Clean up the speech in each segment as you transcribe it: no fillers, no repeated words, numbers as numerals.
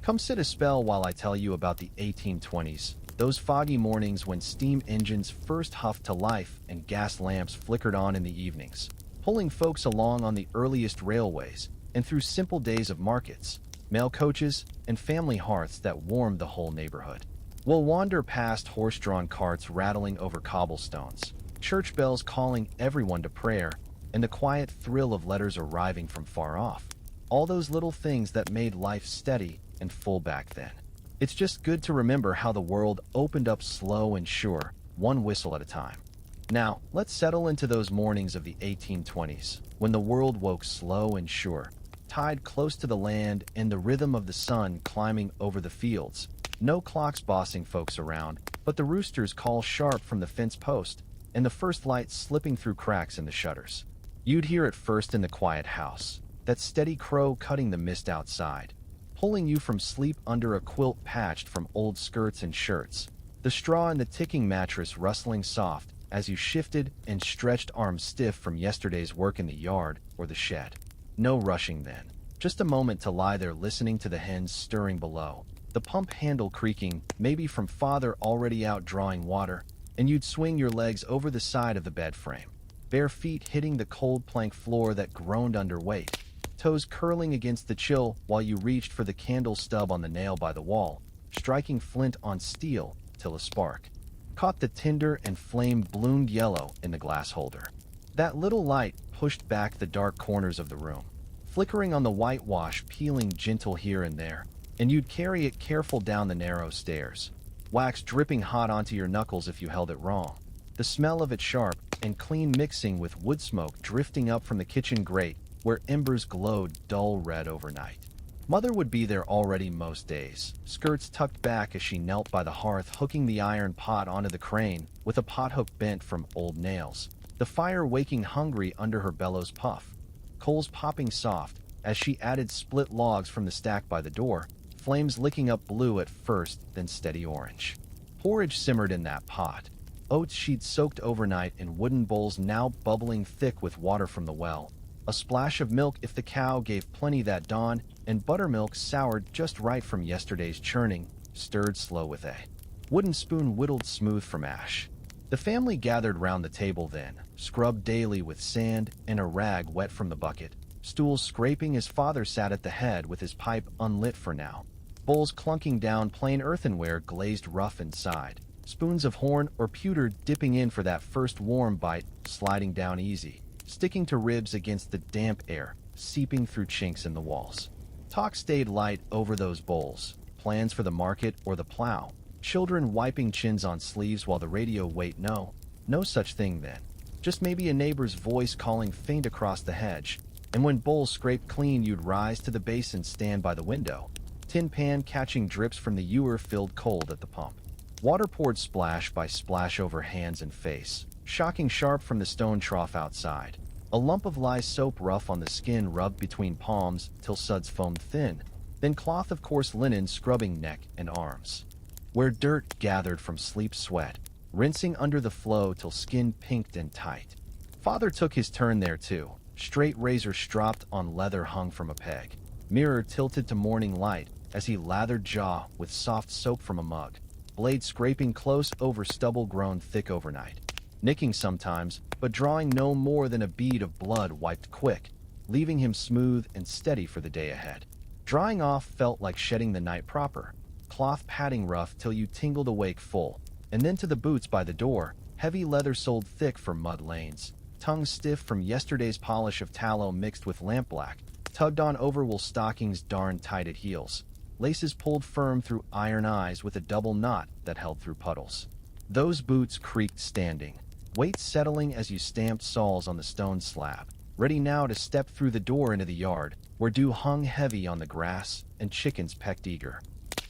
Come sit a spell while I tell you about the 1820s, those foggy mornings when steam engines first huffed to life and gas lamps flickered on in the evenings, pulling folks along on the earliest railways and through simple days of markets, mail coaches, and family hearths that warmed the whole neighborhood. We'll wander past horse-drawn carts rattling over cobblestones, church bells calling everyone to prayer, and the quiet thrill of letters arriving from far off. All those little things that made life steady and full back then. It's just good to remember how the world opened up slow and sure, one whistle at a time. Now, let's settle into those mornings of the 1820s, when the world woke slow and sure, tied close to the land and the rhythm of the sun climbing over the fields. No clocks bossing folks around, but the rooster's call sharp from the fence post, and the first light slipping through cracks in the shutters. You'd hear it first in the quiet house, that steady crow cutting the mist outside, pulling you from sleep under a quilt patched from old skirts and shirts, the straw in the ticking mattress rustling soft as you shifted and stretched arms stiff from yesterday's work in the yard or the shed. No rushing then, just a moment to lie there listening to the hens stirring below, the pump handle creaking, maybe from father already out drawing water, and you'd swing your legs over the side of the bed frame, bare feet hitting the cold plank floor that groaned under weight, toes curling against the chill while you reached for the candle stub on the nail by the wall, striking flint on steel till a spark caught the tinder and flame bloomed yellow in the glass holder. That little light pushed back the dark corners of the room, flickering on the whitewash, peeling gentle here and there, and you'd carry it careful down the narrow stairs, wax dripping hot onto your knuckles if you held it wrong, the smell of it sharp and clean mixing with wood smoke drifting up from the kitchen grate where embers glowed dull red overnight. Mother would be there already most days, skirts tucked back as she knelt by the hearth hooking the iron pot onto the crane with a pothook bent from old nails, the fire waking hungry under her bellows puff, coals popping soft as she added split logs from the stack by the door, flames licking up blue at first, then steady orange. Porridge simmered in that pot, oats she'd soaked overnight in wooden bowls now bubbling thick with water from the well, a splash of milk if the cow gave plenty that dawn, and buttermilk soured just right from yesterday's churning, stirred slow with a wooden spoon whittled smooth from ash. The family gathered round the table then, scrubbed daily with sand and a rag wet from the bucket, stools scraping as father sat at the head with his pipe unlit for now, bowls clunking down plain earthenware glazed rough inside, spoons of horn or pewter dipping in for that first warm bite, sliding down easy, sticking to ribs against the damp air, seeping through chinks in the walls. Talk stayed light over those bowls, plans for the market or the plow, children wiping chins on sleeves while the radio wait no such thing then, just maybe a neighbor's voice calling faint across the hedge, and when bowls scraped clean you'd rise to the basin stand by the window, tin pan catching drips from the ewer filled cold at the pump. Water poured splash by splash over hands and face, shocking sharp from the stone trough outside. A lump of lye soap rough on the skin rubbed between palms till suds foamed thin, then cloth of coarse linen scrubbing neck and arms, where dirt gathered from sleep sweat, rinsing under the flow till skin pinked and tight. Father took his turn there too, straight razor stropped on leather hung from a peg, mirror tilted to morning light as he lathered jaw with soft soap from a mug, blade scraping close over stubble grown thick overnight, nicking sometimes, but drawing no more than a bead of blood wiped quick, leaving him smooth and steady for the day ahead. Drying off felt like shedding the night proper, cloth padding rough till you tingled awake full, and then to the boots by the door, heavy leather soled thick for mud lanes, tongue stiff from yesterday's polish of tallow mixed with lampblack, tugged on over wool stockings darn tight at heels, laces pulled firm through iron eyes with a double knot that held through puddles. Those boots creaked standing, weight settling as you stamped soles on the stone slab, ready now to step through the door into the yard, where dew hung heavy on the grass and chickens pecked eager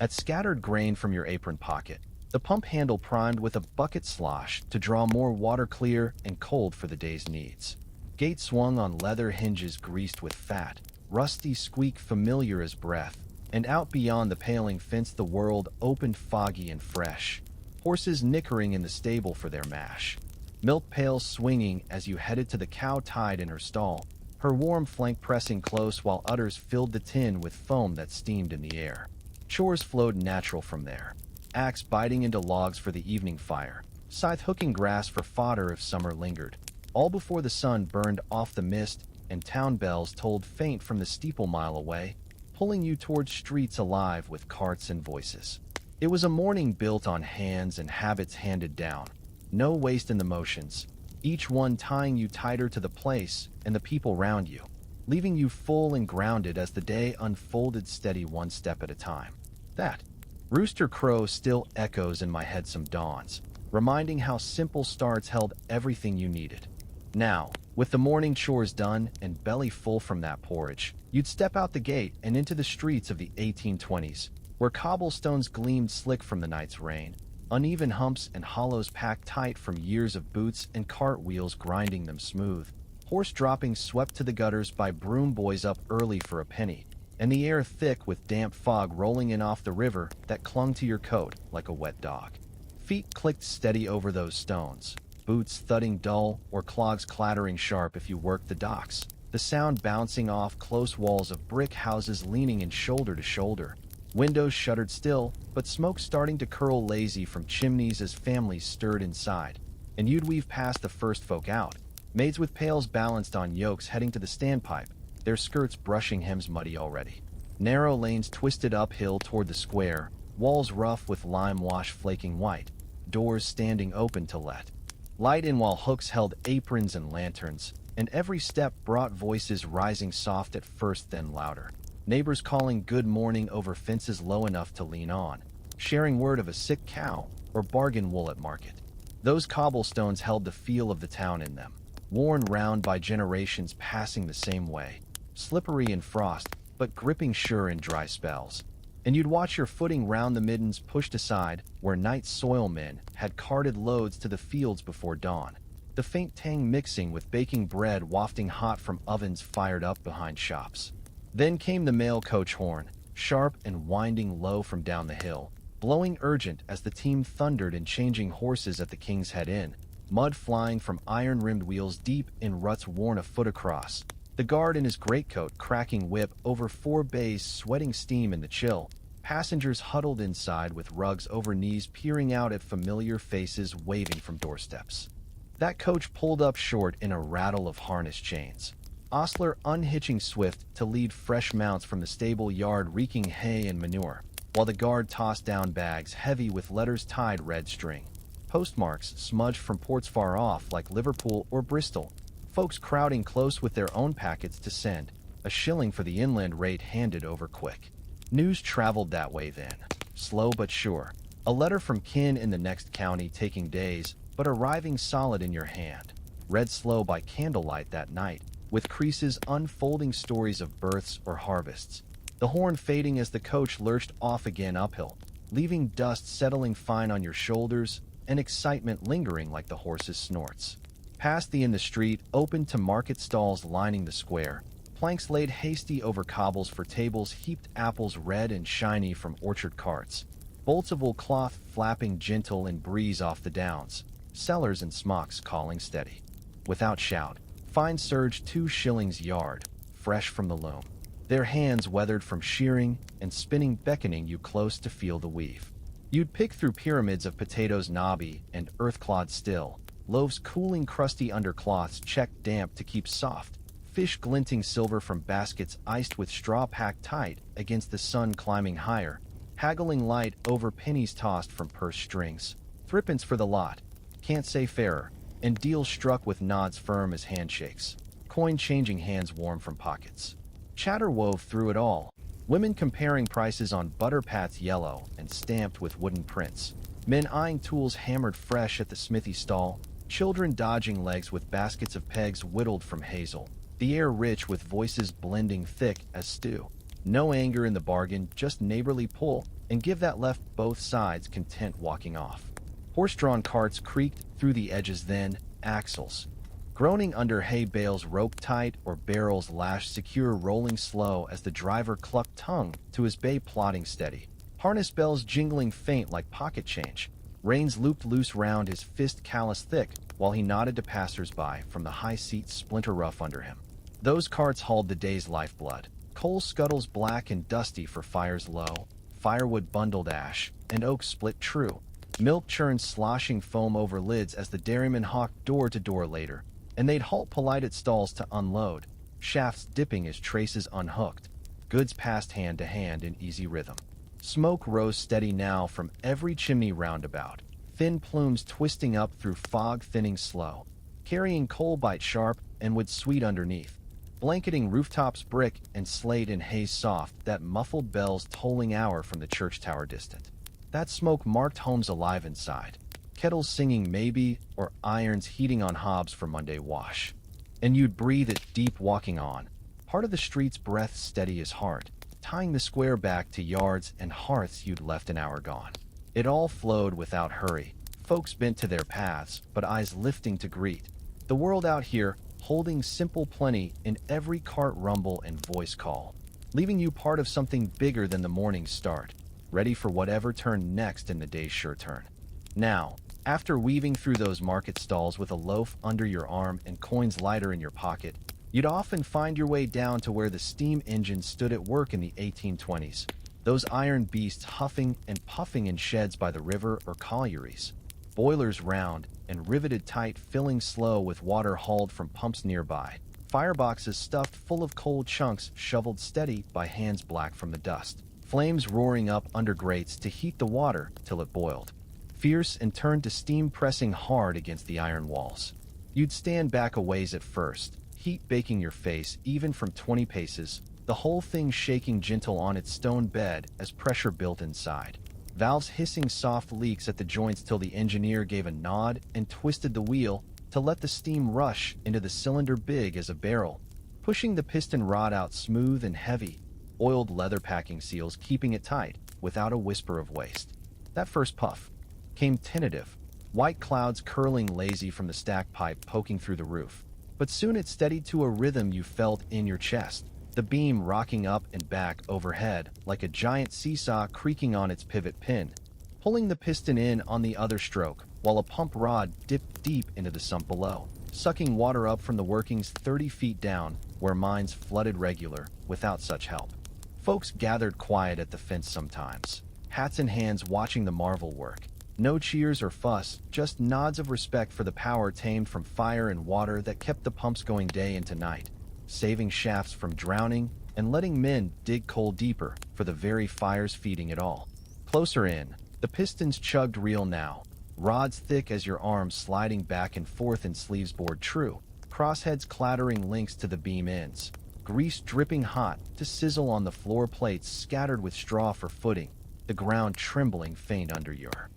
at scattered grain from your apron pocket, the pump handle primed with a bucket slosh to draw more water clear and cold for the day's needs. Gate swung on leather hinges greased with fat, rusty squeak familiar as breath, and out beyond the paling fence the world opened foggy and fresh, horses nickering in the stable for their mash, milk pails swinging as you headed to the cow tied in her stall, her warm flank pressing close while udders filled the tin with foam that steamed in the air. Chores flowed natural from there. Axe biting into logs for the evening fire, scythe hooking grass for fodder if summer lingered, all before the sun burned off the mist and town bells tolled faint from the steeple mile away, pulling you towards streets alive with carts and voices. It was a morning built on hands and habits handed down. No waste in the motions, each one tying you tighter to the place and the people round you, leaving you full and grounded as the day unfolded steady one step at a time. That rooster crow still echoes in my head some dawns, reminding how simple starts held everything you needed. Now, with the morning chores done and belly full from that porridge, you'd step out the gate and into the streets of the 1820s, where cobblestones gleamed slick from the night's rain, uneven humps and hollows packed tight from years of boots and cart wheels grinding them smooth, horse droppings swept to the gutters by broom boys up early for a penny, and the air thick with damp fog rolling in off the river that clung to your coat like a wet dog. Feet clicked steady over those stones, boots thudding dull or clogs clattering sharp if you worked the docks, the sound bouncing off close walls of brick houses leaning in shoulder to shoulder, windows shuttered still, but smoke starting to curl lazy from chimneys as families stirred inside, and you'd weave past the first folk out, maids with pails balanced on yokes heading to the standpipe, their skirts brushing hems muddy already. Narrow lanes twisted uphill toward the square, walls rough with lime wash flaking white, doors standing open to let light in while hooks held aprons and lanterns, and every step brought voices rising soft at first then louder. Neighbors calling good morning over fences low enough to lean on, sharing word of a sick cow or bargain wool at market. Those cobblestones held the feel of the town in them, worn round by generations passing the same way, slippery in frost, but gripping sure in dry spells. And you'd watch your footing round the middens pushed aside where night soil men had carted loads to the fields before dawn, the faint tang mixing with baking bread wafting hot from ovens fired up behind shops. Then came the mail coach horn, sharp and winding low from down the hill, blowing urgent as the team thundered in changing horses at the King's Head Inn, mud flying from iron-rimmed wheels deep in ruts worn a foot across, the guard in his greatcoat cracking whip over 4 bays sweating steam in the chill, passengers huddled inside with rugs over knees peering out at familiar faces waving from doorsteps. That coach pulled up short in a rattle of harness chains, ostler unhitching swift to lead fresh mounts from the stable yard reeking hay and manure, while the guard tossed down bags heavy with letters tied red string, postmarks smudged from ports far off like Liverpool or Bristol, folks crowding close with their own packets to send, a shilling for the inland rate handed over quick. News traveled that way then, slow but sure, a letter from kin in the next county taking days, but arriving solid in your hand, read slow by candlelight that night, with creases unfolding stories of births or harvests, the horn fading as the coach lurched off again uphill, leaving dust settling fine on your shoulders and excitement lingering like the horse's snorts. Past the in the street, open to market stalls lining the square, planks laid hasty over cobbles for tables heaped apples red and shiny from orchard carts, bolts of wool cloth flapping gentle in breeze off the downs, sellers in smocks calling steady. Without shout, fine serge 2 shillings yard, fresh from the loom, their hands weathered from shearing and spinning beckoning you close to feel the weave. You'd pick through pyramids of potatoes knobby and earth-clod still, loaves cooling crusty undercloths checked damp to keep soft, fish glinting silver from baskets iced with straw packed tight against the sun climbing higher, haggling light over pennies tossed from purse strings, threepence for the lot, can't say fairer, and deals struck with nods firm as handshakes, coin changing hands warm from pockets. Chatter wove through it all, women comparing prices on butter pats yellow and stamped with wooden prints, men eyeing tools hammered fresh at the smithy stall, children dodging legs with baskets of pegs whittled from hazel, the air rich with voices blending thick as stew. No anger in the bargain, just neighborly pull, and give that left both sides content walking off. Horse-drawn carts creaked through the edges then, axles, groaning under hay bales rope tight or barrels lashed secure rolling slow as the driver clucked tongue to his bay plodding steady, harness bells jingling faint like pocket change, reins looped loose round his fist callous thick while he nodded to passers-by from the high seats splinter rough under him. Those carts hauled the day's lifeblood, coal scuttles black and dusty for fires low, firewood bundled ash, and oak split true. Milk churned sloshing foam over lids as the dairyman hawked door to door later, and they'd halt polite at stalls to unload, shafts dipping as traces unhooked. Goods passed hand to hand in easy rhythm. Smoke rose steady now from every chimney roundabout, thin plumes twisting up through fog thinning slow, carrying coal bite sharp and wood sweet underneath, blanketing rooftops brick and slate in haze soft, that muffled bells tolling hour from the church tower distant. That smoke marked homes alive inside, kettles singing maybe, or irons heating on hobs for Monday wash. And you'd breathe it deep walking on, part of the street's breath steady as heart, tying the square back to yards and hearths you'd left an hour gone. It all flowed without hurry, folks bent to their paths, but eyes lifting to greet the world out here, holding simple plenty in every cart rumble and voice call, leaving you part of something bigger than the morning's start, ready for whatever turned next in the day's sure turn. Now, after weaving through those market stalls with a loaf under your arm and coins lighter in your pocket, you'd often find your way down to where the steam engines stood at work in the 1820s, those iron beasts huffing and puffing in sheds by the river or collieries, boilers round and riveted tight, filling slow with water hauled from pumps nearby, fireboxes stuffed full of cold chunks shoveled steady by hands black from the dust, flames roaring up under grates to heat the water till it boiled, fierce and turned to steam pressing hard against the iron walls. You'd stand back a ways at first, heat baking your face even from 20 paces, the whole thing shaking gentle on its stone bed as pressure built inside. Valves hissing soft leaks at the joints till the engineer gave a nod and twisted the wheel to let the steam rush into the cylinder big as a barrel, pushing the piston rod out smooth and heavy, oiled leather packing seals keeping it tight without a whisper of waste. That first puff came tentative, white clouds curling lazy from the stack pipe poking through the roof. But soon it steadied to a rhythm you felt in your chest, the beam rocking up and back overhead like a giant seesaw creaking on its pivot pin, pulling the piston in on the other stroke, while a pump rod dipped deep into the sump below, sucking water up from the workings 30 feet down where mines flooded regular without such help. Folks gathered quiet at the fence sometimes, hats in hands watching the marvel work. No cheers or fuss, just nods of respect for the power tamed from fire and water that kept the pumps going day into night, saving shafts from drowning and letting men dig coal deeper for the very fires feeding it all. Closer in, the pistons chugged real now, rods thick as your arms sliding back and forth in sleeves bored true, crossheads clattering links to the beam ends, grease dripping hot to sizzle on the floor plates scattered with straw for footing, the ground trembling faint under your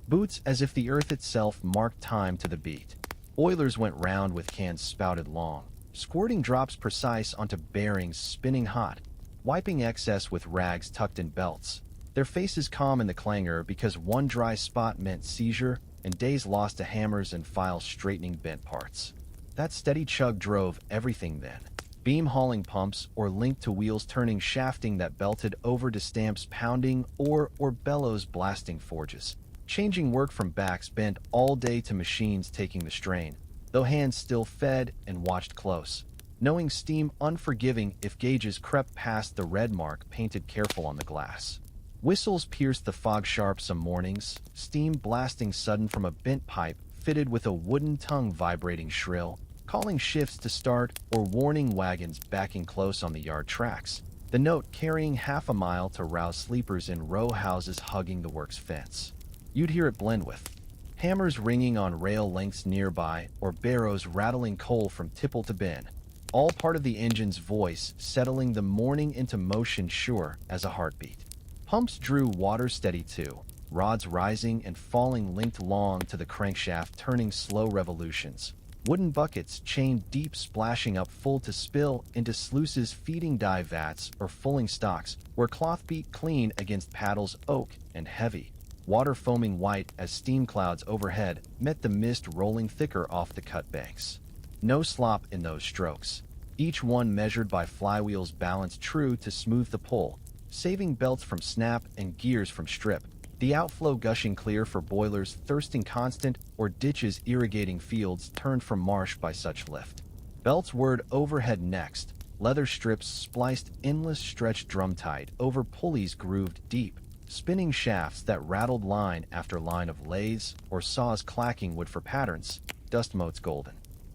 boots as if the earth itself marked time to the beat. Oilers went round with cans spouted long, squirting drops precise onto bearings spinning hot, wiping excess with rags tucked in belts, their faces calm in the clangor because one dry spot meant seizure and days lost to hammers and files straightening bent parts. That steady chug drove everything then. Beam hauling pumps or linked to wheels turning shafting that belted over to stamps pounding or bellows blasting forges. Changing work from backs bent all day to machines taking the strain, though hands still fed and watched close, knowing steam unforgiving if gauges crept past the red mark painted careful on the glass. Whistles pierced the fog sharp some mornings, steam blasting sudden from a bent pipe fitted with a wooden tongue vibrating shrill, calling shifts to start or warning wagons backing close on the yard tracks, the note carrying half a mile to rouse sleepers in row houses hugging the works fence. You'd hear it blend with hammers ringing on rail lengths nearby or barrows rattling coal from tipple to bin, all part of the engine's voice settling the morning into motion sure as a heartbeat. Pumps drew water steady too, rods rising and falling linked long to the crankshaft turning slow revolutions, wooden buckets chained deep splashing up full to spill into sluices feeding dye vats or fulling stocks where cloth beat clean against paddles oak and heavy, water foaming white as steam clouds overhead met the mist rolling thicker off the cut banks. No slop in those strokes, each one measured by flywheels balanced true to smooth the pull, saving belts from snap and gears from strip, the outflow gushing clear for boilers thirsting constant or ditches irrigating fields turned from marsh by such lift. Belts whirred overhead next, leather strips spliced endless stretched drum tight over pulleys grooved deep, spinning shafts that rattled line after line of lathes or saws clacking wood for patterns, dust motes golden.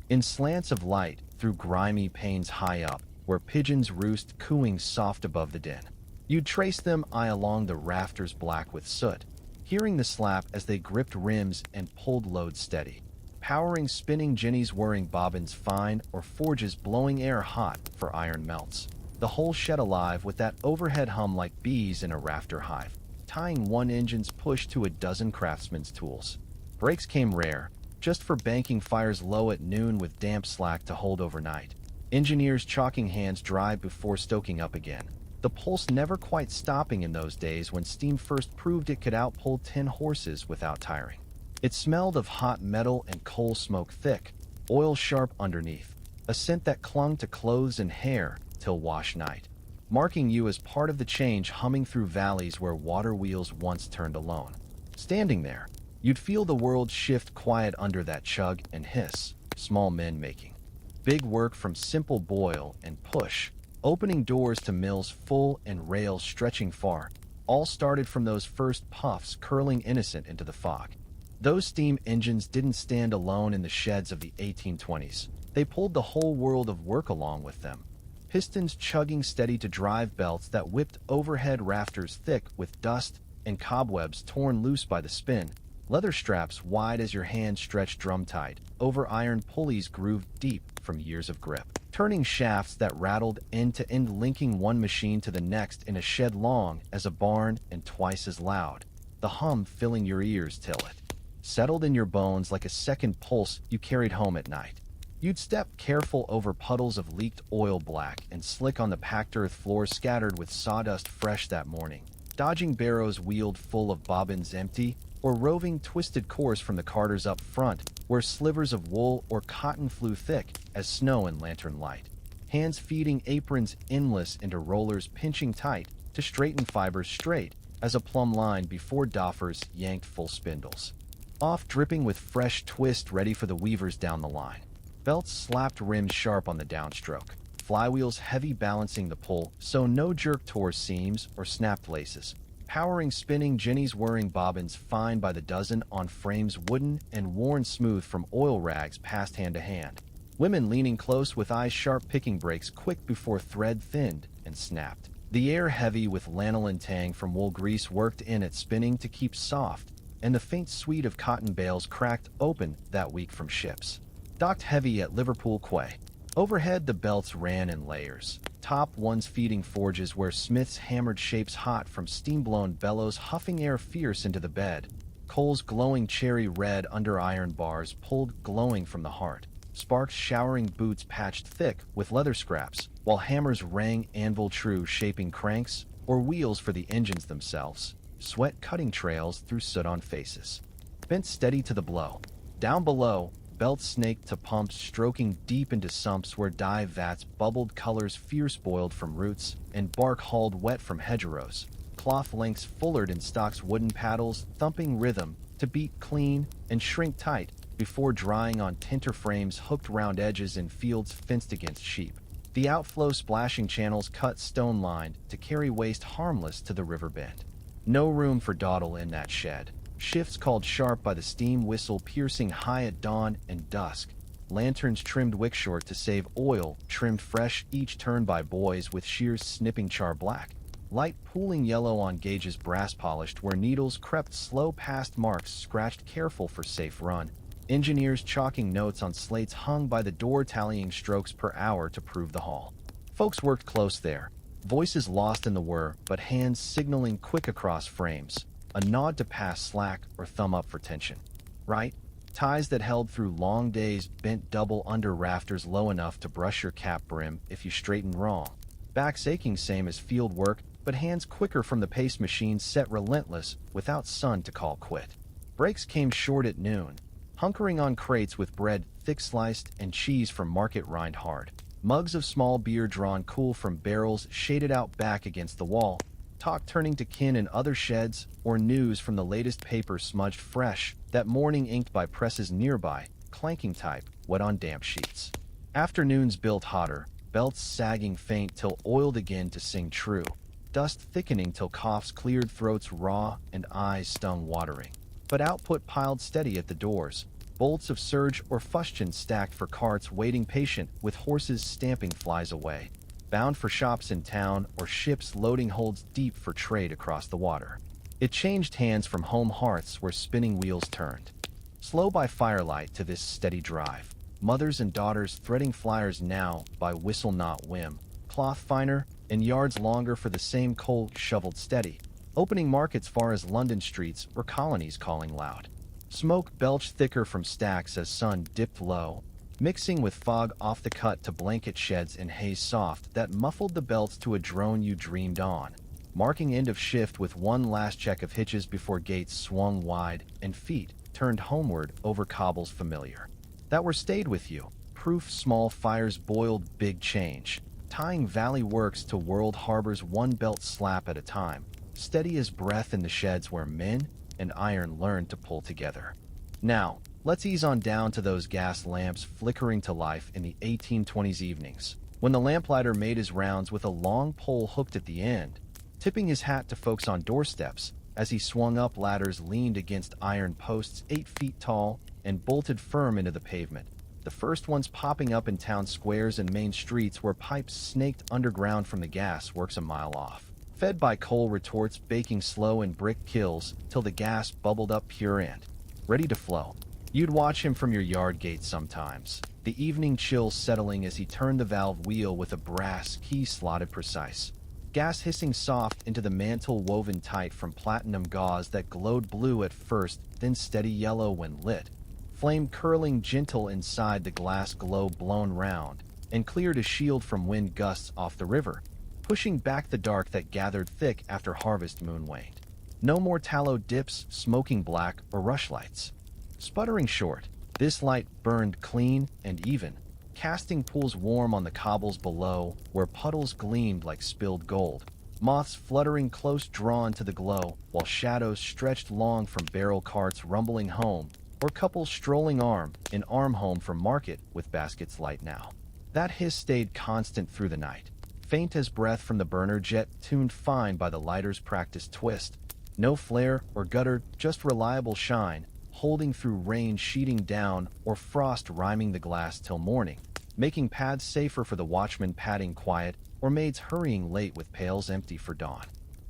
In slants of light, through grimy panes high up, where pigeons roost cooing soft above the din. You'd trace them eye along the rafters black with soot, hearing the slap as they gripped rims and pulled loads steady. Powering spinning jennies whirring bobbins fine or forges blowing air hot for iron melts. The whole shed alive with that overhead hum like bees in a rafter hive, tying one engine's push to a dozen craftsmen's tools. Breaks came rare, just for banking fires low at noon with damp slack to hold overnight. Engineers chalking hands dry before stoking up again. The pulse never quite stopping in those days when steam first proved it could outpull 10 horses without tiring. It smelled of hot metal and coal smoke thick, oil sharp underneath, a scent that clung to clothes and hair till wash night, marking you as part of the change humming through valleys where water wheels once turned alone. Standing there, you'd feel the world shift quiet under that chug and hiss, small men making big work from simple boil and push, opening doors to mills full and rails stretching far, all started from those first puffs curling innocent into the fog. Those steam engines didn't stand alone in the sheds of the 1820s. They pulled the whole world of work along with them. Pistons chugging steady to drive belts that whipped overhead rafters thick with dust and cobwebs torn loose by the spin, leather straps wide as your hand stretched drum-tight, over iron pulleys grooved deep from years of grip, turning shafts that rattled end to end linking one machine to the next in a shed long as a barn and twice as loud, the hum filling your ears till it settled in your bones like a second pulse you carried home at night. You'd step careful over puddles of leaked oil black and slick on the packed earth floor scattered with sawdust fresh that morning, dodging barrows wheeled full of bobbins empty, or roving twisted course from the carters up front where slivers of wool or cotton flew thick as snow in lantern light. Hands feeding aprons endless into rollers pinching tight to straighten fibers straight as a plumb line before doffers yanked full spindles. Off dripping with fresh twist ready for the weavers down the line. Belts slapped rims sharp on the downstroke, flywheels heavy balancing the pull so no jerk tore seams or snapped laces. Powering spinning jennies whirring bobbins fine by the dozen on frames wooden and worn smooth from oil rags passed hand to hand. Women leaning close with eyes sharp picking breaks quick before thread thinned and snapped. The air heavy with lanolin tang from wool grease worked in at spinning to keep soft, and the faint sweet of cotton bales cracked open that week from ships. Docked heavy at Liverpool quay. Overhead the belts ran in layers. Top ones feeding forges where smiths hammered shapes hot from steam-blown bellows huffing air fierce into the bed. Coals glowing cherry red under iron bars pulled glowing from the heart. Sparks showering boots patched thick with leather scraps, while hammers rang anvil true shaping cranks or wheels for the engines themselves. Sweat cutting trails through soot on faces. Bent steady to the blow. Down below, belts snaked to pumps stroking deep into sumps where dye vats bubbled colors fierce boiled from roots and bark hauled wet from hedgerows. Cloth lengths fullered in stock's wooden paddles thumping rhythm to beat clean and shrink tight before drying on tinter frames hooked round edges in fields fenced against sheep. The outflow splashing channels cut stone-lined to carry waste harmless to the river bend. No room for dawdle in that shed. Shifts called sharp by the steam whistle piercing high at dawn and dusk. Lanterns trimmed wick short to save oil, trimmed fresh each turn by boys with shears snipping char black. Light pooling yellow on gauges brass polished where needles crept slow past marks scratched careful for safe run. Engineers chalking notes on slates hung by the door tallying strokes per hour to prove the haul. Folks worked close there. Voices lost in the whir, but hands signaling quick across frames. A nod to pass slack or thumb up for tension. Right? Ties that held through long days bent double under rafters low enough to brush your cap brim if you straightened wrong. Backs aching same as field work, but hands quicker from the pace machine set relentless without sun to call quit. Breaks came short at noon. Hunkering on crates with bread thick sliced and cheese from market rind hard. Mugs of small beer drawn cool from barrels shaded out back against the wall. Talk turning to kin in other sheds, or news from the latest paper smudged fresh, that morning inked by presses nearby, clanking type, wet on damp sheets. Afternoons built hotter, belts sagging faint till oiled again to sing true. dust thickening till coughs cleared throats raw and eyes stung watering. But output piled steady at the doors, bolts of surge or fustian stacked for carts waiting patient with horses stamping flies away, bound for shops in town or ships loading holds deep for trade across the water. It changed hands from home hearths where spinning wheels turned. Slow by firelight to this steady drive. Mothers and daughters threading flyers now by whistle not whim. Cloth finer and yards longer for the same coal shoveled steady. Opening markets far as London streets or colonies calling loud. Smoke belched thicker from stacks as sun dipped low, mixing with fog off the cut to blanket sheds and haze soft that muffled the belts to a drone you dreamed on. Marking end of shift with one last check of hitches before gates swung wide and feet turned homeward over cobbles familiar. That were stayed with you. Proof small fires boiled big change. Tying valley works to world harbors one belt slap at a time. Steady as breath in the sheds where men and iron learned to pull together. Now, let's ease on down to those gas lamps flickering to life in the 1820s evenings, when the lamplighter made his rounds with a long pole hooked at the end, tipping his hat to folks on doorsteps as he swung up ladders leaned against iron posts 8 feet tall and bolted firm into the pavement. The first ones popping up in town squares and main streets where pipes snaked underground from the gas works a mile off. Fed by coal retorts baking slow in brick kilns till the gas bubbled up pure and ready to flow. You'd watch him from your yard gate sometimes, the evening chill settling as he turned the valve wheel with a brass key slotted precise. Gas hissing soft into the mantle woven tight from platinum gauze that glowed blue at first, then steady yellow when lit. Flame curling gentle inside the glass glow blown round, and clear to shield from wind gusts off the river, pushing back the dark that gathered thick after harvest moon waned. No more tallow dips, smoking black, or rushlights. Sputtering short, this light burned clean and even, casting pools warm on the cobbles below where puddles gleamed like spilled gold. Moths fluttering close drawn to the glow, while shadows stretched long from barrel carts rumbling home, or couples strolling arm in arm home from market with baskets light now. That hiss stayed constant through the night, faint as breath from the burner jet tuned fine by the lighter's practiced twist. No flare or gutter, just reliable shine, holding through rain sheeting down or frost rhyming the glass till morning, making pads safer for the watchman padding quiet or maids hurrying late with pails empty for dawn.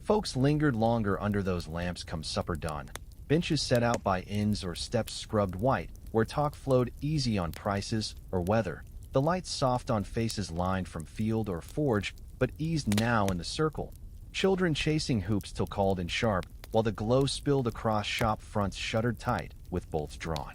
Folks lingered longer under those lamps come supper done. Benches set out by inns or steps scrubbed white, where talk flowed easy on prices or weather. The lights soft on faces lined from field or forge, but eased now in the circle. Children chasing hoops till called in sharp, while the glow spilled across shop fronts shuttered tight, with bolts drawn.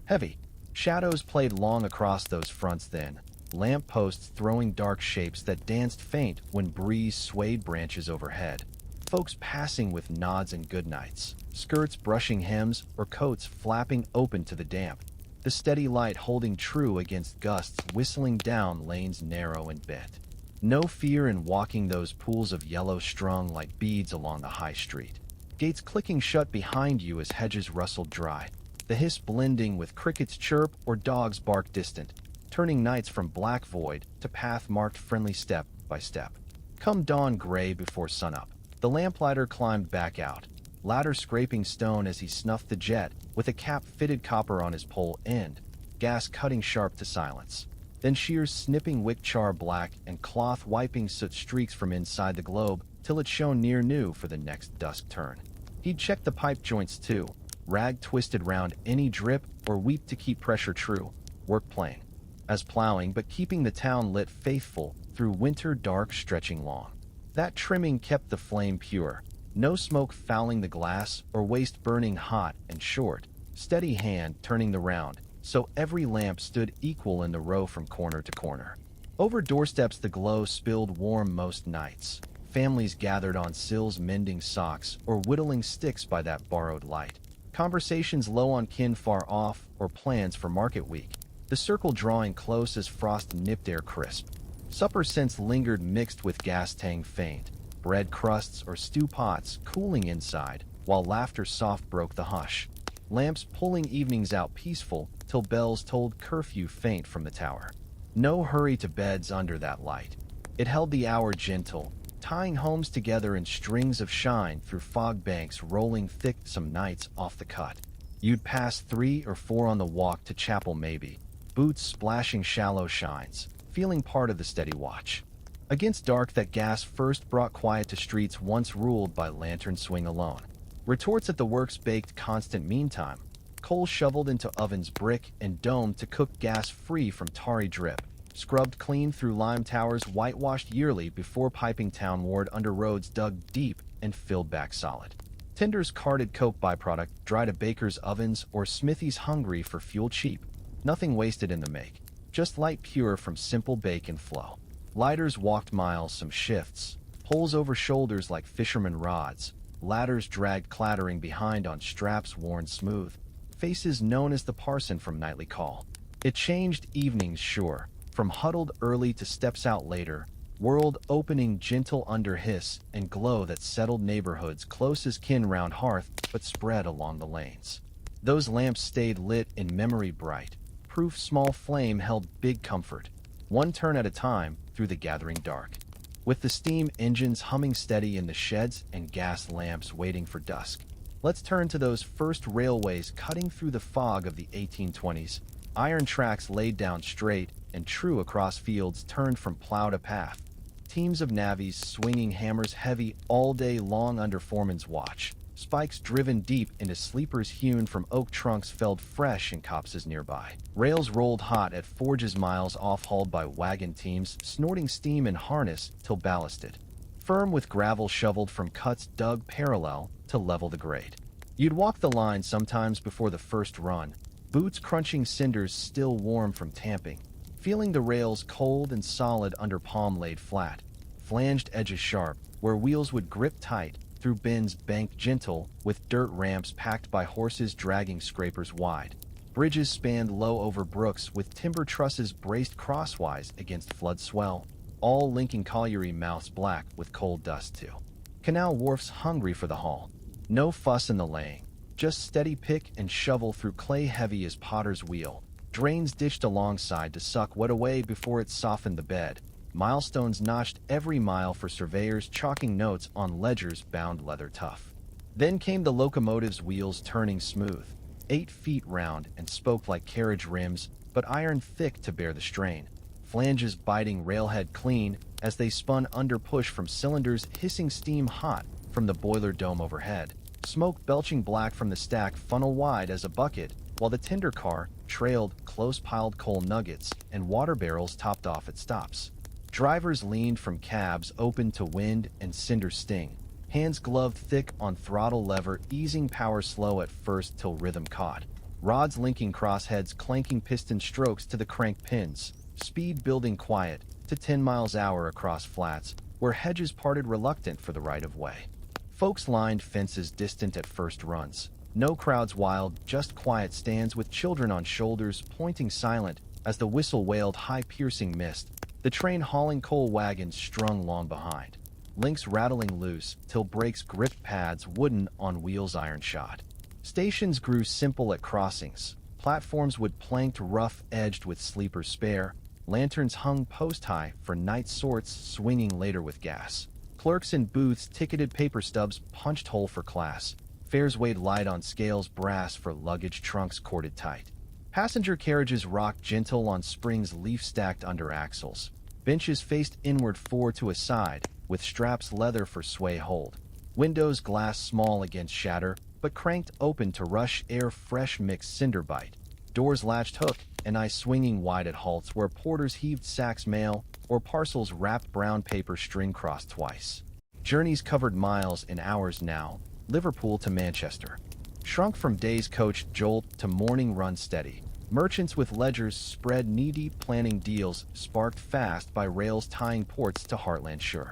Heavy. Shadows played long across those fronts then, lamp posts throwing dark shapes that danced faint when breeze swayed branches overhead. Folks passing with nods and goodnights, skirts brushing hems or coats flapping open to the damp, the steady light holding true against gusts whistling down lanes narrow and bent. No fear in walking those pools of yellow strung like beads along the high street. Gates clicking shut behind you as hedges rustled dry, the hiss blending with crickets chirp or dogs bark distant, turning nights from black void to path marked friendly step by step. Come dawn gray before sunup, the lamplighter climbed back out, ladder scraping stone as he snuffed the jet with a cap-fitted copper on his pole end, gas cutting sharp to silence. Then shears snipping wick char black and cloth wiping soot streaks from inside the globe till it shone near new for the next dusk turn. He'd check the pipe joints too, rag twisted round any drip or weep to keep pressure true, work plain as plowing but keeping the town lit faithful through winter dark stretching long. That trimming kept the flame pure, no smoke fouling the glass or waste burning hot and short, steady hand turning the round, so every lamp stood equal in the row from corner to corner. Over doorsteps the glow spilled warm most nights. Families gathered on sills mending socks or whittling sticks by that borrowed light. Conversations low on kin far off or plans for market week. The circle drawing close as frost nipped air crisp. Supper scents lingered mixed with gas tang faint. Bread crusts or stew pots cooling inside, while laughter soft broke the hush. Lamps pulling evenings out peaceful till bells told curfew faint from the tower. No hurry to beds under that light. It held the hour gentle, tying homes together in strings of shine through fog banks rolling thick some nights off the cut. You'd pass 3 or 4 on the walk to chapel maybe, boots splashing shallow shines, feeling part of the steady watch. Against dark that gas first brought quiet to streets once ruled by lantern swing alone. Retorts at the works baked constant meantime, coal shoveled into ovens brick and domed to cook gas free from tarry drip, scrubbed clean through lime towers whitewashed yearly before piping townward under roads dug deep and filled back solid. Tinders carted coke byproduct dry to bakers' ovens or smithies hungry for fuel cheap. Nothing wasted in the make, just light pure from simple bake and flow. Lighters walked miles some shifts, poles over shoulders like fishermen rods, ladders dragged clattering behind on straps worn smooth, faces known as the parson from nightly call. It changed evenings sure, from huddled early to steps out later, world opening gentle under hiss and glow that settled neighborhoods close as kin round hearth but spread along the lanes. Those lamps stayed lit in memory bright, proof small flame held big comfort, one turn at a time through the gathering dark. With the steam engines humming steady in the sheds and gas lamps waiting for dusk. Let's turn to those first railways cutting through the fog of the 1820s, iron tracks laid down straight and true across fields turned from plow to path. Teams of navvies swinging hammers heavy all day long under foreman's watch. Spikes driven deep into sleepers hewn from oak trunks felled fresh in copses nearby. Rails rolled hot at forges miles off hauled by wagon teams, snorting steam and harness till ballasted. Firm with gravel shoveled from cuts dug parallel to level the grade. You'd walk the line sometimes before the first run, boots crunching cinders still warm from tamping, feeling the rails cold and solid under palm laid flat, flanged edges sharp, where wheels would grip tight, through bends banked gentle, with dirt ramps packed by horses dragging scrapers wide. Bridges spanned low over brooks with timber trusses braced crosswise against flood swell, all linking colliery mouths black with coal dust too. Canal wharfs hungry for the haul. No fuss in the laying, just steady pick and shovel through clay heavy as potter's wheel. Drains ditched alongside to suck wet away before it softened the bed. Milestones notched every mile for surveyors chalking notes on ledgers bound leather tough. Then came the locomotives' wheels turning smooth, 8 feet round and spoke like carriage rims, but iron thick to bear the strain. Flanges biting railhead clean as they spun under push from cylinders hissing steam hot from the boiler dome overhead. Smoke belching black from the stack funnel wide as a bucket, while the tinder car trailed close-piled coal nuggets and water barrels topped off at stops. Drivers leaned from cabs open to wind and cinder sting, hands gloved thick on throttle lever easing power slow at first till rhythm caught. Rods linking crossheads clanking piston strokes to the crank pins, speed building quiet to 10 miles an hour across flats, where hedges parted reluctant for the right-of-way. Folks lined fences distant at first runs. No crowds wild, just quiet stands with children on shoulders pointing silent as the whistle wailed high piercing mist, the train hauling coal wagons strung long behind. Links rattling loose till brakes gripped pads wooden on wheels iron shod. Stations grew simple at crossings. Platforms would planked rough-edged with sleepers spare. Lanterns hung post-high for night sorts swinging later with gas. Clerks in booths ticketed paper stubs punched hole for class. Fares weighed light on scales brass for luggage trunks corded tight. Passenger carriages rocked gentle on springs leaf stacked under axles. Benches faced inward 4 to a side, with straps leather for sway hold. Windows glass small against shatter, but cranked open to rush air fresh mixed cinder bite. Doors latched hook, and ice swinging wide at halts where porters heaved sacks mail or parcels wrapped brown paper string crossed twice. Journeys covered miles in hours now, Liverpool to Manchester. Shrunk from day's coach jolt to morning run steady. Merchants with ledgers spread knee-deep planning deals sparked fast by rails tying ports to Heartland sure.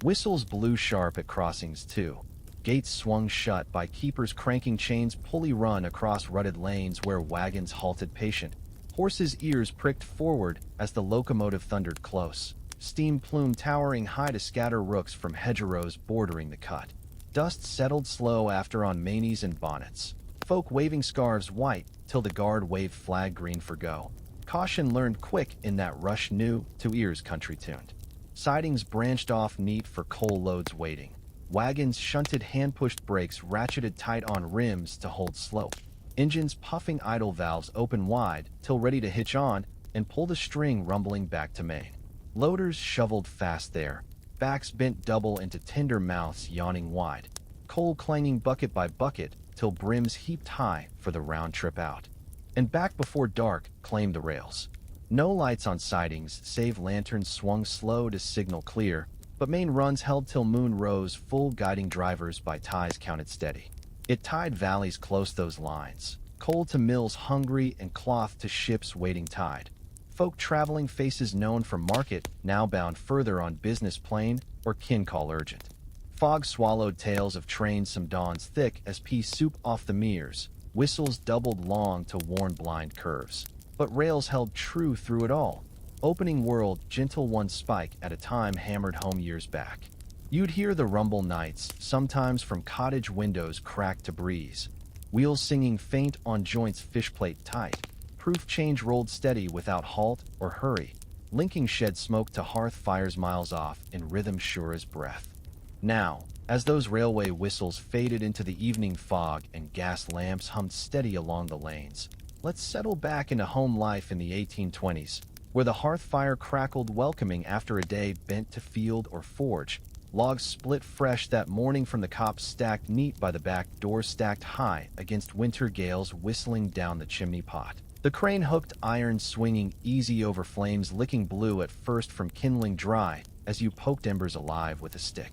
Whistles blew sharp at crossings too. Gates swung shut by keepers cranking chains pulley run across rutted lanes where wagons halted patient. Horses' ears pricked forward as the locomotive thundered close. Steam plume towering high to scatter rooks from hedgerows bordering the cut. Dust settled slow after on mainies and bonnets. Folk waving scarves white till the guard waved flag green for go. Caution learned quick in that rush new to ears country tuned. Sidings branched off neat for coal loads waiting. Wagons shunted hand-pushed brakes ratcheted tight on rims to hold slope. Engines puffing idle valves open wide till ready to hitch on and pull the string rumbling back to main. Loaders shoveled fast there, backs bent double into tender mouths yawning wide. Coal clanging bucket by bucket till brims heaped high for the round trip out. And back before dark claimed the rails. No lights on sidings save lanterns swung slow to signal clear, but main runs held till moon rose full guiding drivers by ties counted steady. It tied valleys close those lines, coal to mills hungry and cloth to ships waiting tide. Folk traveling faces known from market now bound further on business plain or kin call urgent. Fog swallowed tales of trains some dawns thick as pea soup off the meres, whistles doubled long to warn blind curves. But rails held true through it all. Opening world, gentle one spike at a time hammered home years back. You'd hear the rumble nights, sometimes from cottage windows cracked to breeze. Wheels singing faint on joints fishplate tight. Proof change rolled steady without halt or hurry. Linking shed smoke to hearth fires miles off in rhythm sure as breath. Now, as those railway whistles faded into the evening fog and gas lamps hummed steady along the lanes, let's settle back into home life in the 1820s, where the hearth fire crackled welcoming after a day bent to field or forge. Logs split fresh that morning from the copse stacked neat by the back door stacked high against winter gales whistling down the chimney pot. The crane hooked iron swinging easy over flames licking blue at first from kindling dry as you poked embers alive with a stick.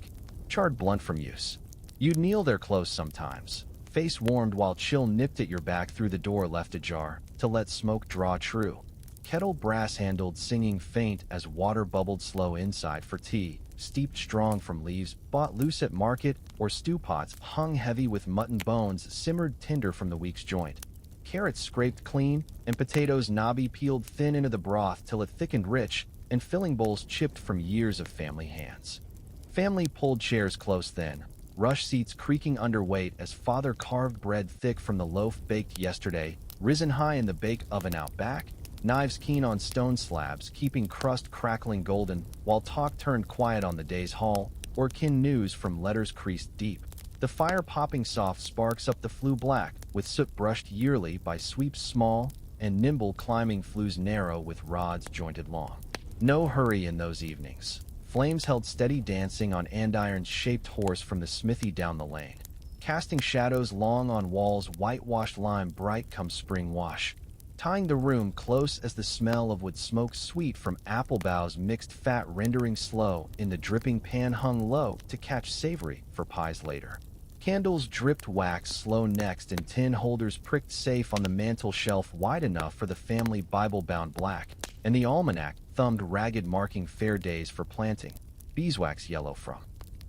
Charred blunt from use. You'd kneel there close sometimes, face warmed while chill nipped at your back through the door left ajar to let smoke draw true. Kettle brass-handled singing faint as water bubbled slow inside for tea, steeped strong from leaves bought loose at market or stew pots hung heavy with mutton bones simmered tender from the week's joint. Carrots scraped clean and potatoes knobby peeled thin into the broth till it thickened rich and filling bowls chipped from years of family hands. Family pulled chairs close then, rush seats creaking under weight as father carved bread thick from the loaf baked yesterday, risen high in the bake oven out back, knives keen on stone slabs keeping crust crackling golden while talk turned quiet on the day's haul or kin news from letters creased deep. The fire popping soft sparks up the flue black with soot brushed yearly by sweeps small and nimble climbing flues narrow with rods jointed long. No hurry in those evenings. Flames held steady dancing on andirons-shaped horse from the smithy down the lane, casting shadows long on walls whitewashed lime bright come spring wash, tying the room close as the smell of wood smoke sweet from apple boughs mixed fat rendering slow in the dripping pan hung low to catch savory for pies later. Candles dripped wax slow next and tin holders pricked safe on the mantel shelf wide enough for the family Bible-bound black, and the almanac thumbed ragged marking fair days for planting, beeswax yellow from.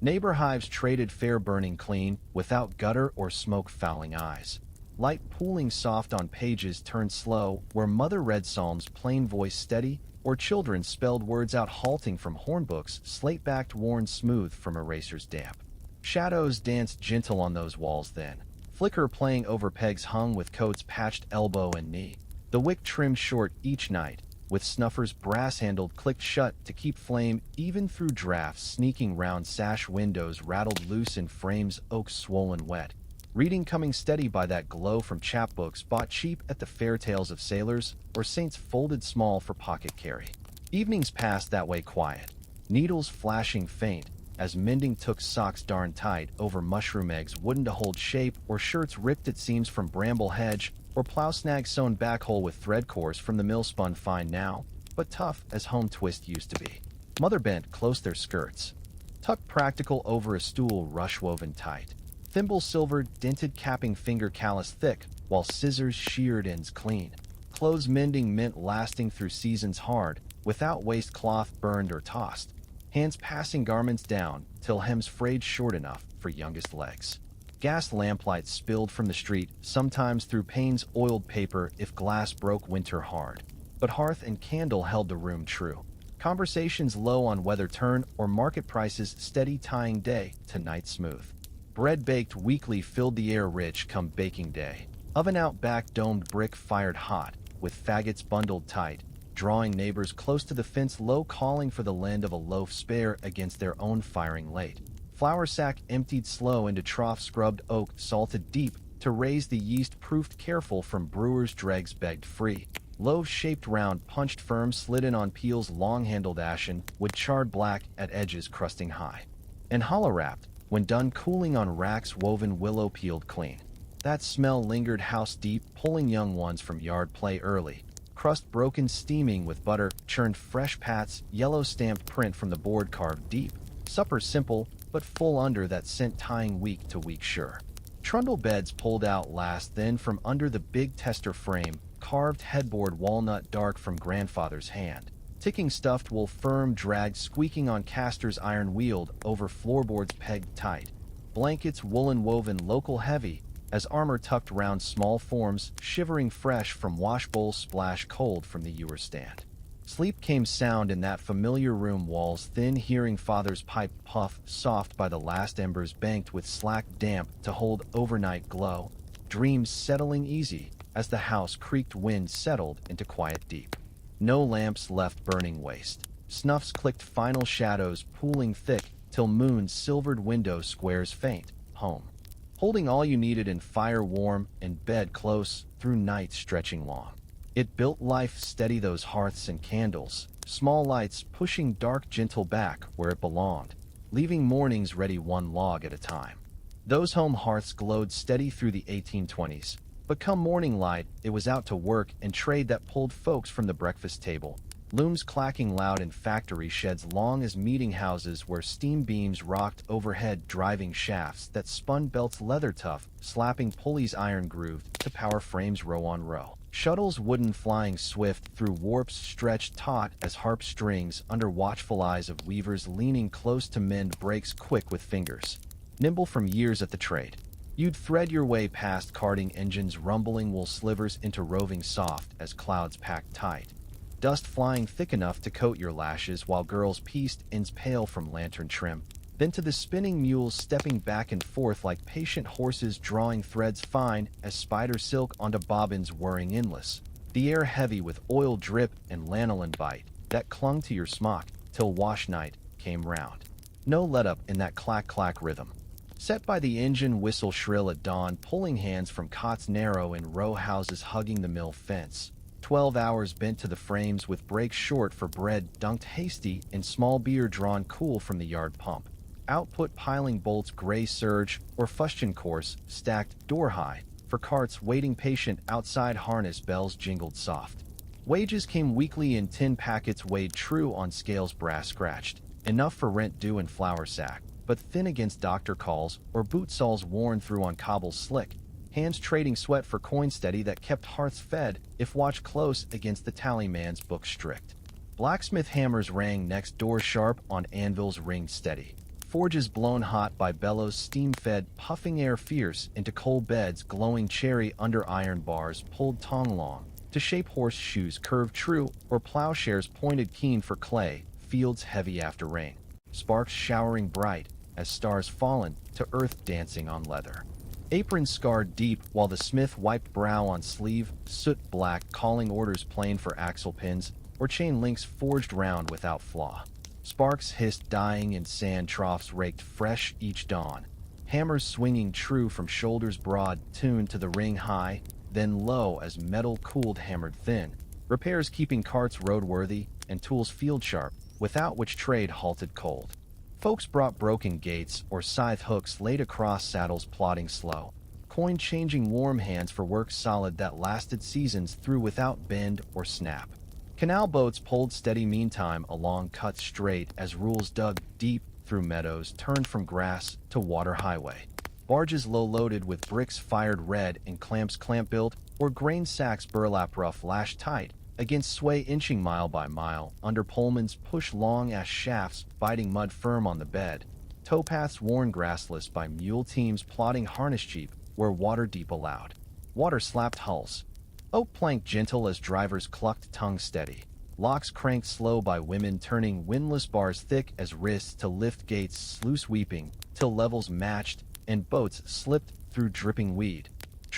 Neighbor hives traded fair burning clean, without gutter or smoke fouling eyes. Light pooling soft on pages turned slow, where mother read psalms plain voice steady, or children spelled words out halting from hornbooks slate-backed worn smooth from erasers damp. Shadows danced gentle on those walls then, flicker playing over pegs hung with coats patched elbow and knee. The wick trimmed short each night, with snuffers brass-handled clicked shut to keep flame even through drafts sneaking round sash windows rattled loose in frames oak swollen wet. Reading coming steady by that glow from chapbooks bought cheap at the fair tales of sailors or saints folded small for pocket carry. Evenings passed that way quiet, needles flashing faint as mending took socks darn tight over mushroom eggs wooden to hold shape or shirts ripped at seams from bramble hedge or plow snag sewn back hole with thread cores from the mill spun fine now, but tough as home twist used to be. Mother bent close their skirts, tucked practical over a stool rush woven tight. Thimble silvered, dented capping finger callus thick, while scissors sheared ends clean. Clothes mending mint lasting through seasons hard, without waist cloth burned or tossed. Hands passing garments down, till hems frayed short enough for youngest legs. Gas lamplight spilled from the street, sometimes through panes oiled paper if glass broke winter hard. But hearth and candle held the room true. Conversations low on weather turn or market prices steady tying day to night smooth. Bread baked weekly filled the air rich come baking day. Oven out back domed brick fired hot, with faggots bundled tight, drawing neighbors close to the fence low calling for the lend of a loaf spare against their own firing late. Flour sack emptied slow into trough scrubbed oak salted deep to raise the yeast proofed careful from brewer's dregs begged free. Loaves shaped round punched firm slid in on peels long-handled ashen, wood charred black at edges crusting high. And hollow wrapped, when done cooling on racks woven willow peeled clean. That smell lingered house deep, pulling young ones from yard play early. Crust broken steaming with butter, churned fresh pats, yellow stamped print from the board carved deep. Supper simple, but full under that scent tying week to week sure. Trundle beds pulled out last then from under the big tester frame, carved headboard walnut dark from grandfather's hand. Ticking stuffed wool firm dragged squeaking on casters iron wheeled over floorboards pegged tight. Blankets woolen woven local heavy, as armor tucked round small forms, shivering fresh from washbowl splash cold from the ewer stand. Sleep came sound in that familiar room walls thin hearing father's pipe puff soft by the last embers banked with slack damp to hold overnight glow. Dreams settling easy as the house creaked wind settled into quiet deep. No lamps left burning waste. Snuffs clicked final shadows pooling thick till moon's silvered window squares faint. Home. Holding all you needed in fire warm and bed close through nights stretching long. It built life steady those hearths and candles, small lights pushing dark gentle back where it belonged, leaving mornings ready one log at a time. Those home hearths glowed steady through the 1820s, but come morning light, it was out to work and trade that pulled folks from the breakfast table. Looms clacking loud in factory sheds long as meeting houses where steam beams rocked overhead driving shafts that spun belts leather tough, slapping pulleys iron grooved to power frames row on row. Shuttles wooden flying swift through warps stretched taut as harp strings under watchful eyes of weavers leaning close to mend breaks quick with fingers. Nimble from years at the trade. You'd thread your way past carding engines rumbling wool slivers into roving soft as clouds packed tight. Dust flying thick enough to coat your lashes while girls pieced ends pale from lantern trim. Then to the spinning mules stepping back and forth like patient horses drawing threads fine as spider silk onto bobbins whirring endless. The air heavy with oil drip and lanolin bite that clung to your smock till wash night came round. No let-up in that clack-clack rhythm. Set by the engine whistle shrill at dawn pulling hands from cots narrow in row houses hugging the mill fence. 12 hours bent to the frames with breaks short for bread dunked hasty in small beer drawn cool from the yard pump. Output piling bolts gray surge or fustian course stacked door high for carts waiting patient outside harness bells jingled soft. Wages came weekly in tin packets weighed true on scales brass scratched, enough for rent due and flour sack, but thin against doctor calls or boot soles worn through on cobbles slick. Hands trading sweat for coin steady that kept hearths fed if watched close against the tallyman's book strict. Blacksmith hammers rang next door sharp on anvils ringed steady. Forges blown hot by bellows steam-fed puffing air fierce into coal beds glowing cherry under iron bars pulled tongue long to shape horseshoes curved true or plowshares pointed keen for clay fields heavy after rain. Sparks showering bright as stars fallen to earth dancing on leather. Aprons scarred deep while the smith wiped brow on sleeve, soot black calling orders plain for axle pins or chain links forged round without flaw. Sparks hissed dying in sand troughs raked fresh each dawn. Hammers swinging true from shoulders broad tuned to the ring high, then low as metal cooled hammered thin. Repairs keeping carts roadworthy and tools field sharp, without which trade halted cold. Folks brought broken gates or scythe hooks laid across saddles plodding slow. Coin changing warm hands for work solid that lasted seasons through without bend or snap. Canal boats pulled steady meantime along cut straight as rules dug deep through meadows turned from grass to water highway. Barges low loaded with bricks fired red and clamps clamp built or grain sacks burlap rough lashed tight against sway inching mile by mile under polemans push long ash shafts biting mud firm on the bed. Towpaths worn grassless by mule teams plodding harness cheap where water deep allowed. Water slapped hulls. Oak plank gentle as drivers clucked tongue steady. Locks cranked slow by women turning windlass bars thick as wrists to lift gates sluice weeping till levels matched and boats slipped through dripping weed.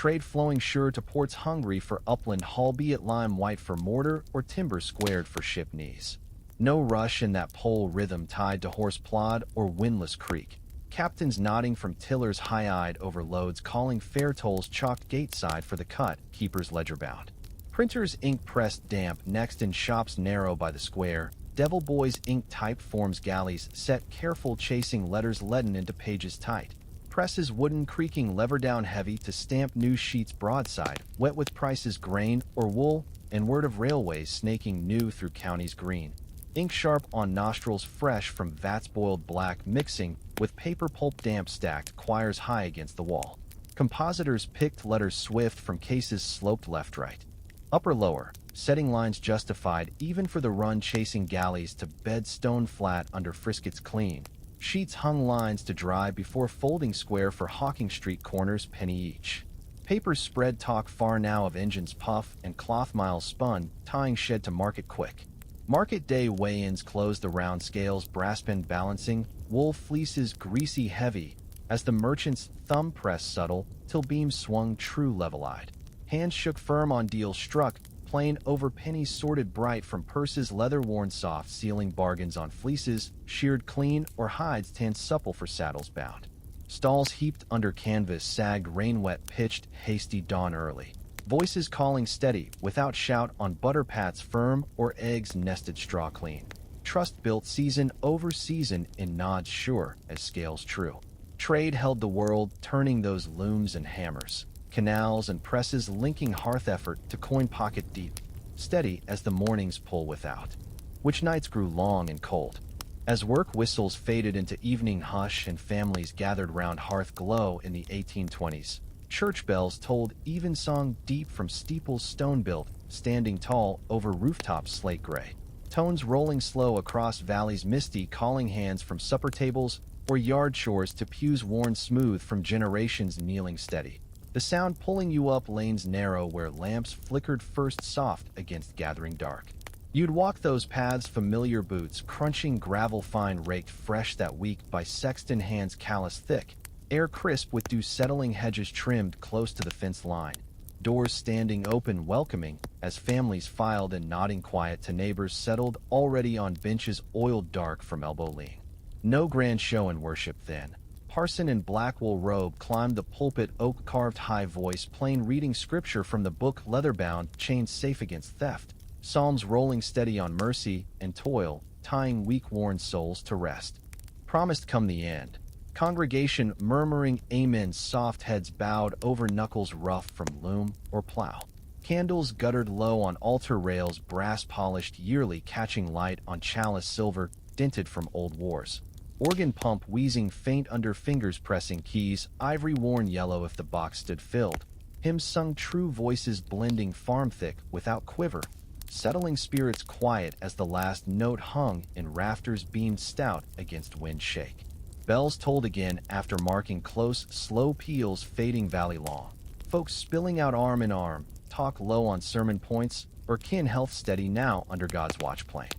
trade flowing sure to ports hungry for upland albeit lime white for mortar or timber squared for ship knees. No rush in that pole rhythm tied to horse plod or windlass creak. Captains nodding from tillers high-eyed over loads calling fare tolls chalked gateside for the cut, keepers ledger-bound. Printers ink pressed damp next in shops narrow by the square. Devil boys ink type forms galleys set careful chasing letters leaden into pages tight. Presses wooden creaking lever down heavy to stamp new sheets broadside, wet with prices grain or wool, and word of railways snaking new through counties green. Ink sharp on nostrils fresh from vats boiled black mixing with paper pulp damp stacked quires high against the wall. Compositors picked letters swift from cases sloped left-right. Upper lower, setting lines justified even for the run chasing galleys to bed stone flat under friskets clean. Sheets hung lines to dry before folding square for Hawking Street corners penny each. Papers spread talk far now of engines puff and cloth miles spun, tying shed to market quick. Market day weigh-ins closed the round scales brassband balancing, wool fleeces greasy heavy, as the merchant's thumb pressed subtle till beams swung true level-eyed. Hands shook firm on deals struck, plain over pennies sorted bright from purses leather-worn soft sealing bargains on fleeces, sheared clean or hides tanned supple for saddles bound. Stalls heaped under canvas sagged rain-wet pitched hasty dawn early. Voices calling steady, without shout on butter pats firm or eggs nested straw clean. Trust built season over season in nods sure as scales true. Trade held the world, turning those looms and hammers. Canals and presses linking hearth effort to coin pocket deep, steady as the morning's pull without, which nights grew long and cold. As work whistles faded into evening hush and families gathered round hearth glow in the 1820s, church bells told evensong deep from steeples stone-built, standing tall over rooftops slate gray. Tones rolling slow across valleys misty calling hands from supper tables or yard shores to pews worn smooth from generations kneeling steady. The sound pulling you up lanes narrow where lamps flickered first soft against gathering dark. You'd walk those paths familiar boots, crunching gravel fine raked fresh that week by sexton hands callous thick, air crisp with dew settling hedges trimmed close to the fence line. Doors standing open welcoming as families filed and nodding quiet to neighbors settled already on benches oiled dark from elbow lean. No grand show in worship then. Parson in black wool robe climbed the pulpit oak-carved high voice plain reading scripture from the book leather-bound chained safe against theft. Psalms rolling steady on mercy and toil, tying weak-worn souls to rest. Promised come the end. Congregation murmuring amen soft heads bowed over knuckles rough from loom or plow. Candles guttered low on altar rails brass polished yearly catching light on chalice silver dinted from old wars. Organ pump wheezing faint under fingers pressing keys, ivory worn yellow if the box stood filled. Hymns sung true voices blending farm thick without quiver. Settling spirits quiet as the last note hung in rafters beamed stout against wind shake. Bells tolled again after marking close, slow peals fading valley long. Folks spilling out arm in arm, talk low on sermon points, or kin health steady now under God's watch plane.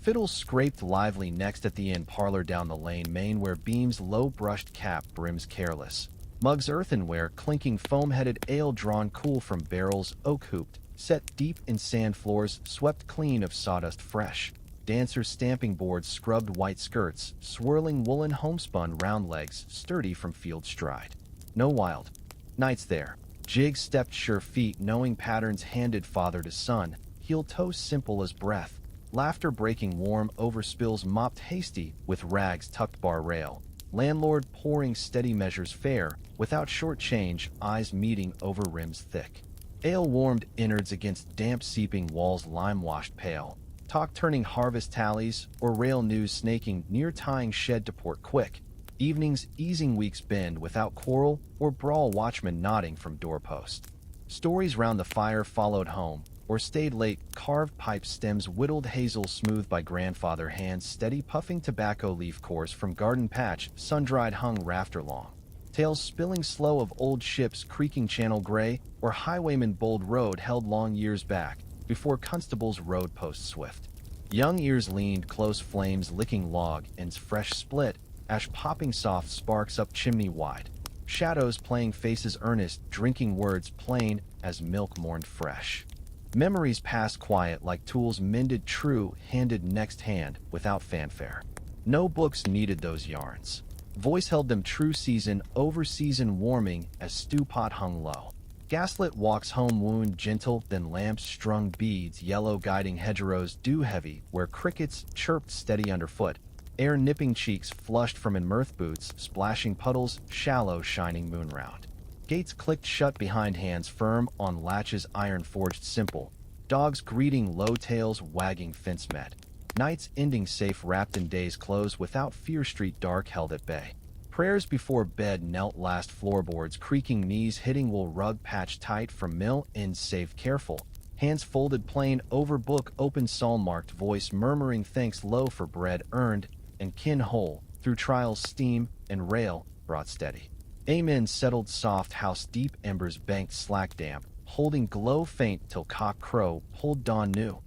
Fiddles scraped lively next at the inn parlor down the lane main where beams low-brushed cap brims careless. Mugs earthenware clinking foam-headed ale drawn cool from barrels oak-hooped, set deep in sand floors swept clean of sawdust fresh. Dancers stamping boards scrubbed white skirts, swirling woolen homespun round legs sturdy from field stride. No wild nights there. Jigs stepped sure feet knowing patterns handed father to son, heel toes simple as breath. Laughter breaking warm over spills mopped hasty with rags tucked bar rail. Landlord pouring steady measures fair, without short change, eyes meeting over rims thick. Ale warmed innards against damp seeping walls lime-washed pale. Talk turning harvest tallies, or rail news snaking near tying shed to port quick. Evenings easing week's bend without quarrel or brawl watchmen nodding from doorpost. Stories round the fire followed home, or stayed late, carved pipe stems whittled hazel smooth by grandfather hands steady puffing tobacco leaf course from garden patch sun-dried hung rafter long. Tales spilling slow of old ships creaking channel gray or highwaymen bold road held long years back before constables rode post swift. Young ears leaned close flames licking log ends fresh split, ash popping soft sparks up chimney wide. shadows playing faces earnest, drinking words plain as milk mourned fresh. Memories passed quiet like tools mended true, handed next hand without fanfare. No books needed those yarns. Voice held them true season over season warming as stew pot hung low. Gaslit walks home wound gentle, then lamps strung beads, yellow guiding hedgerows dew heavy, where crickets chirped steady underfoot. Air nipping cheeks flushed from in mirth boots, splashing puddles, shallow shining moon round. Gates clicked shut behind hands firm on latches iron forged simple. Dogs greeting low tails wagging fence met. Nights ending safe wrapped in day's close without fear street dark held at bay. Prayers before bed knelt last floorboards creaking knees hitting wool rug patched tight from mill ends saved careful. Hands folded plain over book open psalm marked voice murmuring thanks low for bread earned and kin whole through trials steam and rail brought steady. Amen settled soft house deep embers banked slack damp holding glow faint till cock crow pulled dawn new.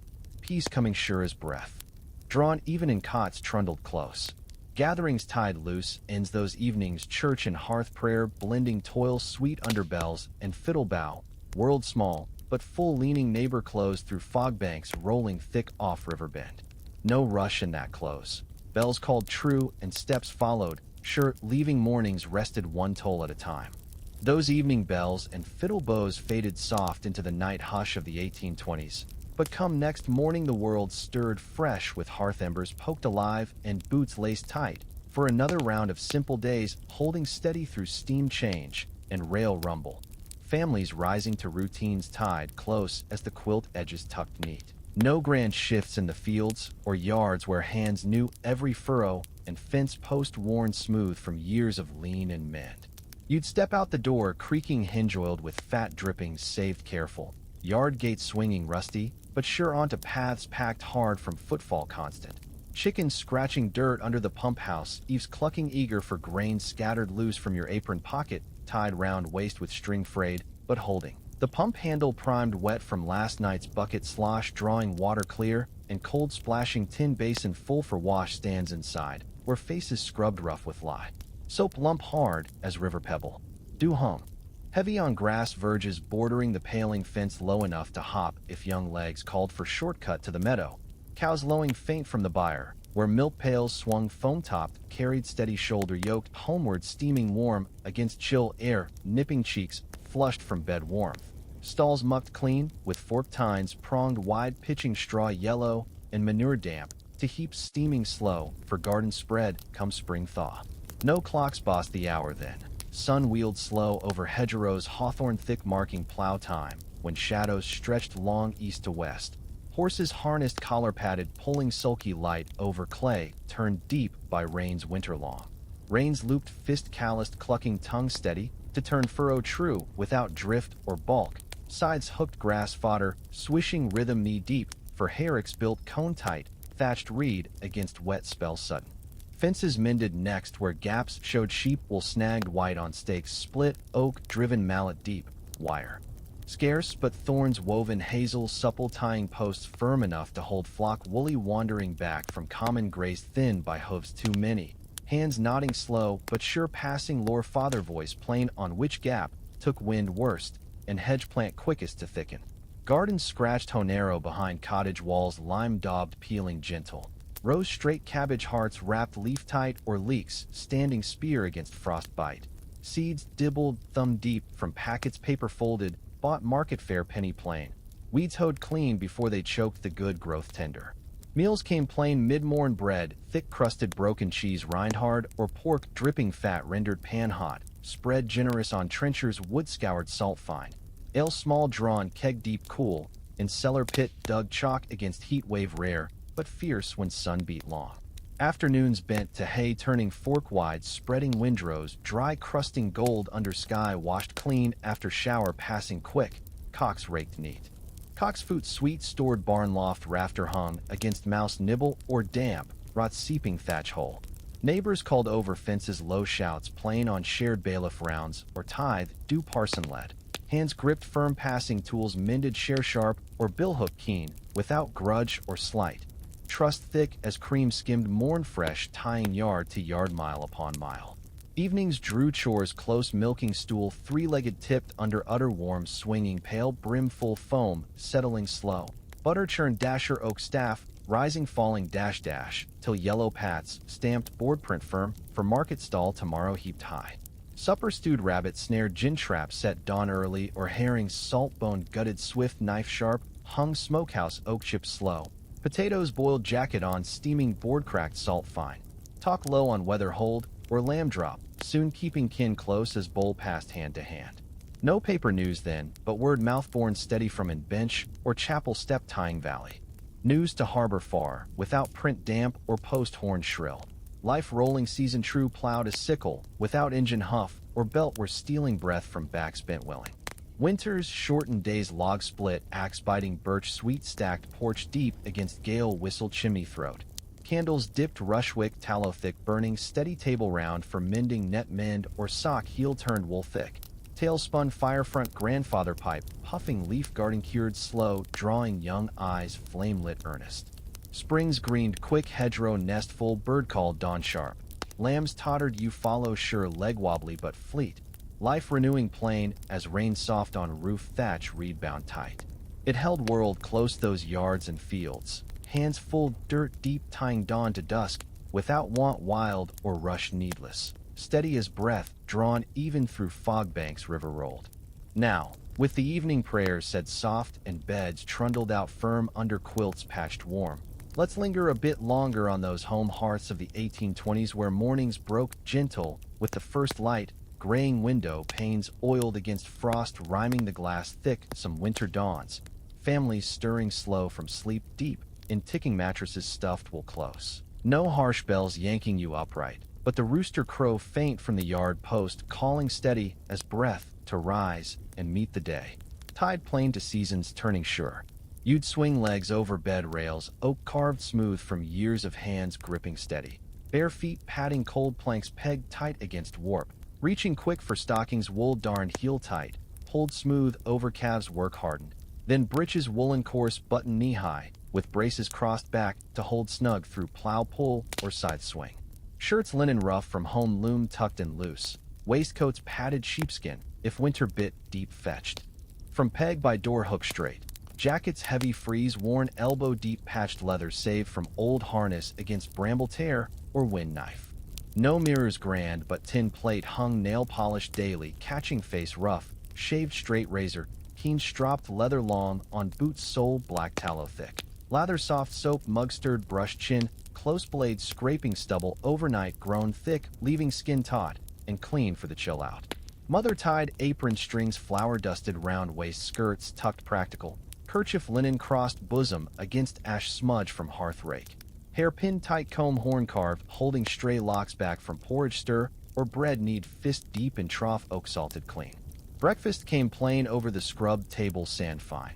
Peace coming sure as breath. Drawn even in cots trundled close. Gatherings tied loose ends those evenings church and hearth prayer blending toil sweet under bells and fiddle bow. World small but full leaning neighbor close through fog banks rolling thick off river bend. No rush in that close. Bells called true and steps followed, sure leaving mornings rested one toll at a time. Those evening bells and fiddle bows faded soft into the night hush of the 1820s. But come next morning the world stirred fresh with hearth embers poked alive and boots laced tight, for another round of simple days holding steady through steam change and rail rumble. Families rising to routines tied close as the quilt edges tucked neat. No grand shifts in the fields or yards where hands knew every furrow and fence post worn smooth from years of lean and mend. You'd step out the door creaking hinge oiled with fat drippings saved careful, yard gates swinging rusty, but sure onto paths packed hard from footfall constant. Chickens scratching dirt under the pump house, eaves clucking eager for grain scattered loose from your apron pocket, tied round waist with string frayed, but holding. The pump handle primed wet from last night's bucket slosh drawing water clear, and cold splashing tin basin full for wash stands inside, where faces scrubbed rough with lye. Soap lump hard as river pebble. Dew hung. Heavy on grass verges bordering the paling fence low enough to hop if young legs called for shortcut to the meadow. Cows lowing faint from the byre, where milk pails swung foam-topped, carried steady shoulder-yoked, homeward steaming warm against chill air, nipping cheeks, flushed from bed warmth. Stalls mucked clean, with forked tines pronged wide pitching straw yellow and manure damp, to heaps steaming slow, for garden spread come spring thaw. No clocks bossed the hour then. Sun wheeled slow over hedgerows hawthorn thick marking plow time, when shadows stretched long east to west. Horses harnessed collar padded pulling sulky light over clay, turned deep by rains winter long. Rains looped fist calloused clucking tongue steady, to turn furrow true without drift or bulk. Sides hooked grass fodder, swishing rhythm knee deep, for hayricks built cone tight, thatched reed against wet spell sudden. Fences mended next where gaps showed sheep wool snagged white on stakes split, oak driven mallet deep, wire. Scarce but thorns woven hazel supple tying posts firm enough to hold flock woolly wandering back from common graze thin by hooves too many. Hands nodding slow but sure passing lore father voice plain on which gap took wind worst and hedge plant quickest to thicken. Gardens scratched honero behind cottage walls lime daubed peeling gentle. Rose straight cabbage hearts wrapped leaf tight or leeks standing spear against frostbite. Seeds dibbled thumb deep from packets paper folded, bought market fare penny plain. Weeds hoed clean before they choked the good growth tender. Meals came plain mid-morn bread, thick crusted broken cheese rind hard, or pork dripping fat rendered pan hot, spread generous on trenchers wood scoured salt fine. Ale small drawn keg deep cool, in cellar pit dug chalk against heat wave rare, but fierce when sun beat long. Afternoons bent to hay turning fork wide spreading windrows, dry crusting gold under sky washed clean after shower passing quick, cocks raked neat. Cock's foot sweet stored barn loft rafter hung against mouse nibble or damp, rot seeping thatch hole. Neighbors called over fences low shouts plain on shared bailiff rounds or tithe due parson led. Hands gripped firm passing tools mended share sharp or billhook keen without grudge or slight. Trust thick as cream skimmed morn fresh tying yard to yard mile upon mile. Evenings drew chores close milking stool three-legged tipped under udder warm swinging pale brimful foam settling slow. Butter churn dasher oak staff rising falling dash dash till yellow pats stamped board print firm for market stall tomorrow heaped high. Supper stewed rabbit snared gin trap set dawn early or herring salt bone gutted swift knife sharp hung smokehouse oak chip slow. Potatoes boiled jacket on steaming board cracked salt fine. Talk low on weather hold or lamb drop, soon keeping kin close as bowl passed hand to hand. No paper news then, but word mouth borne steady from in bench or chapel step tying valley. News to harbor far, without print damp or post horn shrill. Life rolling season true plowed a sickle, without engine huff or belt were stealing breath from back spent willing. Winter's shortened days log split, axe biting birch sweet stacked porch deep against gale whistle chimney throat. Candles dipped rushwick tallow thick burning steady table round for mending net mend or sock heel turned wool thick. Tail spun firefront grandfather pipe, puffing leaf garden cured slow, drawing young eyes flame lit earnest. Springs greened quick hedgerow nest full bird called dawn sharp. Lambs tottered you follow sure leg wobbly but fleet. Life renewing plain as rain soft on roof thatch reed bound tight. It held world close those yards and fields. Hands full dirt deep tying dawn to dusk, without want wild or rush needless, steady as breath, drawn even through fog banks river rolled. Now, with the evening prayers said soft and beds trundled out firm under quilts patched warm, let's linger a bit longer on those home hearths of the 1820s where mornings broke gentle with the first light, graying window panes oiled against frost rhyming the glass thick some winter dawns, families stirring slow from sleep deep, in ticking mattresses stuffed wool close. No harsh bells yanking you upright, but the rooster crow faint from the yard post calling steady as breath to rise and meet the day. Tide plain to seasons turning sure. You'd swing legs over bed rails, oak carved smooth from years of hands gripping steady. Bare feet patting cold planks pegged tight against warp, reaching quick for stockings wool darned heel tight, pulled smooth over calves work hardened. Then breeches woolen coarse button knee high, with braces crossed back to hold snug through plow pull or side swing. Shirts linen rough from home loom tucked and loose. Waistcoats padded sheepskin, if winter bit deep fetched. From peg by door hook straight. Jackets heavy frieze worn elbow deep patched leather saved from old harness against bramble tear or wind knife. No mirrors grand but tin plate hung nail polished daily catching face rough, shaved straight razor, keen stropped leather long on boots sole black tallow thick. Lather soft soap mug stirred brush chin, close blade scraping stubble overnight grown thick, leaving skin taut and clean for the chill out. Mother tied apron strings flower dusted round waist skirts tucked practical, kerchief linen crossed bosom against ash smudge from hearth rake. Hairpin tight comb horn carved, holding stray locks back from porridge stir or bread knead fist deep in trough oak salted clean. Breakfast came plain over the scrubbed table sand fine.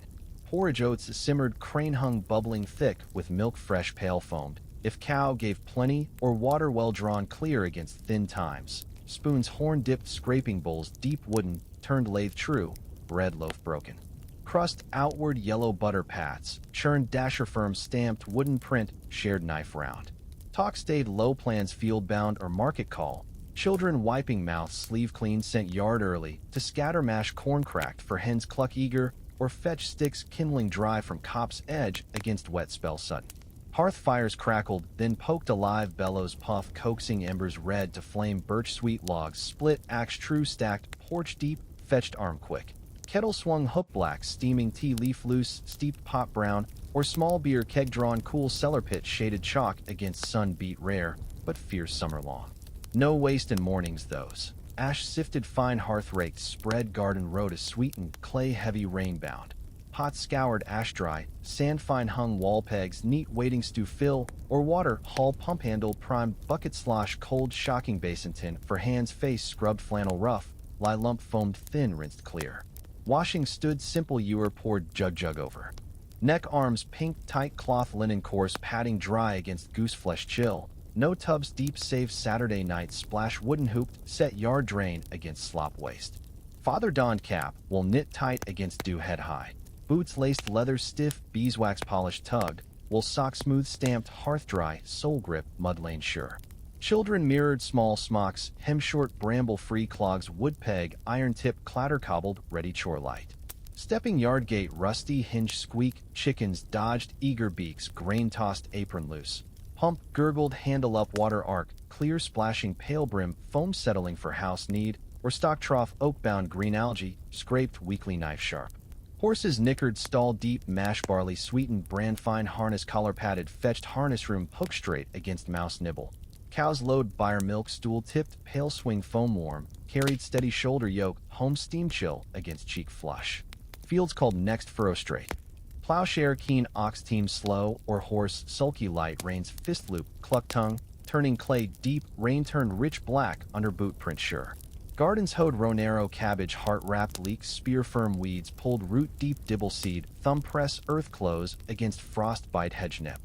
Porridge oats simmered crane hung bubbling thick with milk fresh pale foamed, if cow gave plenty or water well drawn clear against thin times. Spoons horn dipped scraping bowls deep wooden, turned lathe true, bread loaf broken. Crust outward yellow butter pats, churned dasher firm stamped wooden print, shared knife round. Talk stayed low plans field bound or market call. Children wiping mouth sleeve clean sent yard early to scatter mash corn cracked for hens cluck eager or fetch sticks kindling dry from copse edge against wet spell sudden. Hearth fires crackled, then poked alive bellows puff coaxing embers red to flame birch sweet logs split axe true stacked porch deep fetched arm quick. Kettle swung hook black steaming tea leaf loose steeped pot brown or small beer keg drawn cool cellar pit shaded chalk against sun beat rare but fierce summer long. No waste in mornings those. Ash sifted fine hearth raked spread garden road a sweetened clay heavy rain bound. Pot scoured ash dry, sand fine hung wall pegs neat waiting stew fill or water haul pump handle primed bucket slosh cold shocking basin tin for hands face scrubbed flannel rough, lie lump foamed thin rinsed clear. Washing stood simple ewer poured jug over. Neck arms pink tight cloth linen coarse padding dry against goose flesh chill. No tubs deep save Saturday night splash wooden hooped set yard drain against slop waste. Father donned cap wool knit tight against dew head high. Boots laced leather stiff beeswax polished tugged, wool sock smooth stamped hearth dry sole grip mud lane sure. Children mirrored small smocks, hem-short bramble-free clogs, wood-peg, iron-tip, clatter-cobbled, ready chore light. Stepping yard gate, rusty hinge squeak, chickens dodged, eager beaks, grain-tossed apron loose. Pump gurgled, handle up, water arc, clear splashing, pale brim, foam settling for house need, or stock trough, oak-bound green algae, scraped, weakly knife-sharp. Horses nickered, stall deep, mash barley, sweetened, bran fine, harness collar padded, fetched harness room, poke straight against mouse nibble. Cows load, byre milk, stool tipped, pale swing, foam warm, carried steady shoulder yoke, home steam chill against cheek flush. Fields called next furrow straight. Plowshare keen, ox team slow, or horse sulky light, reins fist loop, cluck tongue, turning clay deep, rain turned rich black under boot print sure. Gardens hoed, row narrow, cabbage heart wrapped, leeks, spear firm weeds, pulled root deep, dibble seed, thumb press, earth close against frostbite hedge nip.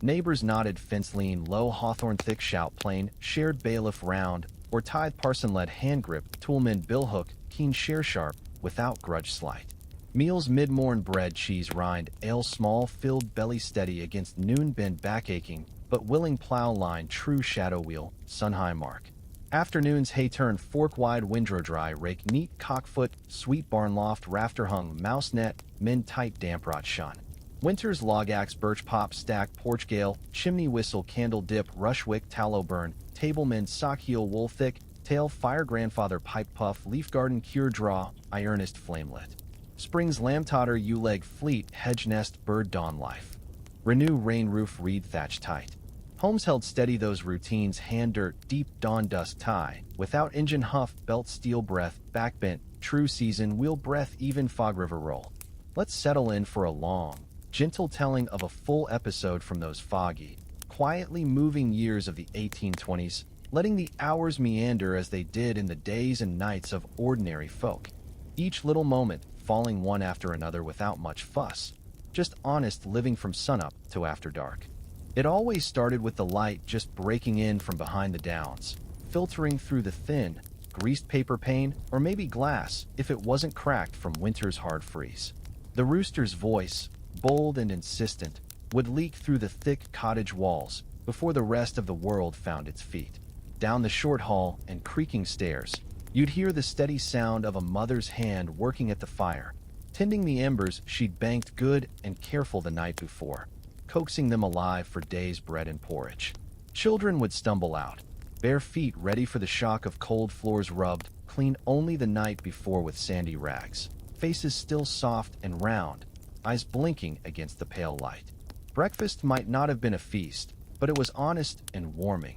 Neighbors nodded, fence lean, low hawthorn thick, shout plain, shared bailiff round, or tithe parson led hand grip, toolman billhook, keen share sharp, without grudge slight. Meals mid-morn, bread, cheese, rind, ale small, filled belly steady against noon bend back aching, but willing plow line, true shadow wheel, sun high mark. Afternoons, hay turn, fork wide, windrow dry, rake neat, cockfoot, sweet barn loft, rafter hung, mouse net, men tight, damp rot shun. Winters, log axe, birch pop, stack, porch gale, chimney whistle, candle dip, rush wick, tallow burn, tableman, sock heel, wool thick, tail, fire, grandfather, pipe puff, leaf garden, cure draw, ironist, flamelit. Springs, lamb totter, ewe leg, fleet, hedge nest, bird dawn life. Renew, rain roof, reed thatch tight. Homes held steady, those routines, hand dirt, deep dawn dusk tie, without engine huff, belt steel breath, back bent, true season, wheel breath, even fog river roll. Let's settle in for a long, gentle telling of a full episode from those foggy, quietly moving years of the 1820s, letting the hours meander as they did in the days and nights of ordinary folk. Each little moment falling one after another without much fuss, just honest living from sunup to after dark. It always started with the light just breaking in from behind the downs, filtering through the thin, greased paper pane, or maybe glass if it wasn't cracked from winter's hard freeze. The rooster's voice, bold and insistent, would leak through the thick cottage walls before the rest of the world found its feet. Down the short hall and creaking stairs, you'd hear the steady sound of a mother's hand working at the fire, tending the embers she'd banked good and careful the night before, coaxing them alive for days' bread and porridge. Children would stumble out, bare feet ready for the shock of cold floors rubbed clean only the night before with sandy rags, faces still soft and round, eyes blinking against the pale light. Breakfast might not have been a feast, but it was honest and warming.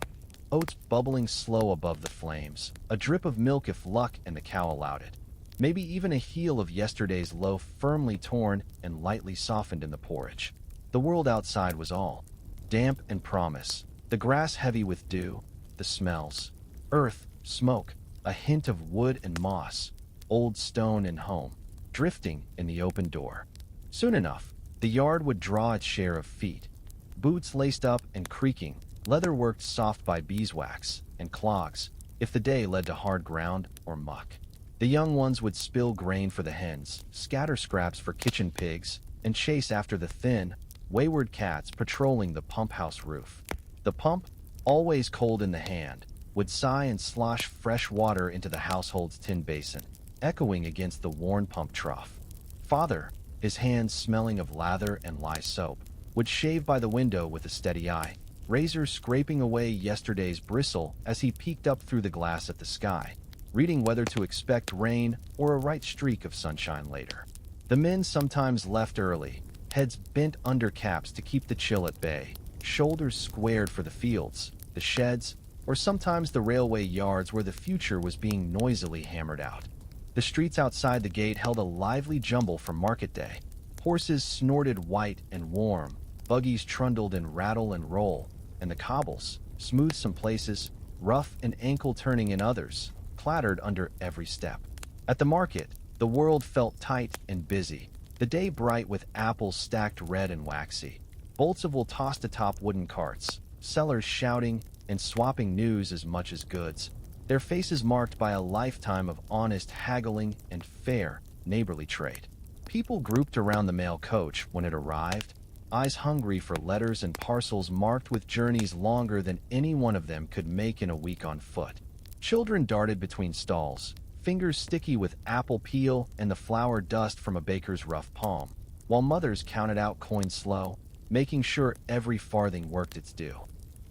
Oats bubbling slow above the flames, a drip of milk if luck and the cow allowed it. Maybe even a heel of yesterday's loaf firmly torn and lightly softened in the porridge. The world outside was all damp and promise, the grass heavy with dew, the smells, earth, smoke, a hint of wood and moss, old stone and home, drifting in the open door. Soon enough, the yard would draw its share of feet, boots laced up and creaking, leather worked soft by beeswax, and clogs, if the day led to hard ground or muck. The young ones would spill grain for the hens, scatter scraps for kitchen pigs, and chase after the thin, wayward cats patrolling the pump house roof. The pump, always cold in the hand, would sigh and slosh fresh water into the household's tin basin, echoing against the worn pump trough. Father, his hands smelling of lather and lye soap, would shave by the window with a steady eye, razor scraping away yesterday's bristle as he peeked up through the glass at the sky, reading whether to expect rain or a right streak of sunshine later. The men sometimes left early, heads bent under caps to keep the chill at bay, shoulders squared for the fields, the sheds, or sometimes the railway yards where the future was being noisily hammered out. The streets outside the gate held a lively jumble for market day. Horses snorted white and warm, buggies trundled in rattle and roll, and the cobbles, smooth some places, rough and ankle-turning in others, clattered under every step. At the market, the world felt tight and busy, the day bright with apples stacked red and waxy, bolts of wool tossed atop wooden carts, sellers shouting and swapping news as much as goods, their faces marked by a lifetime of honest haggling and fair, neighborly trade. People grouped around the mail coach when it arrived, eyes hungry for letters and parcels marked with journeys longer than any one of them could make in a week on foot. Children darted between stalls, fingers sticky with apple peel and the flour dust from a baker's rough palm, while mothers counted out coins slow, making sure every farthing worked its due.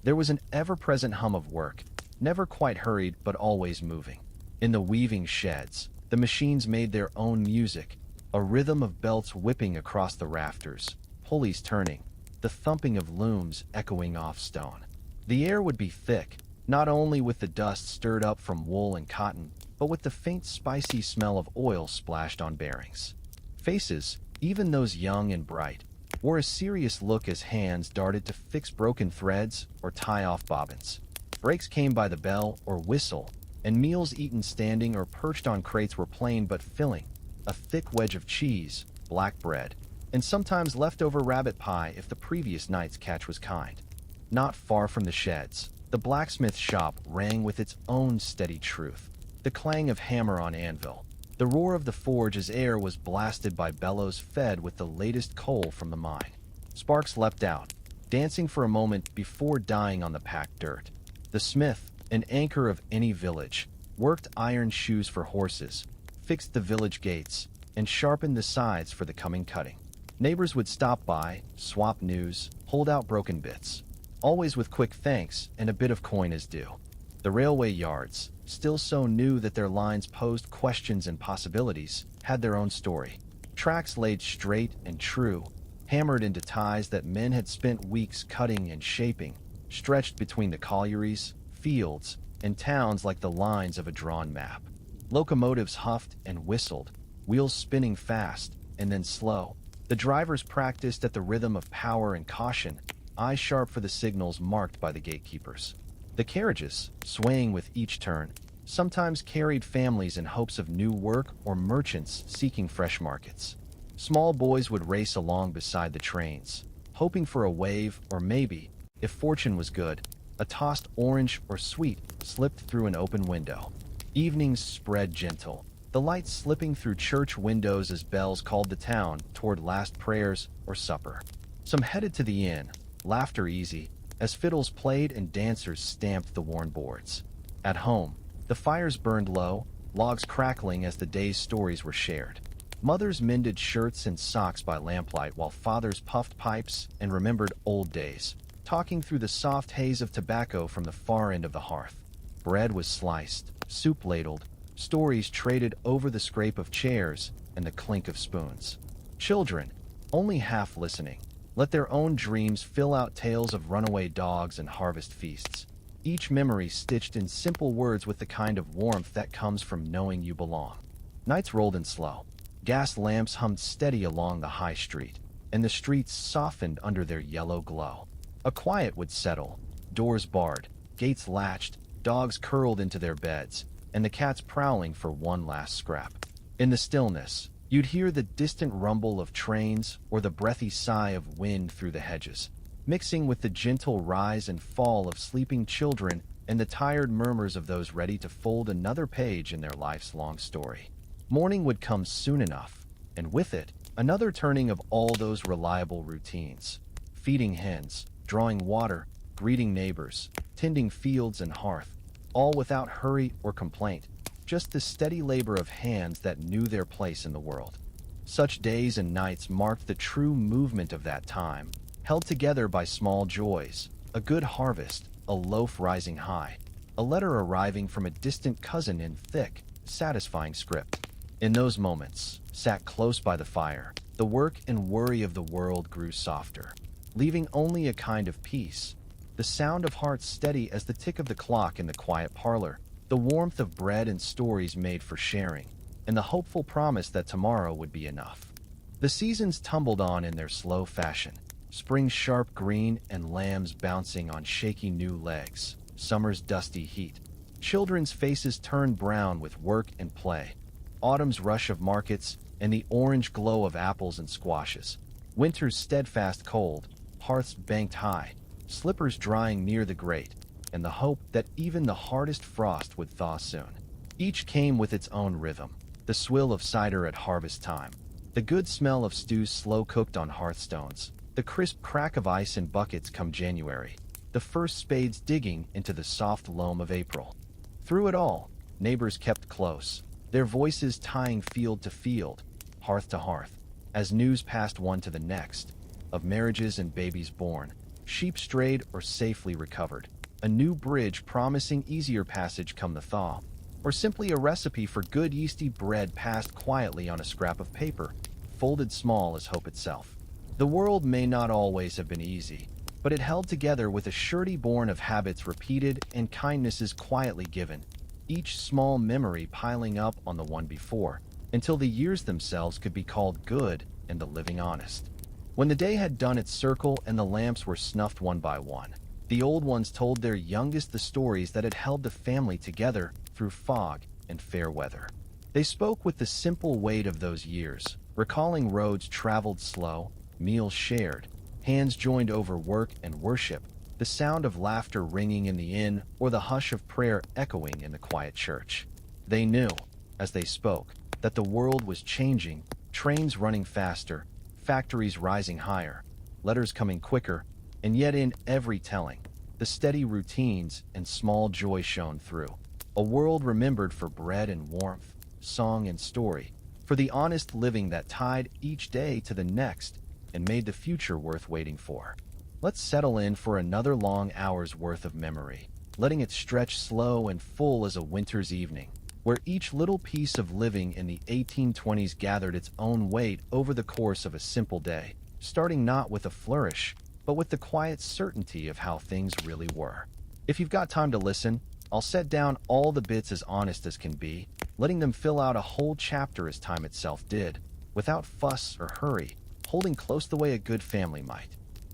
There was an ever-present hum of work, never quite hurried but always moving. In the weaving sheds, the machines made their own music, a rhythm of belts whipping across the rafters, pulleys turning, the thumping of looms echoing off stone. The air would be thick, not only with the dust stirred up from wool and cotton, but with the faint spicy smell of oil splashed on bearings. Faces, even those young and bright, wore a serious look as hands darted to fix broken threads or tie off bobbins. Breaks came by the bell or whistle, and meals eaten standing or perched on crates were plain but filling, a thick wedge of cheese, black bread, and sometimes leftover rabbit pie if the previous night's catch was kind. Not far from the sheds, the blacksmith shop rang with its own steady truth, the clang of hammer on anvil, the roar of the forge as air was blasted by bellows fed with the latest coal from the mine. Sparks leapt out, dancing for a moment before dying on the packed dirt. The smith, an anchor of any village, worked iron shoes for horses, fixed the village gates, and sharpened the sides for the coming cutting. Neighbors would stop by, swap news, hold out broken bits, always with quick thanks and a bit of coin as due. The railway yards, still so new that their lines posed questions and possibilities, had their own story. Tracks laid straight and true, hammered into ties that men had spent weeks cutting and shaping, stretched between the collieries, fields, and towns like the lines of a drawn map. Locomotives huffed and whistled, wheels spinning fast and then slow. The drivers practiced at the rhythm of power and caution, eyes sharp for the signals marked by the gatekeepers. The carriages, swaying with each turn, sometimes carried families in hopes of new work or merchants seeking fresh markets. Small boys would race along beside the trains, hoping for a wave or maybe, if fortune was good, a tossed orange or sweet slipped through an open window. Evenings spread gentle, the light slipping through church windows as bells called the town toward last prayers or supper. Some headed to the inn, laughter easy, as fiddles played and dancers stamped the worn boards. At home, the fires burned low, logs crackling as the day's stories were shared. Mothers mended shirts and socks by lamplight while fathers puffed pipes and remembered old days, talking through the soft haze of tobacco from the far end of the hearth. Bread was sliced, soup ladled, stories traded over the scrape of chairs and the clink of spoons. Children, only half listening, let their own dreams fill out tales of runaway dogs and harvest feasts, each memory stitched in simple words with the kind of warmth that comes from knowing you belong. Nights rolled in slow. Gas lamps hummed steady along the high street, and the streets softened under their yellow glow. A quiet would settle, doors barred, gates latched, dogs curled into their beds, and the cats prowling for one last scrap. In the stillness, you'd hear the distant rumble of trains or the breathy sigh of wind through the hedges, mixing with the gentle rise and fall of sleeping children and the tired murmurs of those ready to fold another page in their life's long story. Morning would come soon enough, and with it, another turning of all those reliable routines. Feeding hens, drawing water, greeting neighbors, tending fields and hearth, all without hurry or complaint, just the steady labor of hands that knew their place in the world. Such days and nights marked the true movement of that time, held together by small joys, a good harvest, a loaf rising high, a letter arriving from a distant cousin in thick, satisfying script. In those moments, sat close by the fire, the work and worry of the world grew softer, leaving only a kind of peace, the sound of hearts steady as the tick of the clock in the quiet parlor, the warmth of bread and stories made for sharing, and the hopeful promise that tomorrow would be enough. The seasons tumbled on in their slow fashion, spring's sharp green and lambs bouncing on shaky new legs, summer's dusty heat. Children's faces turned brown with work and play, autumn's rush of markets and the orange glow of apples and squashes, winter's steadfast cold, hearths banked high, slippers drying near the grate, and the hope that even the hardest frost would thaw soon. Each came with its own rhythm, the swill of cider at harvest time, the good smell of stews slow cooked on hearthstones, the crisp crack of ice in buckets come January, the first spades digging into the soft loam of April. Through it all, neighbors kept close, their voices tying field to field, hearth to hearth, as news passed one to the next, of marriages and babies born, sheep strayed or safely recovered, a new bridge promising easier passage come the thaw, or simply a recipe for good yeasty bread passed quietly on a scrap of paper, folded small as hope itself. The world may not always have been easy, but it held together with a surety born of habits repeated and kindnesses quietly given, each small memory piling up on the one before, until the years themselves could be called good and the living honest. When the day had done its circle and the lamps were snuffed one by one, the old ones told their youngest the stories that had held the family together through fog and fair weather. They spoke with the simple weight of those years, recalling roads traveled slow, meals shared, hands joined over work and worship, the sound of laughter ringing in the inn or the hush of prayer echoing in the quiet church. They knew, as they spoke, that the world was changing, trains running faster, factories rising higher, letters coming quicker, and yet in every telling, the steady routines and small joy shone through. A world remembered for bread and warmth, song and story, for the honest living that tied each day to the next and made the future worth waiting for. Let's settle in for another long hour's worth of memory, letting it stretch slow and full as a winter's evening, where each little piece of living in the 1820s gathered its own weight over the course of a simple day, starting not with a flourish, but with the quiet certainty of how things really were. If you've got time to listen, I'll set down all the bits as honest as can be, letting them fill out a whole chapter as time itself did, without fuss or hurry, holding close the way a good family might.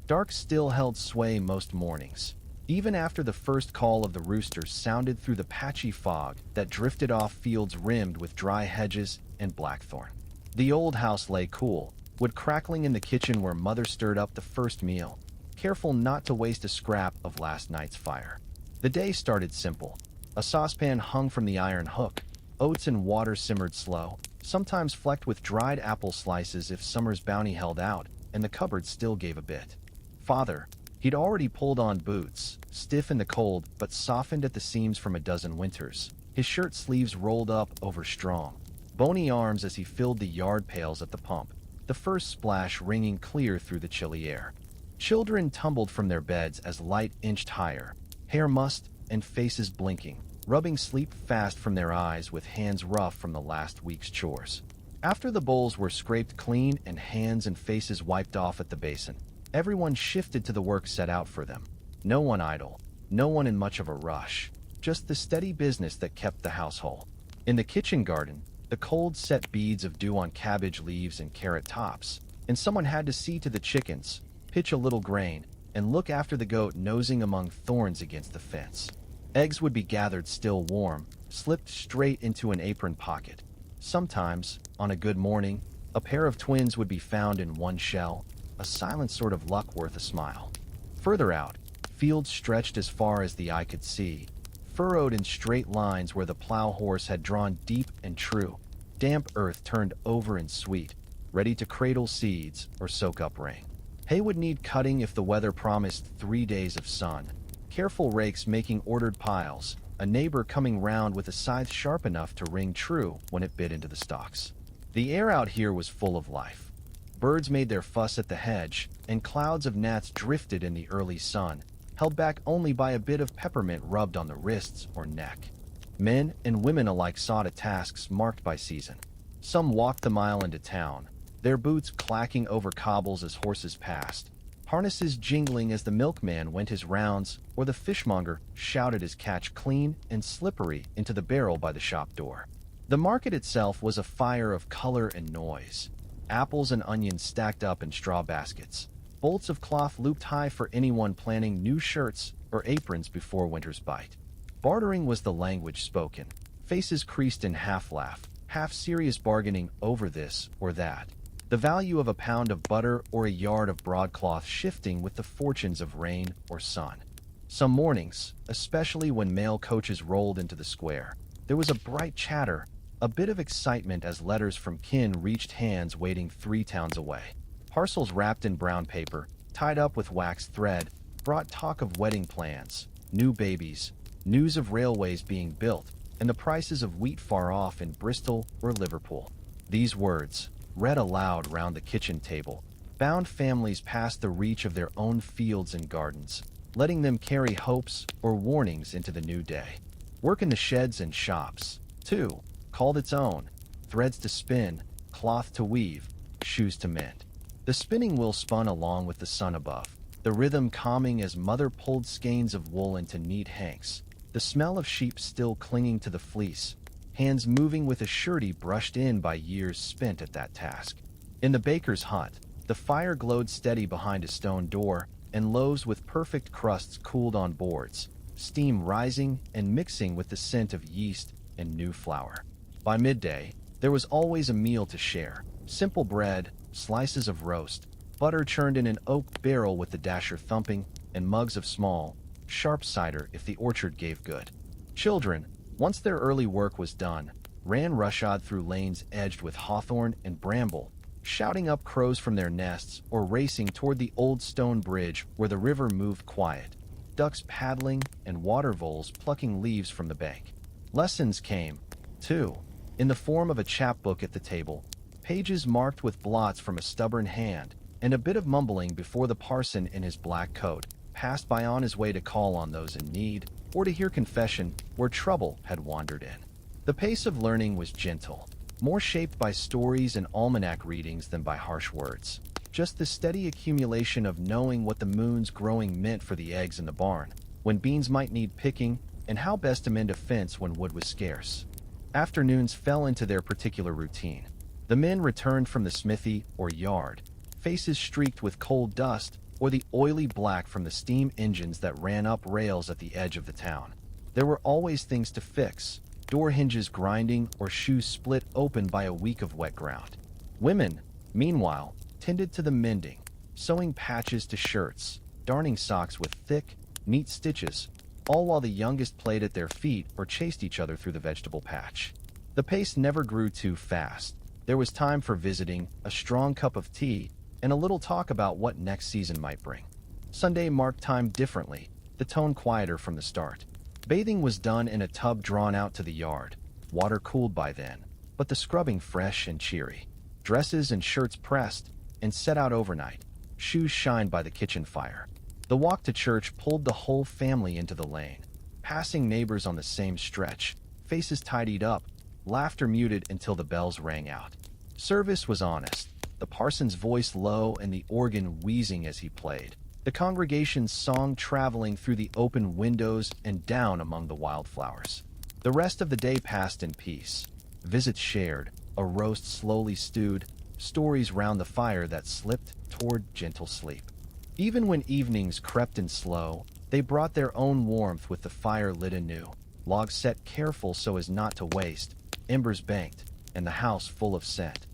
Dark still held sway most mornings, even after the first call of the rooster sounded through the patchy fog that drifted off fields rimmed with dry hedges and blackthorn. The old house lay cool, wood crackling in the kitchen where mother stirred up the first meal, careful not to waste a scrap of last night's fire. The day started simple. A saucepan hung from the iron hook, oats and water simmered slow, sometimes flecked with dried apple slices if summer's bounty held out, and the cupboard still gave a bit. Father, he'd already pulled on boots, stiff in the cold but softened at the seams from a dozen winters, his shirt sleeves rolled up over strong, bony arms as he filled the yard pails at the pump, the first splash ringing clear through the chilly air. Children tumbled from their beds as light inched higher, hair mussed and faces blinking, rubbing sleep fast from their eyes with hands rough from the last week's chores. After the bowls were scraped clean and hands and faces wiped off at the basin, everyone shifted to the work set out for them. No one idle, no one in much of a rush, just the steady business that kept the house whole. In the kitchen garden, the cold set beads of dew on cabbage leaves and carrot tops, and someone had to see to the chickens, pitch a little grain, and look after the goat nosing among thorns against the fence. Eggs would be gathered still warm, slipped straight into an apron pocket. Sometimes, on a good morning, a pair of twins would be found in one shell, a silent sort of luck worth a smile. Further out, fields stretched as far as the eye could see, furrowed in straight lines where the plow horse had drawn deep and true, damp earth turned over and sweet, ready to cradle seeds or soak up rain. Hay would need cutting if the weather promised 3 days of sun, careful rakes making ordered piles, a neighbor coming round with a scythe sharp enough to ring true when it bit into the stalks. The air out here was full of life. Birds made their fuss at the hedge, and clouds of gnats drifted in the early sun, held back only by a bit of peppermint rubbed on the wrists or neck. Men and women alike saw to tasks marked by season. Some walked the mile into town, their boots clacking over cobbles as horses passed, harnesses jingling as the milkman went his rounds, or the fishmonger shouted his catch clean and slippery into the barrel by the shop door. The market itself was a fire of color and noise. Apples and onions stacked up in straw baskets, bolts of cloth looped high for anyone planning new shirts or aprons before winter's bite. Bartering was the language spoken, faces creased in half-laugh, half-serious bargaining over this or that, the value of a pound of butter or a yard of broadcloth shifting with the fortunes of rain or sun. Some mornings, especially when mail coaches rolled into the square, there was a bright chatter, a bit of excitement as letters from kin reached hands waiting 3 towns away. Parcels wrapped in brown paper, tied up with waxed thread, brought talk of wedding plans, new babies, news of railways being built, and the prices of wheat far off in Bristol or Liverpool. These words, read aloud round the kitchen table, bound families past the reach of their own fields and gardens, letting them carry hopes or warnings into the new day. Work in the sheds and shops, too, called its own, threads to spin, cloth to weave, shoes to mend. The spinning wheel spun along with the sun above, the rhythm calming as mother pulled skeins of wool into neat hanks, the smell of sheep still clinging to the fleece, hands moving with a surety brushed in by years spent at that task. In the baker's hut, the fire glowed steady behind a stone door, and loaves with perfect crusts cooled on boards, steam rising and mixing with the scent of yeast and new flour. By midday, there was always a meal to share: simple bread, slices of roast, butter churned in an oak barrel with the dasher thumping, and mugs of small, sharp cider if the orchard gave good. Children, once their early work was done, ran roughshod through lanes edged with hawthorn and bramble, shouting up crows from their nests or racing toward the old stone bridge where the river moved quiet, ducks paddling and water voles plucking leaves from the bank. Lessons came, too, in the form of a chapbook at the table, pages marked with blots from a stubborn hand, and a bit of mumbling before the parson in his black coat passed by on his way to call on those in need or to hear confession where trouble had wandered in. The pace of learning was gentle, more shaped by stories and almanac readings than by harsh words. Just the steady accumulation of knowing what the moon's growing meant for the eggs in the barn, when beans might need picking, and how best to mend a fence when wood was scarce. Afternoons fell into their particular routine. The men returned from the smithy or yard, faces streaked with coal dust or the oily black from the steam engines that ran up rails at the edge of the town. There were always things to fix: door hinges grinding or shoes split open by a week of wet ground. Women, meanwhile, tended to the mending, sewing patches to shirts, darning socks with thick, neat stitches, all while the youngest played at their feet or chased each other through the vegetable patch. The pace never grew too fast. There was time for visiting, a strong cup of tea, and a little talk about what next season might bring. Sunday marked time differently, the tone quieter from the start. Bathing was done in a tub drawn out to the yard, water cooled by then, but the scrubbing fresh and cheery. Dresses and shirts pressed and set out overnight, shoes shined by the kitchen fire. The walk to church pulled the whole family into the lane, passing neighbors on the same stretch, faces tidied up, laughter muted until the bells rang out. Service was honest, the parson's voice low and the organ wheezing as he played, the congregation's song traveling through the open windows and down among the wildflowers. The rest of the day passed in peace. Visits shared, a roast slowly stewed, stories round the fire that slipped toward gentle sleep. Even when evenings crept in slow, they brought their own warmth with the fire lit anew, logs set careful so as not to waste, embers banked, and the house full of scent.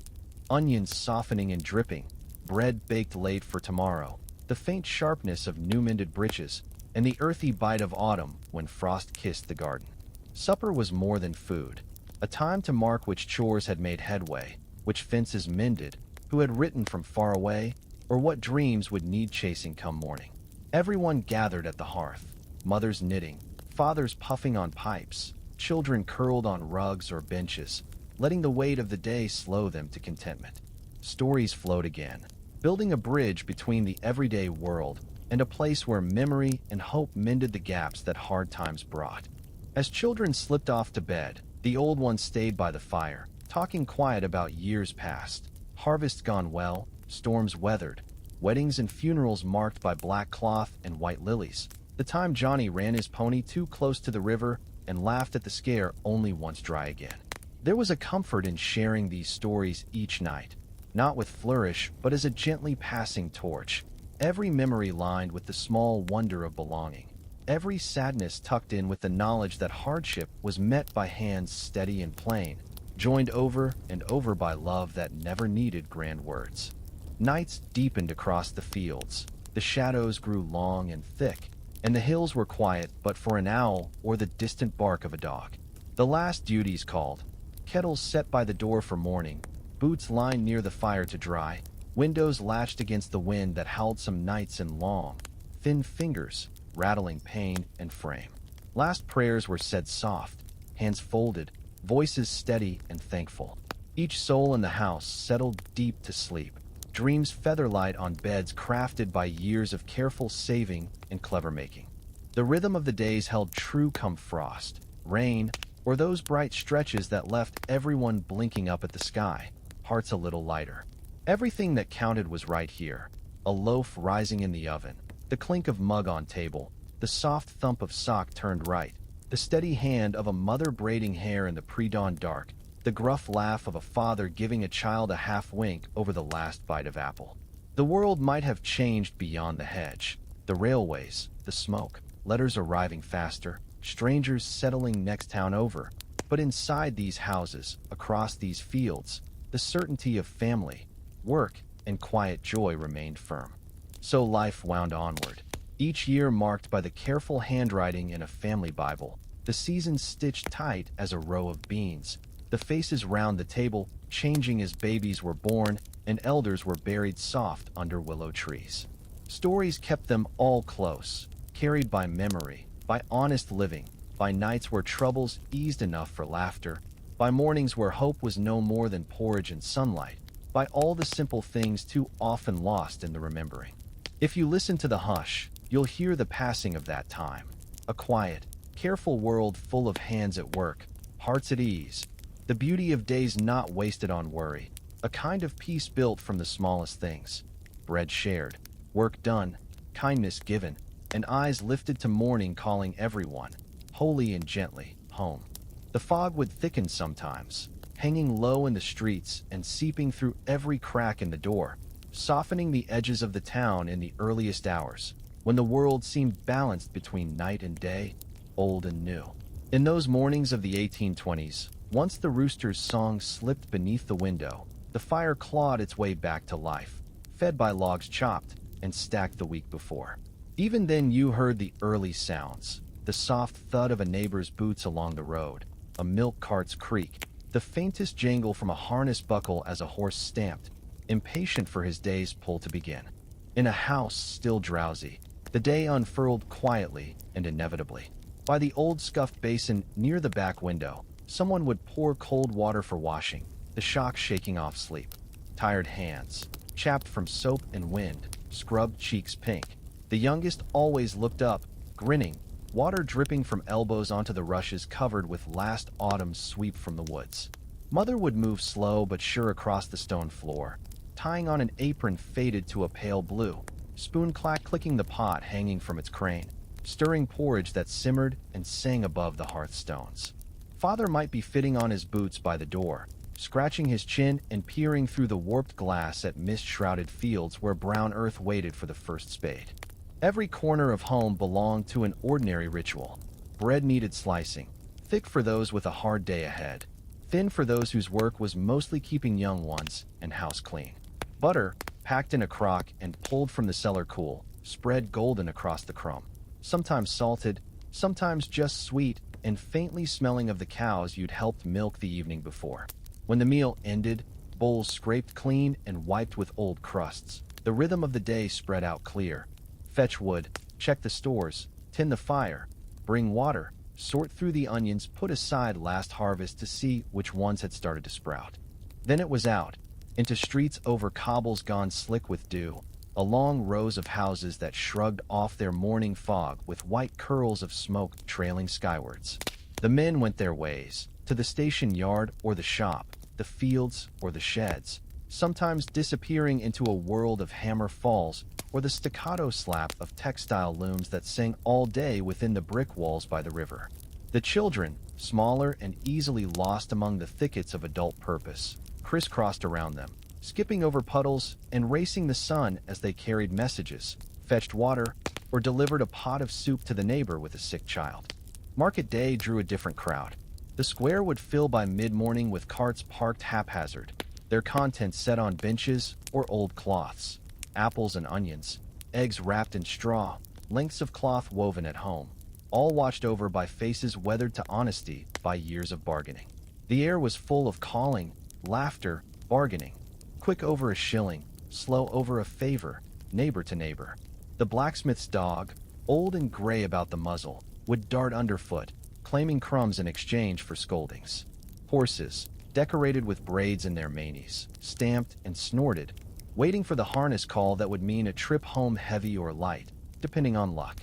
Onions softening and dripping, bread baked late for tomorrow, the faint sharpness of new-mended breeches, and the earthy bite of autumn when frost kissed the garden. Supper was more than food, a time to mark which chores had made headway, which fences mended, who had written from far away, or what dreams would need chasing come morning. Everyone gathered at the hearth, mothers knitting, fathers puffing on pipes, children curled on rugs or benches, letting the weight of the day slow them to contentment. Stories flowed again, building a bridge between the everyday world and a place where memory and hope mended the gaps that hard times brought. As children slipped off to bed, the old ones stayed by the fire, talking quiet about years past, harvests gone well, storms weathered, weddings and funerals marked by black cloth and white lilies, the time Johnny ran his pony too close to the river and laughed at the scare only once dry again. There was a comfort in sharing these stories each night, not with flourish, but as a gently passing torch, every memory lined with the small wonder of belonging, every sadness tucked in with the knowledge that hardship was met by hands steady and plain, joined over and over by love that never needed grand words. Nights deepened across the fields, the shadows grew long and thick, and the hills were quiet but for an owl or the distant bark of a dog. The last duties called, kettles set by the door for morning, boots lined near the fire to dry, Windows latched against the wind that howled some nights in long, thin fingers, rattling pane and frame. Last prayers were said soft, hands folded, voices steady and thankful. Each soul in the house settled deep to sleep, dreams featherlight on beds crafted by years of careful saving and clever making. The rhythm of the days held true come frost, rain, or those bright stretches that left everyone blinking up at the sky, hearts a little lighter. Everything that counted was right here. A loaf rising in the oven, the clink of mug on table, the soft thump of sock turned right, the steady hand of a mother braiding hair in the pre-dawn dark, the gruff laugh of a father giving a child a half wink over the last bite of apple. The world might have changed beyond the hedge. The railways, the smoke, letters arriving faster, strangers settling next town over. But inside these houses, across these fields, the certainty of family, work, and quiet joy remained firm. So life wound onward, each year marked by the careful handwriting in a family Bible, the seasons stitched tight as a row of beans, the faces round the table changing as babies were born and elders were buried soft under willow trees. Stories kept them all close, carried by memory, by honest living, by nights where troubles eased enough for laughter, by mornings where hope was no more than porridge and sunlight, by all the simple things too often lost in the remembering. If you listen to the hush, you'll hear the passing of that time. A quiet, careful world full of hands at work, hearts at ease, the beauty of days not wasted on worry, a kind of peace built from the smallest things. Bread shared, work done, kindness given, and eyes lifted to morning calling everyone, wholly and gently, home. The fog would thicken sometimes, hanging low in the streets and seeping through every crack in the door, softening the edges of the town in the earliest hours, when the world seemed balanced between night and day, old and new. In those mornings of the 1820s, once the rooster's song slipped beneath the window, the fire clawed its way back to life, fed by logs chopped and stacked the week before. Even then you heard the early sounds, the soft thud of a neighbor's boots along the road, a milk cart's creak, the faintest jangle from a harness buckle as a horse stamped, impatient for his day's pull to begin. In a house still drowsy, the day unfurled quietly and inevitably. By the old scuffed basin near the back window, someone would pour cold water for washing, the shock shaking off sleep. Tired hands, chapped from soap and wind, scrubbed cheeks pink. The youngest always looked up, grinning, water dripping from elbows onto the rushes covered with last autumn's sweep from the woods. Mother would move slow but sure across the stone floor, tying on an apron faded to a pale blue, spoon clicking the pot hanging from its crane, stirring porridge that simmered and sang above the hearthstones. Father might be fitting on his boots by the door, scratching his chin and peering through the warped glass at mist-shrouded fields where brown earth waited for the first spade. Every corner of home belonged to an ordinary ritual. Bread needed slicing, thick for those with a hard day ahead, thin for those whose work was mostly keeping young ones and house clean. Butter, packed in a crock and pulled from the cellar cool, spread golden across the crumb, sometimes salted, sometimes just sweet, and faintly smelling of the cows you'd helped milk the evening before. When the meal ended, bowls scraped clean and wiped with old crusts, the rhythm of the day spread out clear. Fetch wood, check the stores, tin the fire, bring water, sort through the onions put aside last harvest to see which ones had started to sprout. Then it was out, into streets over cobbles gone slick with dew, along rows of houses that shrugged off their morning fog with white curls of smoke trailing skywards. The men went their ways, to the station yard or the shop, the fields or the sheds, sometimes disappearing into a world of hammer falls or the staccato slap of textile looms that sang all day within the brick walls by the river. The children, smaller and easily lost among the thickets of adult purpose, crisscrossed around them, skipping over puddles and racing the sun as they carried messages, fetched water, or delivered a pot of soup to the neighbor with a sick child. Market day drew a different crowd. The square would fill by mid-morning with carts parked haphazard, their contents set on benches or old cloths, apples and onions, eggs wrapped in straw, lengths of cloth woven at home, all watched over by faces weathered to honesty by years of bargaining. The air was full of calling, laughter, bargaining. Quick over a shilling, slow over a favor, neighbor to neighbor. The blacksmith's dog, old and gray about the muzzle, would dart underfoot, claiming crumbs in exchange for scoldings. Horses, decorated with braids in their manes, stamped and snorted, waiting for the harness call that would mean a trip home heavy or light, depending on luck.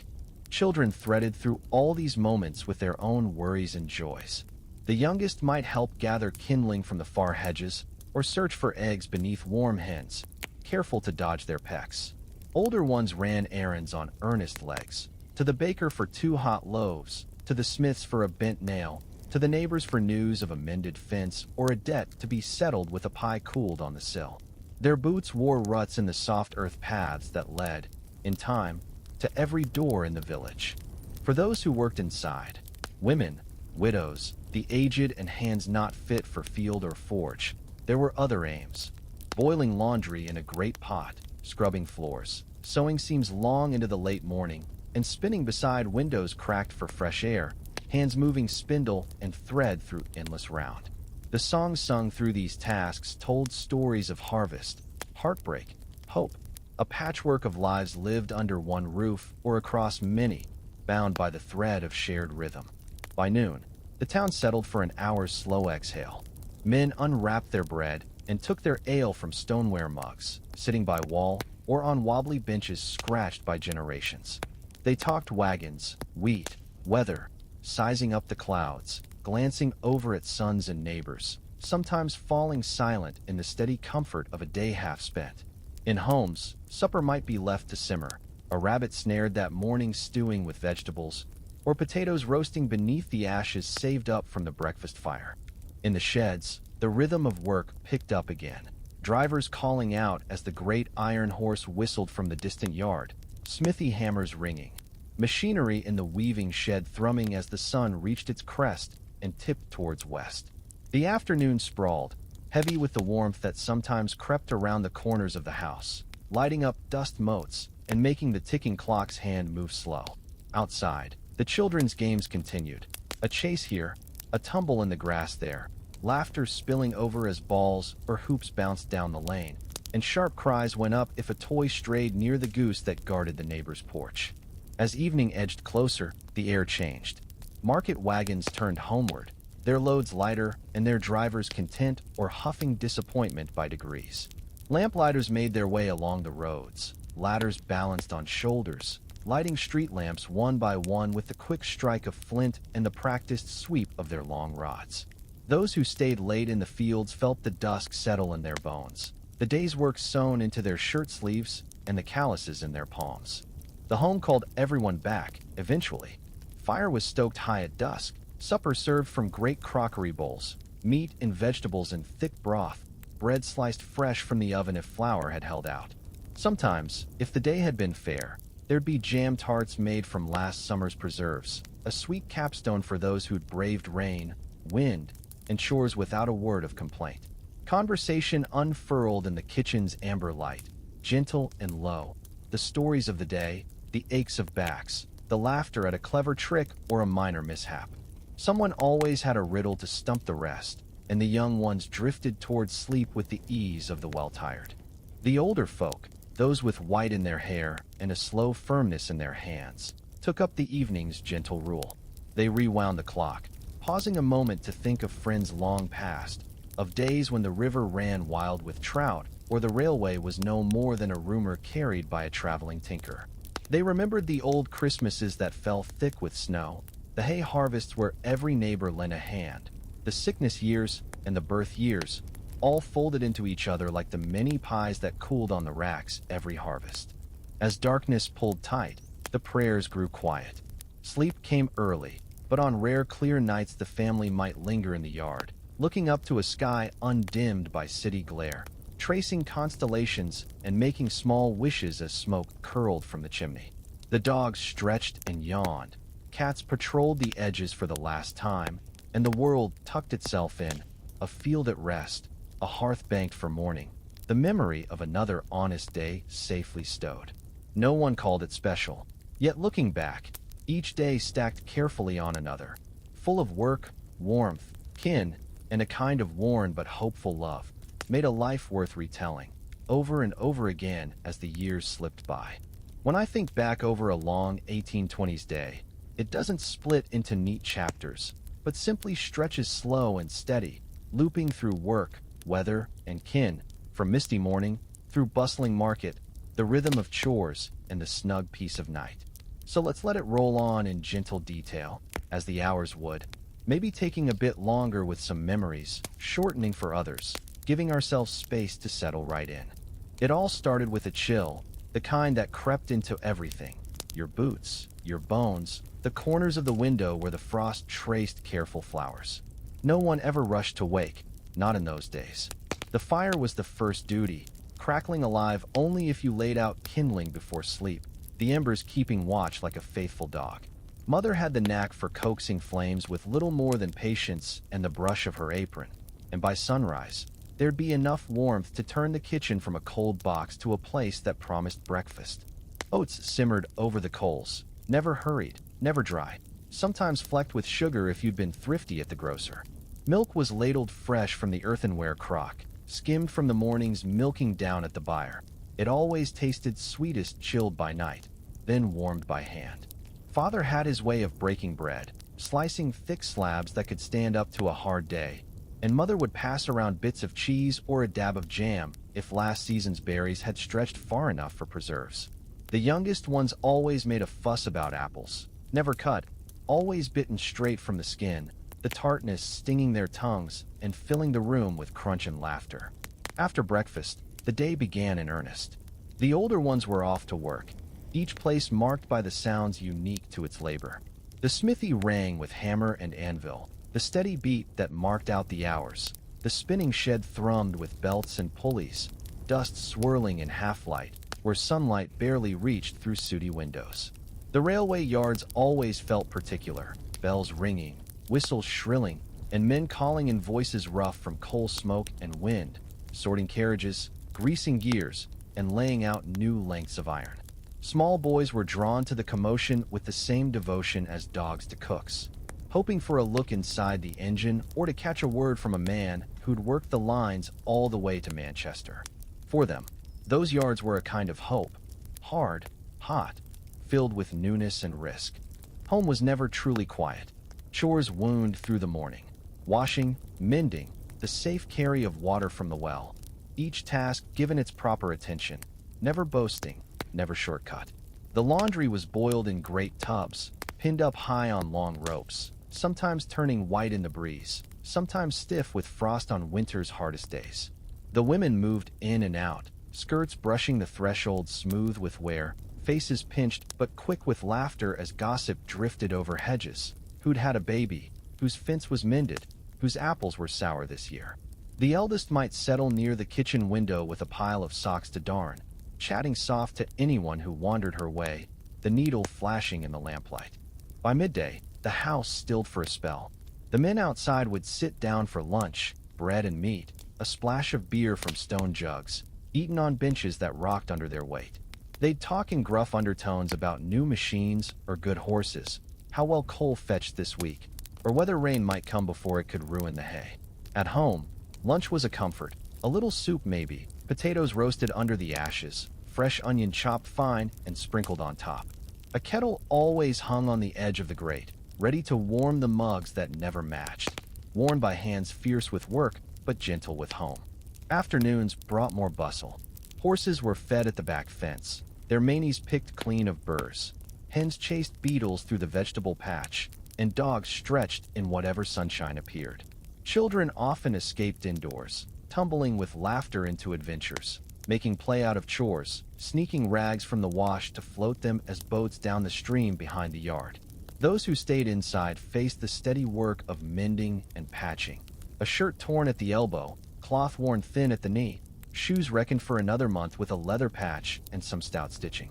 Children threaded through all these moments with their own worries and joys. The youngest might help gather kindling from the far hedges, or search for eggs beneath warm hens, careful to dodge their pecks. Older ones ran errands on earnest legs, to the baker for 2 hot loaves, to the smith's for a bent nail, to the neighbors for news of a mended fence or a debt to be settled with a pie cooled on the sill. Their boots wore ruts in the soft earth paths that led, in time, to every door in the village. For those who worked inside, women, widows, the aged and hands not fit for field or forge, there were other aims. Boiling laundry in a great pot, scrubbing floors, sewing seams long into the late morning, and spinning beside windows cracked for fresh air, hands moving spindle and thread through endless round. The songs sung through these tasks told stories of harvest, heartbreak, hope, a patchwork of lives lived under one roof or across many, bound by the thread of shared rhythm. By noon, the town settled for an hour's slow exhale. Men unwrapped their bread and took their ale from stoneware mugs, sitting by wall or on wobbly benches scratched by generations. They talked wagons, wheat, weather, sizing up the clouds, glancing over at sons and neighbors, sometimes falling silent in the steady comfort of a day half spent. In homes, supper might be left to simmer, a rabbit snared that morning stewing with vegetables, or potatoes roasting beneath the ashes saved up from the breakfast fire. In the sheds, the rhythm of work picked up again, drivers calling out as the great iron horse whistled from the distant yard, smithy hammers ringing, machinery in the weaving shed thrumming as the sun reached its crest and tipped towards west. The afternoon sprawled, heavy with the warmth that sometimes crept around the corners of the house, lighting up dust motes and making the ticking clock's hand move slow. Outside, the children's games continued. A chase here, a tumble in the grass there, laughter spilling over as balls or hoops bounced down the lane, and sharp cries went up if a toy strayed near the goose that guarded the neighbor's porch. As evening edged closer, the air changed. Market wagons turned homeward, their loads lighter and their drivers content or huffing disappointment by degrees. Lamplighters made their way along the roads, ladders balanced on shoulders, lighting street lamps one by one with the quick strike of flint and the practiced sweep of their long rods. Those who stayed late in the fields felt the dusk settle in their bones, the day's work sewn into their shirt sleeves and the calluses in their palms. The home called everyone back, eventually. Fire was stoked high at dusk, supper served from great crockery bowls, meat and vegetables in thick broth, bread sliced fresh from the oven if flour had held out. Sometimes, if the day had been fair, there'd be jam tarts made from last summer's preserves, a sweet capstone for those who'd braved rain, wind, and chores without a word of complaint. Conversation unfurled in the kitchen's amber light, gentle and low, the stories of the day, the aches of backs, the laughter at a clever trick or a minor mishap. Someone always had a riddle to stump the rest, and the young ones drifted towards sleep with the ease of the well-tired. The older folk, those with white in their hair and a slow firmness in their hands, took up the evening's gentle rule. They rewound the clock, pausing a moment to think of friends long past, of days when the river ran wild with trout or the railway was no more than a rumor carried by a traveling tinker. They remembered the old Christmases that fell thick with snow, the hay harvests where every neighbor lent a hand, the sickness years and the birth years, all folded into each other like the many pies that cooled on the racks every harvest. As darkness pulled tight, the prayers grew quiet. Sleep came early, but on rare clear nights the family might linger in the yard, looking up to a sky undimmed by city glare, tracing constellations and making small wishes as smoke curled from the chimney. The dogs stretched and yawned, cats patrolled the edges for the last time, and the world tucked itself in, a field at rest, a hearth banked for morning, the memory of another honest day safely stowed. No one called it special, yet looking back, each day stacked carefully on another, full of work, warmth, kin, and a kind of worn but hopeful love, made a life worth retelling. over and over again as the years slipped by. When I think back over a long 1820s day, it doesn't split into neat chapters, but simply stretches slow and steady, looping through work, weather, and kin, from misty morning through bustling market, the rhythm of chores, and the snug peace of night. So let's let it roll on in gentle detail, as the hours would, maybe taking a bit longer with some memories, shortening for others, giving ourselves space to settle right in. It all started with a chill, the kind that crept into everything: your boots, your bones, the corners of the window where the frost traced careful flowers. No one ever rushed to wake, not in those days. The fire was the first duty, crackling alive only if you laid out kindling before sleep, the embers keeping watch like a faithful dog. Mother had the knack for coaxing flames with little more than patience and the brush of her apron, and by sunrise, there'd be enough warmth to turn the kitchen from a cold box to a place that promised breakfast. Oats simmered over the coals, never hurried, never dry, sometimes flecked with sugar if you'd been thrifty at the grocer. Milk was ladled fresh from the earthenware crock, skimmed from the morning's milking down at the byre. It always tasted sweetest chilled by night, then warmed by hand. Father had his way of breaking bread, slicing thick slabs that could stand up to a hard day, and Mother would pass around bits of cheese or a dab of jam if last season's berries had stretched far enough for preserves. The youngest ones always made a fuss about apples, never cut, always bitten straight from the skin, the tartness stinging their tongues and filling the room with crunch and laughter. After breakfast, the day began in earnest. The older ones were off to work, each place marked by the sounds unique to its labor. The smithy rang with hammer and anvil, the steady beat that marked out the hours. The spinning shed thrummed with belts and pulleys, dust swirling in half-light, where sunlight barely reached through sooty windows. The railway yards always felt particular, bells ringing, whistles shrilling, and men calling in voices rough from coal smoke and wind, sorting carriages, greasing gears, and laying out new lengths of iron. Small boys were drawn to the commotion with the same devotion as dogs to cooks, hoping for a look inside the engine or to catch a word from a man who'd worked the lines all the way to Manchester. For them, those yards were a kind of hope, hard, hot, filled with newness and risk. Home was never truly quiet. Chores wound through the morning. Washing, mending, the safe carry of water from the well. Each task given its proper attention, never boasting, never shortcut. The laundry was boiled in great tubs, pinned up high on long ropes, sometimes turning white in the breeze, sometimes stiff with frost on winter's hardest days. The women moved in and out, skirts brushing the threshold smooth with wear, faces pinched but quick with laughter as gossip drifted over hedges. Who'd had a baby, whose fence was mended, whose apples were sour this year. The eldest might settle near the kitchen window with a pile of socks to darn, chatting soft to anyone who wandered her way, the needle flashing in the lamplight. By midday, the house stilled for a spell. The men outside would sit down for lunch, bread and meat, a splash of beer from stone jugs, eaten on benches that rocked under their weight. They'd talk in gruff undertones about new machines or good horses, how well coal fetched this week, or whether rain might come before it could ruin the hay. At home, lunch was a comfort, a little soup maybe, potatoes roasted under the ashes, fresh onion chopped fine and sprinkled on top. A kettle always hung on the edge of the grate, ready to warm the mugs that never matched, worn by hands fierce with work but gentle with home. Afternoons brought more bustle. Horses were fed at the back fence, their manes picked clean of burrs. Hens chased beetles through the vegetable patch, and dogs stretched in whatever sunshine appeared. Children often escaped indoors, tumbling with laughter into adventures, making play out of chores, sneaking rags from the wash to float them as boats down the stream behind the yard. Those who stayed inside faced the steady work of mending and patching. A shirt torn at the elbow, cloth worn thin at the knee, shoes reckoned for another month with a leather patch and some stout stitching.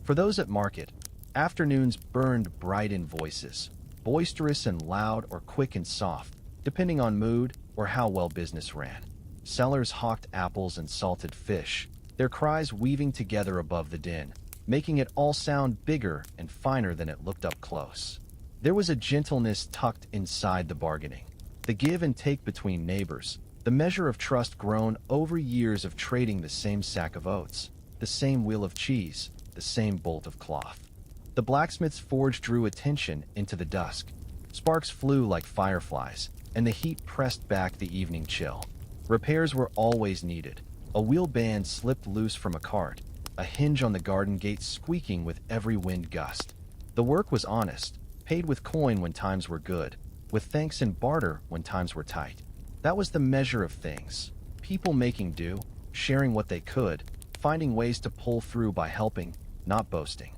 For those at market, afternoons burned bright in voices, boisterous and loud or quick and soft, depending on mood or how well business ran. Sellers hawked apples and salted fish, their cries weaving together above the din, making it all sound bigger and finer than it looked up close. There was a gentleness tucked inside the bargaining, the give and take between neighbors, the the measure of trust grown over years of trading the same sack of oats, the same wheel of cheese, the same bolt of cloth. The blacksmith's forge drew attention into the dusk. Sparks flew like fireflies, and the heat pressed back the evening chill. Repairs were always needed. A wheel band slipped loose from a cart, a hinge on the garden gate squeaking with every wind gust. The work was honest, paid with coin when times were good, with thanks and barter when times were tight. That was the measure of things. People making do, sharing what they could, finding ways to pull through by helping, not boasting.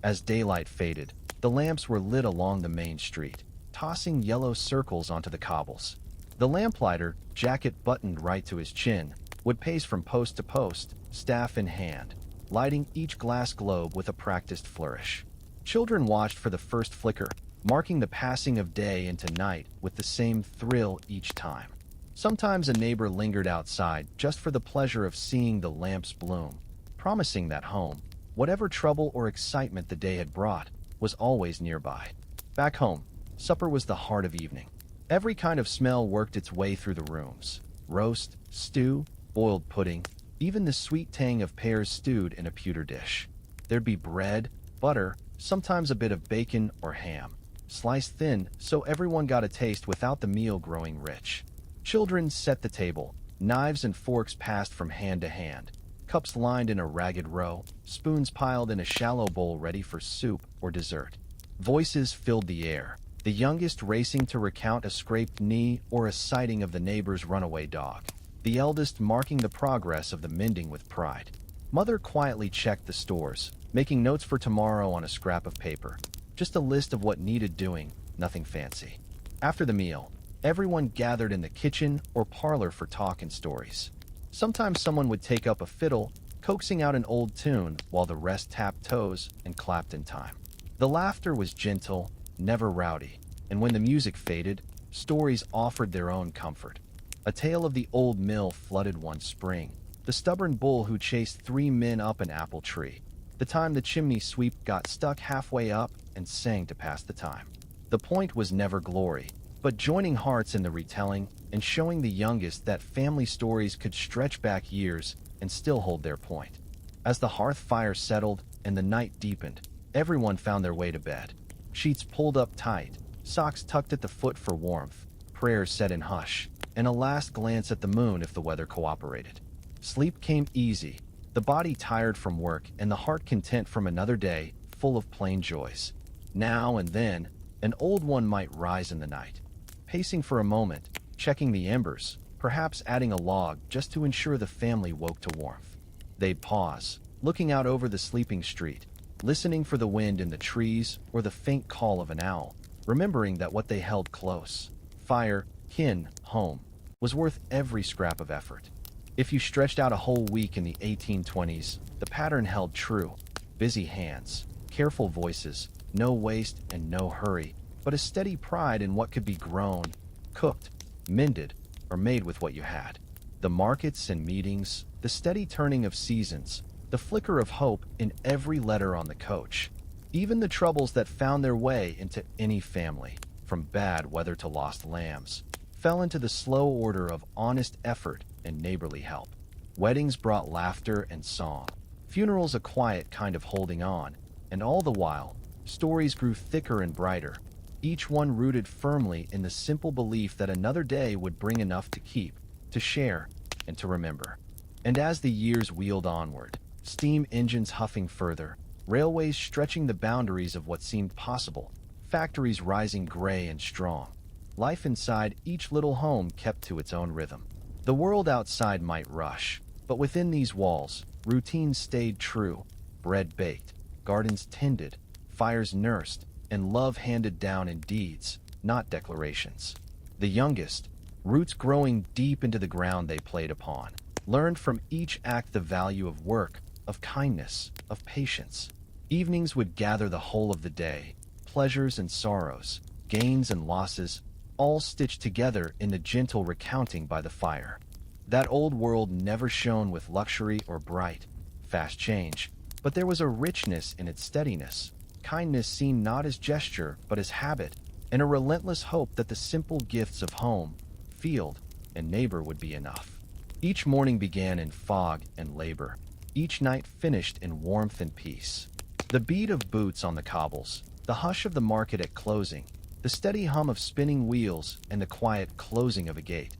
As daylight faded, the lamps were lit along the main street, tossing yellow circles onto the cobbles. The lamplighter, jacket buttoned right to his chin, would pace from post to post, staff in hand, lighting each glass globe with a practiced flourish. Children watched for the first flicker, marking the passing of day into night with the same thrill each time. Sometimes a neighbor lingered outside just for the pleasure of seeing the lamps bloom, promising that home, whatever trouble or excitement the day had brought, was always nearby. Back home, supper was the heart of evening. Every kind of smell worked its way through the rooms. Roast, stew, boiled pudding, even the sweet tang of pears stewed in a pewter dish. There'd be bread, butter, sometimes a bit of bacon or ham, sliced thin so everyone got a taste without the meal growing rich. Children set the table, knives and forks passed from hand to hand, cups lined in a ragged row, spoons piled in a shallow bowl ready for soup or dessert. Voices filled the air, the youngest racing to recount a scraped knee or a sighting of the neighbor's runaway dog, the eldest marking the progress of the mending with pride. Mother quietly checked the stores, making notes for tomorrow on a scrap of paper. Just a list of what needed doing, nothing fancy. After the meal, everyone gathered in the kitchen or parlor for talk and stories. Sometimes someone would take up a fiddle, coaxing out an old tune while the rest tapped toes and clapped in time. The laughter was gentle, never rowdy, and when the music faded, stories offered their own comfort. A tale of the old mill flooded one spring, the stubborn bull who chased 3 men up an apple tree, the time the chimney sweep got stuck halfway up and sang to pass the time. The point was never glory, but joining hearts in the retelling and showing the youngest that family stories could stretch back years and still hold their point. As the hearth fire settled and the night deepened, everyone found their way to bed. Sheets pulled up tight, socks tucked at the foot for warmth, prayers said in hush, and a last glance at the moon if the weather cooperated. Sleep came easy, the body tired from work and the heart content from another day full of plain joys. Now and then, an old one might rise in the night, pacing for a moment, checking the embers, perhaps adding a log just to ensure the family woke to warmth. They'd pause, looking out over the sleeping street, listening for the wind in the trees or the faint call of an owl, remembering that what they held close, fire, kin, home, was worth every scrap of effort. If you stretched out a whole week in the 1820s, the pattern held true. Busy hands, careful voices, no waste and no hurry, but a steady pride in what could be grown, cooked, mended, or made with what you had. The markets and meetings, the steady turning of seasons, the flicker of hope in every letter on the coach. Even the troubles that found their way into any family, from bad weather to lost lambs, fell into the slow order of honest effort and neighborly help. Weddings brought laughter and song, funerals a quiet kind of holding on, and all the while, stories grew thicker and brighter, each one rooted firmly in the simple belief that another day would bring enough to keep, to share, and to remember. And as the years wheeled onward, steam engines huffing further, railways stretching the boundaries of what seemed possible, factories rising gray and strong, life inside each little home kept to its own rhythm. The world outside might rush, but within these walls, routine stayed true, bread baked, gardens tended, fires nursed, and love handed down in deeds, not declarations. The youngest, roots growing deep into the ground they played upon, learned from each act the value of work, of kindness, of patience. Evenings would gather the whole of the day, pleasures and sorrows, gains and losses, all stitched together in the gentle recounting by the fire. That old world never shone with luxury or bright, fast change, but there was a richness in its steadiness, kindness seen not as gesture but as habit, and a relentless hope that the simple gifts of home, field, and neighbor would be enough. Each morning began in fog and labor. Each night finished in warmth and peace. The beat of boots on the cobbles, the hush of the market at closing, the steady hum of spinning wheels, and the quiet closing of a gate.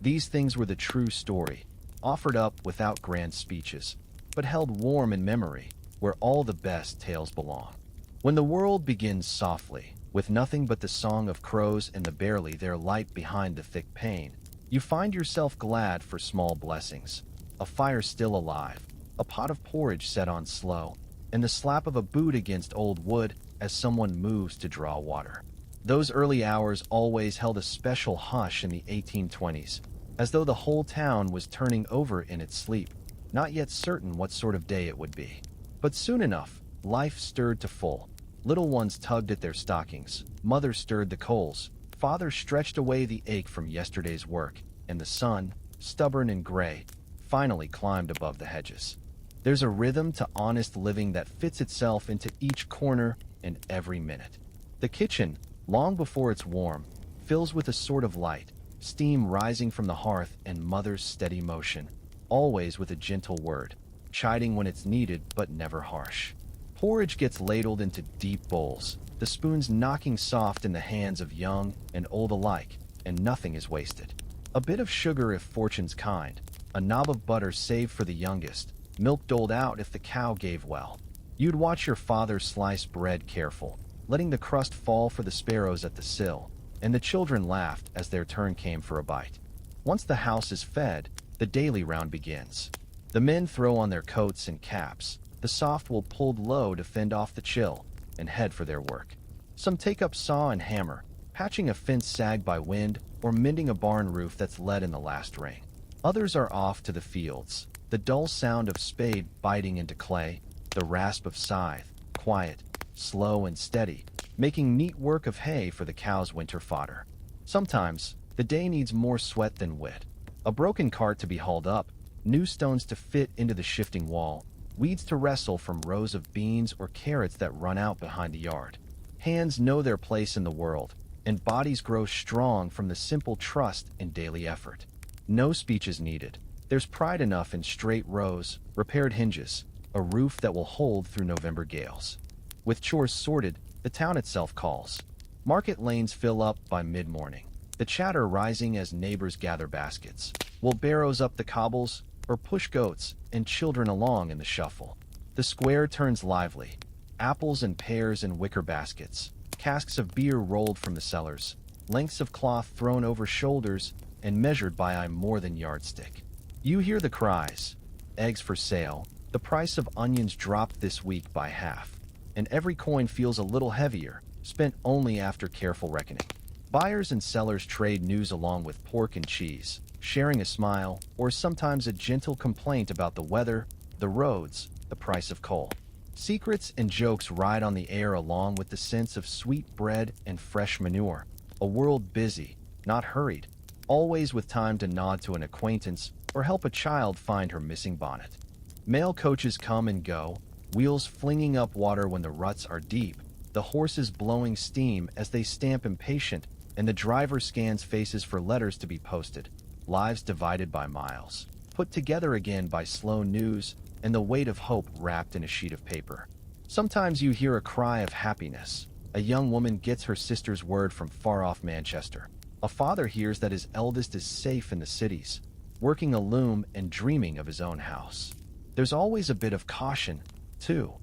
These things were the true story, offered up without grand speeches, but held warm in memory, where all the best tales belong. When the world begins softly, with nothing but the song of crows and the barely their light behind the thick pane, you find yourself glad for small blessings, a fire still alive, a pot of porridge set on slow, and the slap of a boot against old wood as someone moves to draw water. Those early hours always held a special hush in the 1820s, as though the whole town was turning over in its sleep, not yet certain what sort of day it would be. But soon enough, life stirred to full. Little ones tugged at their stockings, mother stirred the coals, father stretched away the ache from yesterday's work, and the sun, stubborn and gray, finally climbed above the hedges. There's a rhythm to honest living that fits itself into each corner and every minute. The kitchen, long before it's warm, fills with a sort of light, steam rising from the hearth and mother's steady motion, always with a gentle word, chiding when it's needed but never harsh. Porridge gets ladled into deep bowls, the spoons knocking soft in the hands of young and old alike, and nothing is wasted. A bit of sugar if fortune's kind, a knob of butter saved for the youngest, milk doled out if the cow gave well. You'd watch your father slice bread careful, letting the crust fall for the sparrows at the sill, and the children laughed as their turn came for a bite. Once the house is fed, the daily round begins. The men throw on their coats and caps, the soft wool pulled low to fend off the chill, and head for their work. Some take up saw and hammer, patching a fence sagged by wind or mending a barn roof that's lead in the last rain. Others are off to the fields, the dull sound of spade biting into clay, the rasp of scythe, quiet, slow and steady, making neat work of hay for the cow's winter fodder. Sometimes, the day needs more sweat than wit. A broken cart to be hauled up, new stones to fit into the shifting wall, weeds to wrestle from rows of beans or carrots that run out behind the yard. Hands know their place in the world, and bodies grow strong from the simple trust in daily effort. No speech is needed. There's pride enough in straight rows, repaired hinges, a roof that will hold through November gales. With chores sorted, the town itself calls. Market lanes fill up by mid-morning, the chatter rising as neighbors gather baskets, wheelbarrows up the cobbles, or push goats and children along in the shuffle. The square turns lively, apples and pears in wicker baskets, casks of beer rolled from the cellars, lengths of cloth thrown over shoulders and measured by a more than yardstick. You hear the cries, eggs for sale, the price of onions dropped this week by half, and every coin feels a little heavier, spent only after careful reckoning. Buyers and sellers trade news along with pork and cheese, sharing a smile or sometimes a gentle complaint about the weather, the roads, the price of coal. Secrets and jokes ride on the air along with the sense of sweet bread and fresh manure. A world busy, not hurried, always with time to nod to an acquaintance or help a child find her missing bonnet. Mail coaches come and go, wheels flinging up water when the ruts are deep, the horses blowing steam as they stamp impatient, and the driver scans faces for letters to be posted. Lives divided by miles, put together again by slow news and the weight of hope wrapped in a sheet of paper. Sometimes you hear a cry of happiness. A young woman gets her sister's word from far-off Manchester. A father hears that his eldest is safe in the cities, working a loom and dreaming of his own house. There's always a bit of caution, too.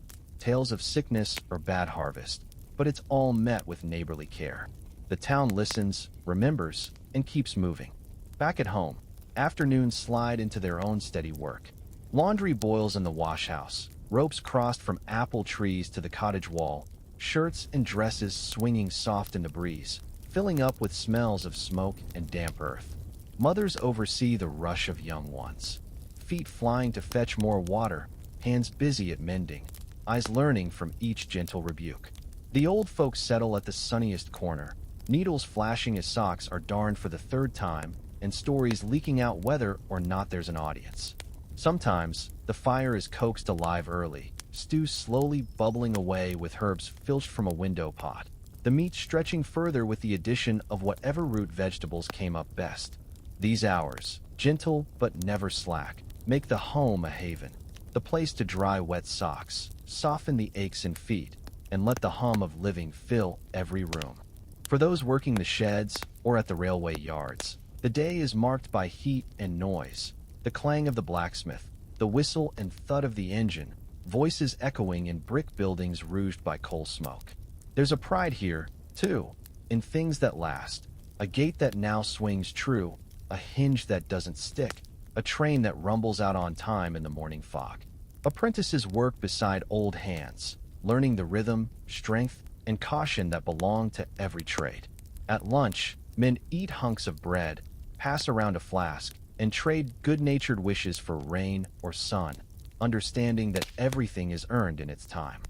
Tales of sickness or bad harvest, but it's all met with neighborly care. The town listens, remembers, and keeps moving. Back at home, afternoons slide into their own steady work. Laundry boils in the wash-house, ropes crossed from apple trees to the cottage wall, shirts and dresses swinging soft in the breeze, filling up with smells of smoke and damp earth. Mothers oversee the rush of young ones, feet flying to fetch more water, hands busy at mending, eyes learning from each gentle rebuke. The old folks settle at the sunniest corner, needles flashing as socks are darned for the third time, and stories leaking out whether or not there's an audience. Sometimes, the fire is coaxed alive early, stew slowly bubbling away with herbs filched from a window pot, the meat stretching further with the addition of whatever root vegetables came up best. These hours, gentle but never slack, make the home a haven, the place to dry wet socks, soften the aches in feet, and let the hum of living fill every room. For those working the sheds or at the railway yards, the day is marked by heat and noise, the clang of the blacksmith, the whistle and thud of the engine, voices echoing in brick buildings rouged by coal smoke. There's a pride here, too, in things that last, a gate that now swings true, a hinge that doesn't stick, a train that rumbles out on time in the morning fog. Apprentices work beside old hands, learning the rhythm, strength, and caution that belong to every trade. At lunch, men eat hunks of bread, pass around a flask, and trade good-natured wishes for rain or sun, understanding that everything is earned in its time.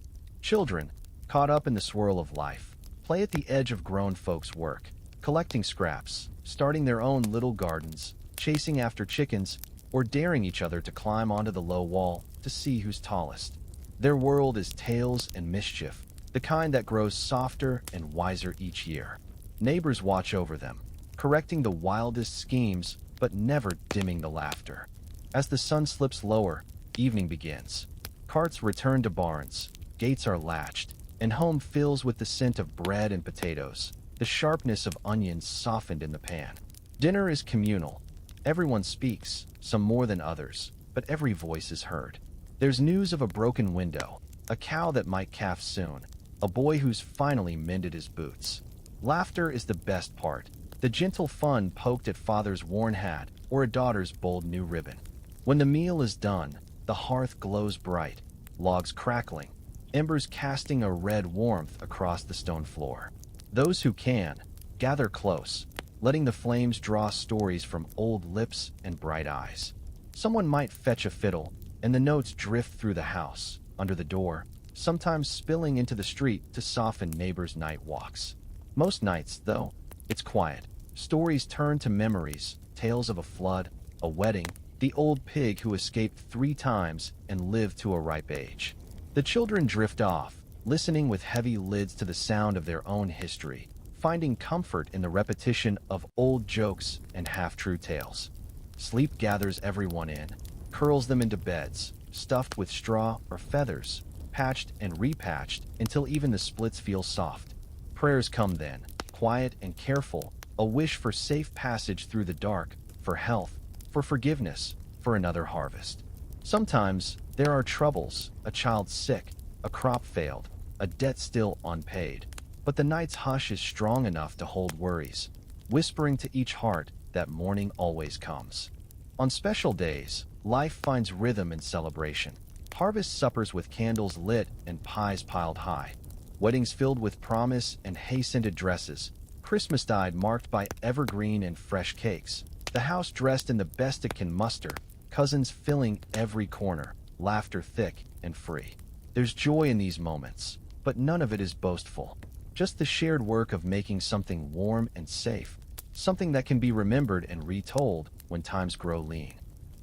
Children, caught up in the swirl of life, play at the edge of grown folks' work, collecting scraps, starting their own little gardens, chasing after chickens, or daring each other to climb onto the low wall to see who's tallest. Their world is tales and mischief, the kind that grows softer and wiser each year. Neighbors watch over them, correcting the wildest schemes but never dimming the laughter. As the sun slips lower, evening begins. Carts return to barns, gates are latched, and home fills with the scent of bread and potatoes, the sharpness of onions softened in the pan. Dinner is communal. Everyone speaks, some more than others, but every voice is heard. There's news of a broken window, a cow that might calf soon, a boy who's finally mended his boots. Laughter is the best part, the gentle fun poked at father's worn hat or a daughter's bold new ribbon. When the meal is done, the hearth glows bright, logs crackling, embers casting a red warmth across the stone floor. Those who can, gather close, letting the flames draw stories from old lips and bright eyes. Someone might fetch a fiddle, and the notes drift through the house, under the door, sometimes spilling into the street to soften neighbors' night walks. Most nights, though, it's quiet. Stories turn to memories, tales of a flood, a wedding, the old pig who escaped 3 times and lived to a ripe age. The children drift off, listening with heavy lids to the sound of their own history, finding comfort in the repetition of old jokes and half-true tales. Sleep gathers everyone in, curls them into beds, stuffed with straw or feathers, patched and repatched until even the splits feel soft. Prayers come then, quiet and careful, a wish for safe passage through the dark, for health, for forgiveness, for another harvest. Sometimes there are troubles, a child sick, a crop failed, a debt still unpaid. But the night's hush is strong enough to hold worries, whispering to each heart that morning always comes. On special days, life finds rhythm and celebration. Harvest suppers with candles lit and pies piled high. Weddings filled with promise and hay-scented dresses. Christmastide marked by evergreen and fresh cakes. The house dressed in the best it can muster, cousins filling every corner, laughter thick and free. There's joy in these moments, but none of it is boastful. Just the shared work of making something warm and safe, something that can be remembered and retold when times grow lean.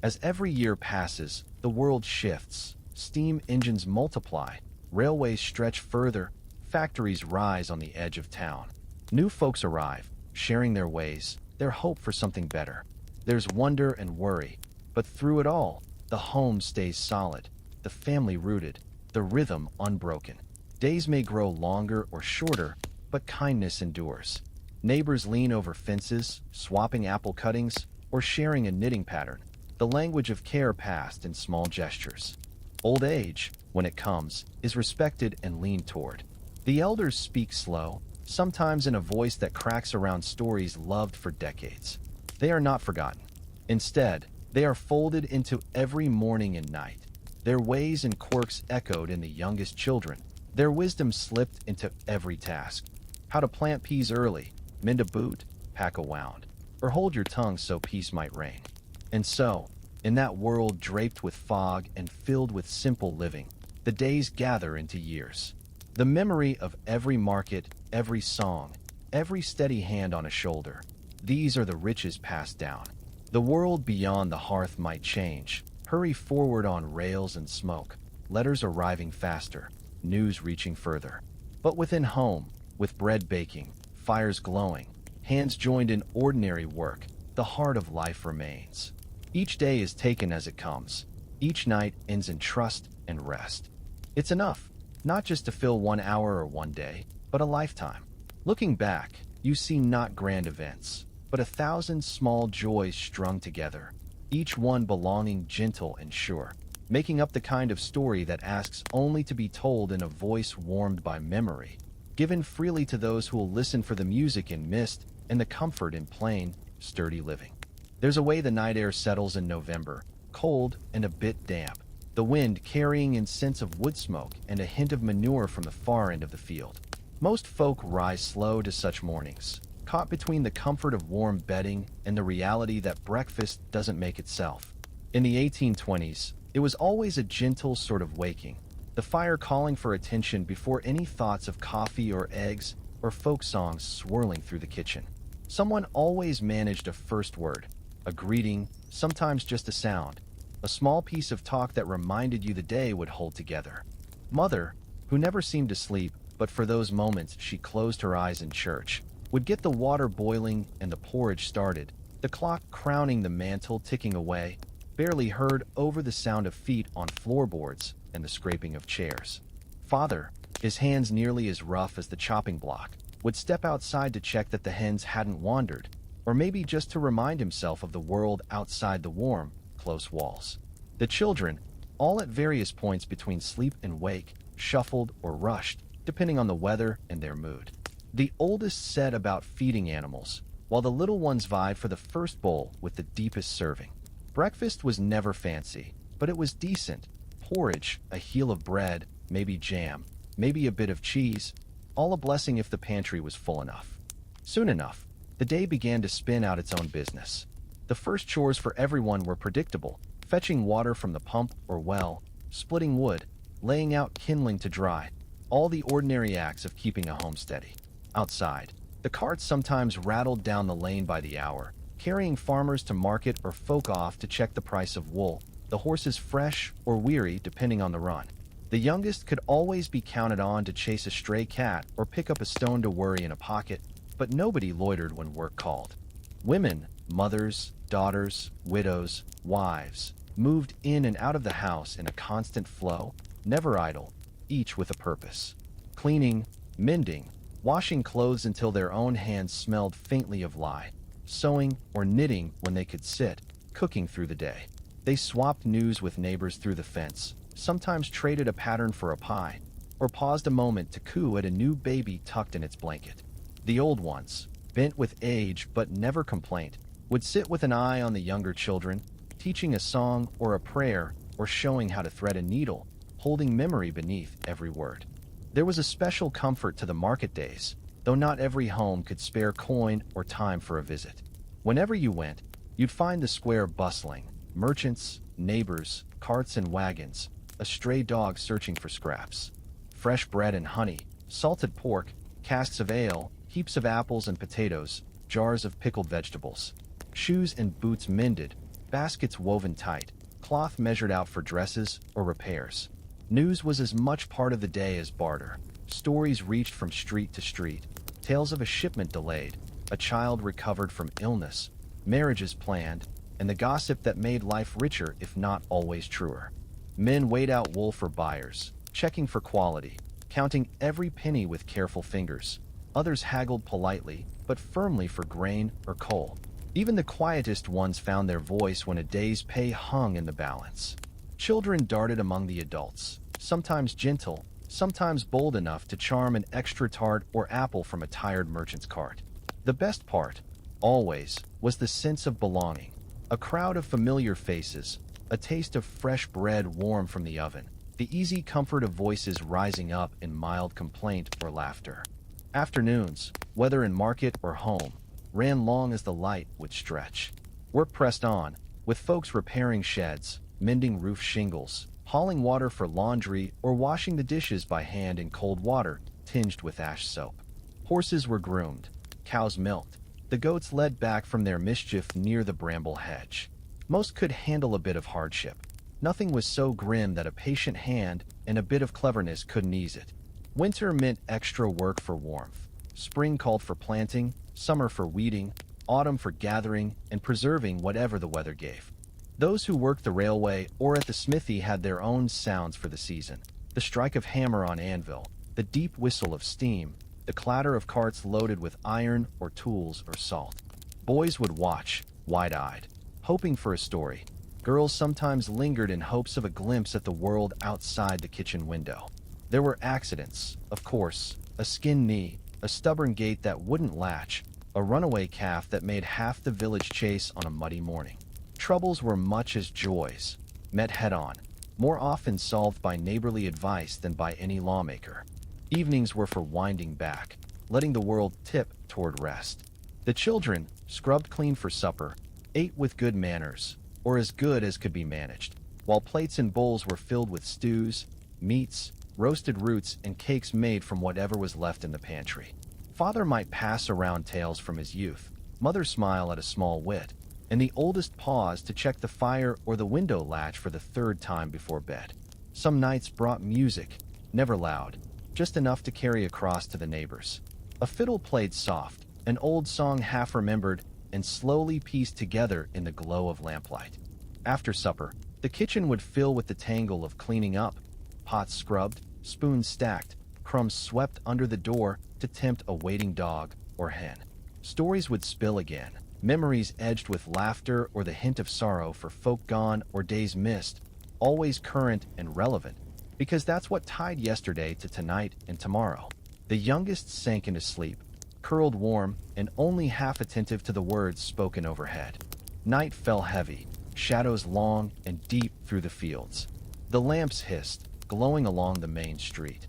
As every year passes, the world shifts. Steam engines multiply, railways stretch further, factories rise on the edge of town. New folks arrive, sharing their ways, their hope for something better. There's wonder and worry, but through it all, the home stays solid, the family rooted, the rhythm unbroken. Days may grow longer or shorter, but kindness endures. Neighbors lean over fences, swapping apple cuttings, or sharing a knitting pattern, the language of care passed in small gestures. Old age, when it comes, is respected and leaned toward. The elders speak slow, sometimes in a voice that cracks around stories loved for decades. They are not forgotten. Instead, they are folded into every morning and night. Their ways and quirks echoed in the youngest children. Their wisdom slipped into every task. How to plant peas early, mend a boot, pack a wound, or hold your tongue so peace might reign. And so, in that world draped with fog and filled with simple living, the days gather into years. The memory of every market, every song, every steady hand on a shoulder, these are the riches passed down. The world beyond the hearth might change, hurry forward on rails and smoke, letters arriving faster, news reaching further. But within home, with bread baking, fires glowing, hands joined in ordinary work, the heart of life remains. Each day is taken as it comes. Each night ends in trust and rest. It's enough, not just to fill 1 hour or one day, but a lifetime. Looking back, you see not grand events, but 1,000 small joys strung together, each one belonging gentle and sure, making up the kind of story that asks only to be told in a voice warmed by memory, given freely to those who will listen for the music in mist and the comfort in plain, sturdy living. There's a way the night air settles in November, cold and a bit damp, the wind carrying in scents of wood smoke and a hint of manure from the far end of the field. Most folk rise slow to such mornings, caught between the comfort of warm bedding and the reality that breakfast doesn't make itself. In the 1820s, it was always a gentle sort of waking, the fire calling for attention before any thoughts of coffee or eggs or folk songs swirling through the kitchen. Someone always managed a first word, a greeting, sometimes just a sound, a small piece of talk that reminded you the day would hold together. Mother, who never seemed to sleep, but for those moments she closed her eyes in church, would get the water boiling and the porridge started, the clock crowning the mantel ticking away, barely heard over the sound of feet on floorboards and the scraping of chairs. Father, his hands nearly as rough as the chopping block, would step outside to check that the hens hadn't wandered, or maybe just to remind himself of the world outside the warm, close walls. The children, all at various points between sleep and wake, shuffled or rushed, depending on the weather and their mood. The oldest said about feeding animals, while the little ones vied for the first bowl with the deepest serving. Breakfast was never fancy, but it was decent. Porridge, a heel of bread, maybe jam, maybe a bit of cheese, all a blessing if the pantry was full enough. Soon enough, the day began to spin out its own business. The first chores for everyone were predictable: fetching water from the pump or well, splitting wood, laying out kindling to dry, all the ordinary acts of keeping a home steady. Outside, the carts sometimes rattled down the lane by the hour, carrying farmers to market or folk off to check the price of wool, the horses fresh or weary depending on the run. The youngest could always be counted on to chase a stray cat or pick up a stone to worry in a pocket, but nobody loitered when work called. Women, mothers, daughters, widows, wives, moved in and out of the house in a constant flow, never idle, each with a purpose. Cleaning, mending, washing clothes until their own hands smelled faintly of lye, sewing or knitting when they could sit, cooking through the day. They swapped news with neighbors through the fence, sometimes traded a pattern for a pie, or paused a moment to coo at a new baby tucked in its blanket. The old ones, bent with age but never complaint, would sit with an eye on the younger children, teaching a song or a prayer or showing how to thread a needle, holding memory beneath every word. There was a special comfort to the market days, though not every home could spare coin or time for a visit. Whenever you went, you'd find the square bustling, merchants, neighbors, carts and wagons, a stray dog searching for scraps. Fresh bread and honey, salted pork, casks of ale, heaps of apples and potatoes, jars of pickled vegetables. Shoes and boots mended, baskets woven tight, cloth measured out for dresses or repairs. News was as much part of the day as barter. Stories reached from street to street, tales of a shipment delayed, a child recovered from illness, marriages planned, and the gossip that made life richer if not always truer. Men weighed out wool for buyers, checking for quality, counting every penny with careful fingers. Others haggled politely, but firmly for grain or coal. Even the quietest ones found their voice when a day's pay hung in the balance. Children darted among the adults, sometimes gentle, sometimes bold enough to charm an extra tart or apple from a tired merchant's cart. The best part, always, was the sense of belonging. A crowd of familiar faces, a taste of fresh bread warm from the oven, the easy comfort of voices rising up in mild complaint or laughter. Afternoons, whether in market or home, ran long as the light would stretch. Work pressed on, with folks repairing sheds, mending roof shingles, hauling water for laundry, or washing the dishes by hand in cold water tinged with ash soap. Horses were groomed, cows milked, the goats led back from their mischief near the bramble hedge. Most could handle a bit of hardship. Nothing was so grim that a patient hand and a bit of cleverness couldn't ease it. Winter meant extra work for warmth. Spring called for planting, summer for weeding, autumn for gathering and preserving whatever the weather gave. Those who worked the railway or at the smithy had their own sounds for the season. The strike of hammer on anvil, the deep whistle of steam, the clatter of carts loaded with iron or tools or salt. Boys would watch, wide-eyed, hoping for a story. Girls sometimes lingered in hopes of a glimpse at the world outside the kitchen window. There were accidents, of course, a skinned knee, a stubborn gate that wouldn't latch, a runaway calf that made half the village chase on a muddy morning. Troubles were much as joys, met head-on, more often solved by neighborly advice than by any lawmaker. Evenings were for winding back, letting the world tip toward rest. The children, scrubbed clean for supper, ate with good manners, or as good as could be managed, while plates and bowls were filled with stews, meats, roasted roots, and cakes made from whatever was left in the pantry. Father might pass around tales from his youth, mother smile at a small wit, and the oldest pause to check the fire or the window latch for the third time before bed. Some nights brought music, never loud, just enough to carry across to the neighbors. A fiddle played soft, an old song half remembered and slowly pieced together in the glow of lamplight. After supper, the kitchen would fill with the tangle of cleaning up, pots scrubbed, spoons stacked, crumbs swept under the door to tempt a waiting dog or hen. Stories would spill again, memories edged with laughter or the hint of sorrow for folk gone or days missed, always current and relevant, because that's what tied yesterday to tonight and tomorrow. The youngest sank into sleep, curled warm and only half attentive to the words spoken overhead. Night fell heavy, shadows long and deep through the fields. The lamps hissed, glowing along the main street.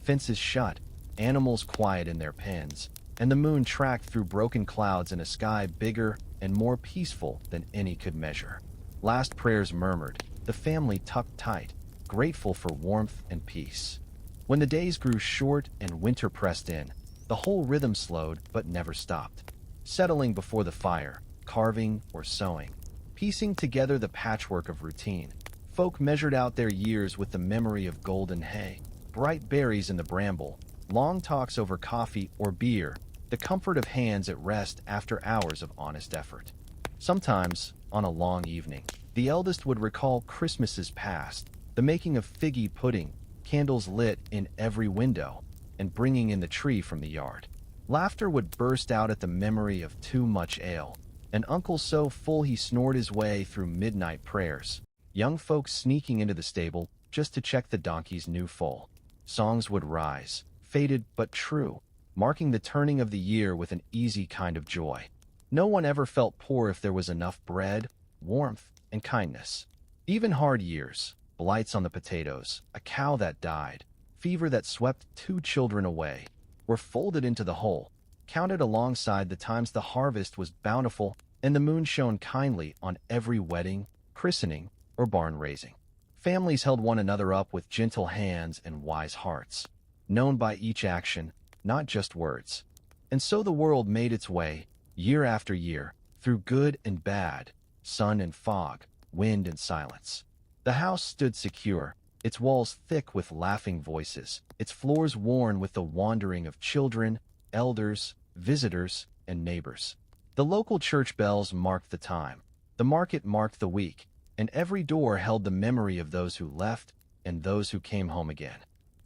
Fences shut, animals quiet in their pens, and the moon tracked through broken clouds in a sky bigger and more peaceful than any could measure. Last prayers murmured, the family tucked tight, grateful for warmth and peace. When the days grew short and winter pressed in, the whole rhythm slowed but never stopped. Settling before the fire, carving or sewing, piecing together the patchwork of routine, folk measured out their years with the memory of golden hay, bright berries in the bramble, long talks over coffee or beer, the comfort of hands at rest after hours of honest effort. Sometimes, on a long evening, the eldest would recall Christmases past, the making of figgy pudding, candles lit in every window, and bringing in the tree from the yard. Laughter would burst out at the memory of too much ale, an uncle so full he snored his way through midnight prayers, young folks sneaking into the stable just to check the donkey's new foal. Songs would rise, faded but true, marking the turning of the year with an easy kind of joy. No one ever felt poor if there was enough bread, warmth, and kindness. Even hard years, blights on the potatoes, a cow that died, fever that swept 2 children away, were folded into the whole, counted alongside the times the harvest was bountiful and the moon shone kindly on every wedding, christening, or barn raising. Families held one another up with gentle hands and wise hearts, known by each action, not just words. And so the world made its way, year after year, through good and bad, sun and fog, wind and silence. The house stood secure, its walls thick with laughing voices, its floors worn with the wandering of children, elders, visitors, and neighbors. The local church bells marked the time, the market marked the week, and every door held the memory of those who left and those who came home again.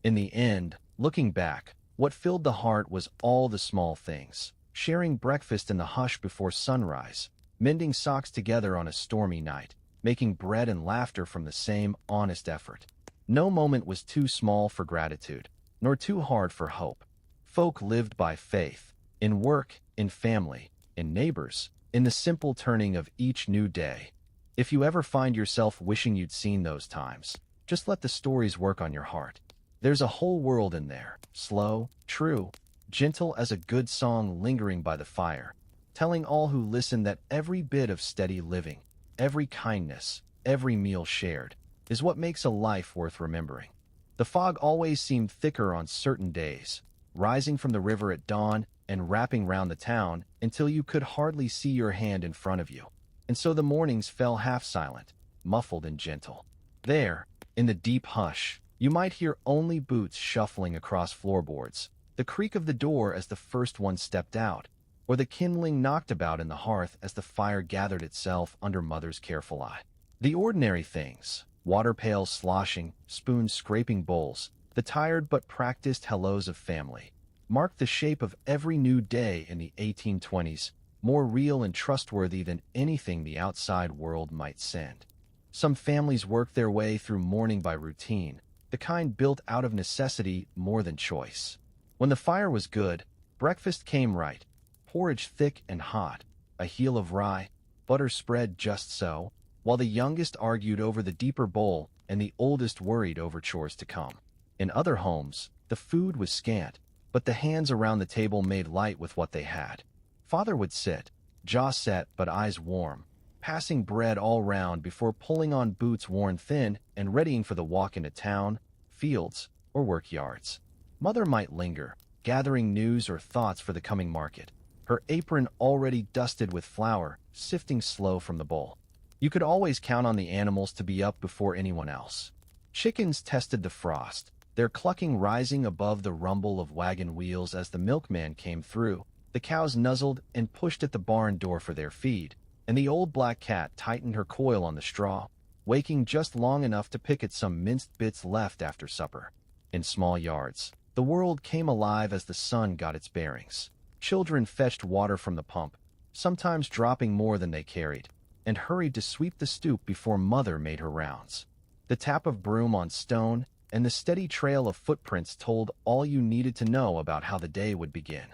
In the end, looking back, what filled the heart was all the small things, sharing breakfast in the hush before sunrise, mending socks together on a stormy night, making bread and laughter from the same honest effort. No moment was too small for gratitude, nor too hard for hope. Folk lived by faith, in work, in family, in neighbors, in the simple turning of each new day. If you ever find yourself wishing you'd seen those times, just let the stories work on your heart. There's a whole world in there, slow, true, gentle as a good song lingering by the fire, telling all who listen that every bit of steady living, every kindness, every meal shared, is what makes a life worth remembering. The fog always seemed thicker on certain days, rising from the river at dawn and wrapping round the town until you could hardly see your hand in front of you. And so the mornings fell half silent, muffled and gentle. There, in the deep hush, you might hear only boots shuffling across floorboards, the creak of the door as the first one stepped out, or the kindling knocked about in the hearth as the fire gathered itself under mother's careful eye. The ordinary things, water pails sloshing, spoons scraping bowls, the tired but practiced hellos of family, marked the shape of every new day in the 1820s, more real and trustworthy than anything the outside world might send. Some families worked their way through mourning by routine, the kind built out of necessity more than choice. When the fire was good, breakfast came right, porridge thick and hot, a heel of rye, butter spread just so, while the youngest argued over the deeper bowl and the oldest worried over chores to come. In other homes, the food was scant, but the hands around the table made light with what they had. Father would sit, jaw set but eyes warm, passing bread all round before pulling on boots worn thin and readying for the walk into town, fields, or work yards. Mother might linger, gathering news or thoughts for the coming market, her apron already dusted with flour, sifting slow from the bowl. You could always count on the animals to be up before anyone else. Chickens tested the frost, their clucking rising above the rumble of wagon wheels as the milkman came through. The cows nuzzled and pushed at the barn door for their feed, and the old black cat tightened her coil on the straw, waking just long enough to pick at some minced bits left after supper. In small yards, the world came alive as the sun got its bearings. Children fetched water from the pump, sometimes dropping more than they carried, and hurried to sweep the stoop before mother made her rounds. The tap of broom on stone and the steady trail of footprints told all you needed to know about how the day would begin.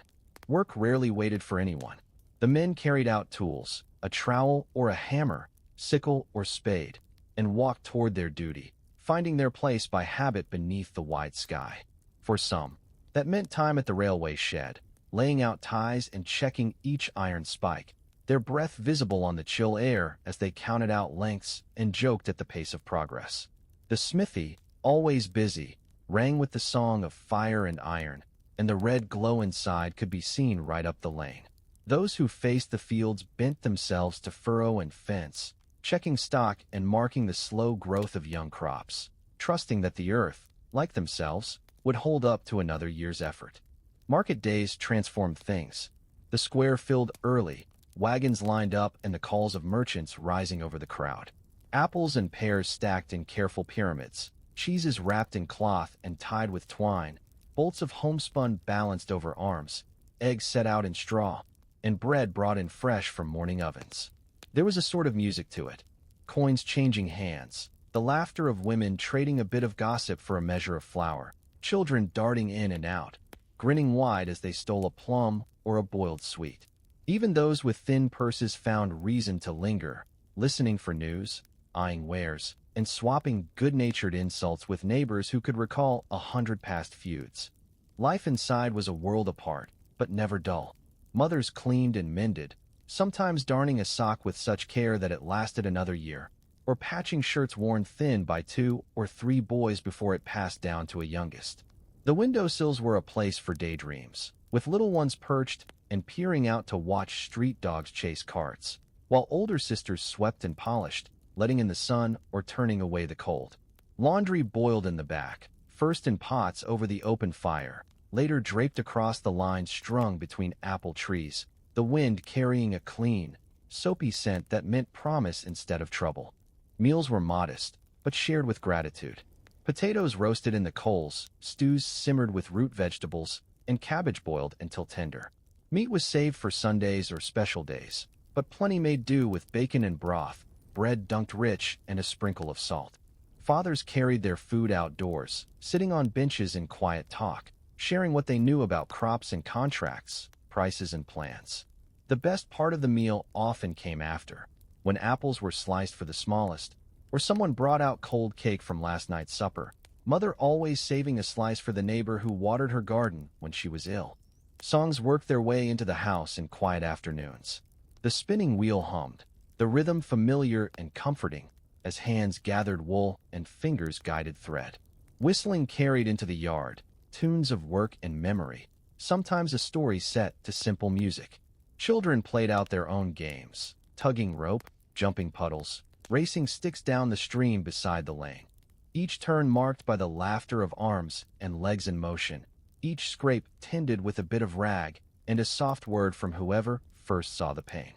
Work rarely waited for anyone. The men carried out tools, a trowel or a hammer, sickle or spade, and walked toward their duty, finding their place by habit beneath the wide sky. For some, that meant time at the railway shed, laying out ties and checking each iron spike, their breath visible on the chill air as they counted out lengths and joked at the pace of progress. The smithy, always busy, rang with the song of fire and iron, and the red glow inside could be seen right up the lane. Those who faced the fields bent themselves to furrow and fence, checking stock and marking the slow growth of young crops, trusting that the earth, like themselves, would hold up to another year's effort. Market days transformed things. The square filled early, wagons lined up and the calls of merchants rising over the crowd. Apples and pears stacked in careful pyramids, cheeses wrapped in cloth and tied with twine, bolts of homespun balanced over arms, eggs set out in straw, and bread brought in fresh from morning ovens. There was a sort of music to it, coins changing hands, the laughter of women trading a bit of gossip for a measure of flour, children darting in and out, grinning wide as they stole a plum or a boiled sweet. Even those with thin purses found reason to linger, listening for news, eyeing wares, and swapping good-natured insults with neighbors who could recall 100 past feuds. Life inside was a world apart, but never dull. Mothers cleaned and mended, sometimes darning a sock with such care that it lasted another year, or patching shirts worn thin by 2 or 3 boys before it passed down to a youngest. The windowsills were a place for daydreams, with little ones perched and peering out to watch street dogs chase carts, while older sisters swept and polished, letting in the sun or turning away the cold. Laundry boiled in the back, first in pots over the open fire, later draped across the lines strung between apple trees, the wind carrying a clean, soapy scent that meant promise instead of trouble. Meals were modest, but shared with gratitude. Potatoes roasted in the coals, stews simmered with root vegetables, and cabbage boiled until tender. Meat was saved for Sundays or special days, but plenty made do with bacon and broth, bread dunked rich, and a sprinkle of salt. Fathers carried their food outdoors, sitting on benches in quiet talk, sharing what they knew about crops and contracts, prices and plans. The best part of the meal often came after, when apples were sliced for the smallest, or someone brought out cold cake from last night's supper, mother always saving a slice for the neighbor who watered her garden when she was ill. Songs worked their way into the house in quiet afternoons. The spinning wheel hummed, the rhythm familiar and comforting, as hands gathered wool and fingers guided thread. Whistling carried into the yard, tunes of work and memory, sometimes a story set to simple music. Children played out their own games, tugging rope, jumping puddles, racing sticks down the stream beside the lane. Each turn marked by the laughter of arms and legs in motion, each scrape tended with a bit of rag, and a soft word from whoever first saw the pain.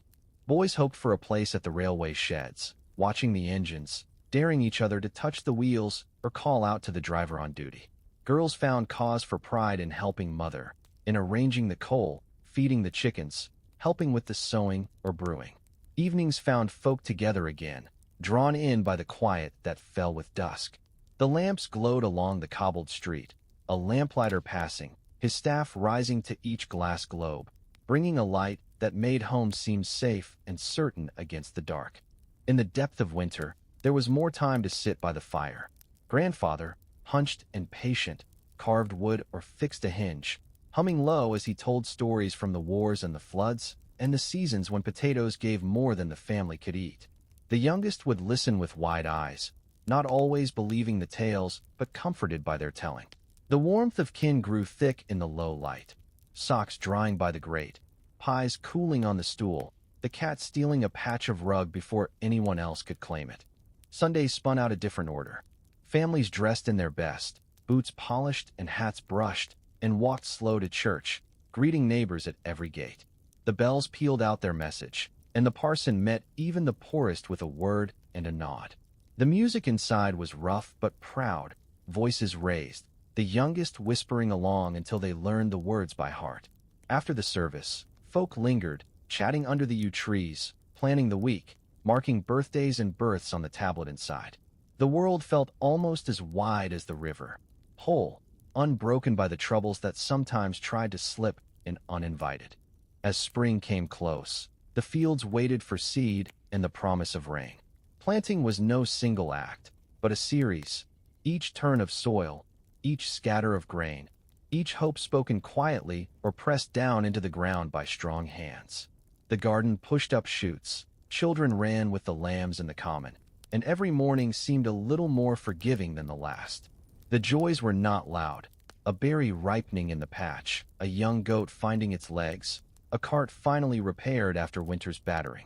Boys hoped for a place at the railway sheds, watching the engines, daring each other to touch the wheels or call out to the driver on duty. Girls found cause for pride in helping mother, in arranging the coal, feeding the chickens, helping with the sewing or brewing. Evenings found folk together again, drawn in by the quiet that fell with dusk. The lamps glowed along the cobbled street, a lamplighter passing, his staff rising to each glass globe, bringing a light that made home seem safe and certain against the dark. In the depth of winter, there was more time to sit by the fire. Grandfather, hunched and patient, carved wood or fixed a hinge, humming low as he told stories from the wars and the floods, and the seasons when potatoes gave more than the family could eat. The youngest would listen with wide eyes, not always believing the tales, but comforted by their telling. The warmth of kin grew thick in the low light. Socks drying by the grate, pies cooling on the stool, the cat stealing a patch of rug before anyone else could claim it. Sundays spun out a different order. Families dressed in their best, boots polished and hats brushed, and walked slow to church, greeting neighbors at every gate. The bells pealed out their message, and the parson met even the poorest with a word and a nod. The music inside was rough but proud, voices raised, the youngest whispering along until they learned the words by heart. After the service, folk lingered, chatting under the yew trees, planning the week, marking birthdays and births on the tablet inside. The world felt almost as wide as the river, whole, unbroken by the troubles that sometimes tried to slip in uninvited. As spring came close, the fields waited for seed and the promise of rain. Planting was no single act, but a series, each turn of soil, each scatter of grain, each hope spoken quietly or pressed down into the ground by strong hands. The garden pushed up shoots, children ran with the lambs in the common, and every morning seemed a little more forgiving than the last. The joys were not loud. A berry ripening in the patch, a young goat finding its legs, a cart finally repaired after winter's battering.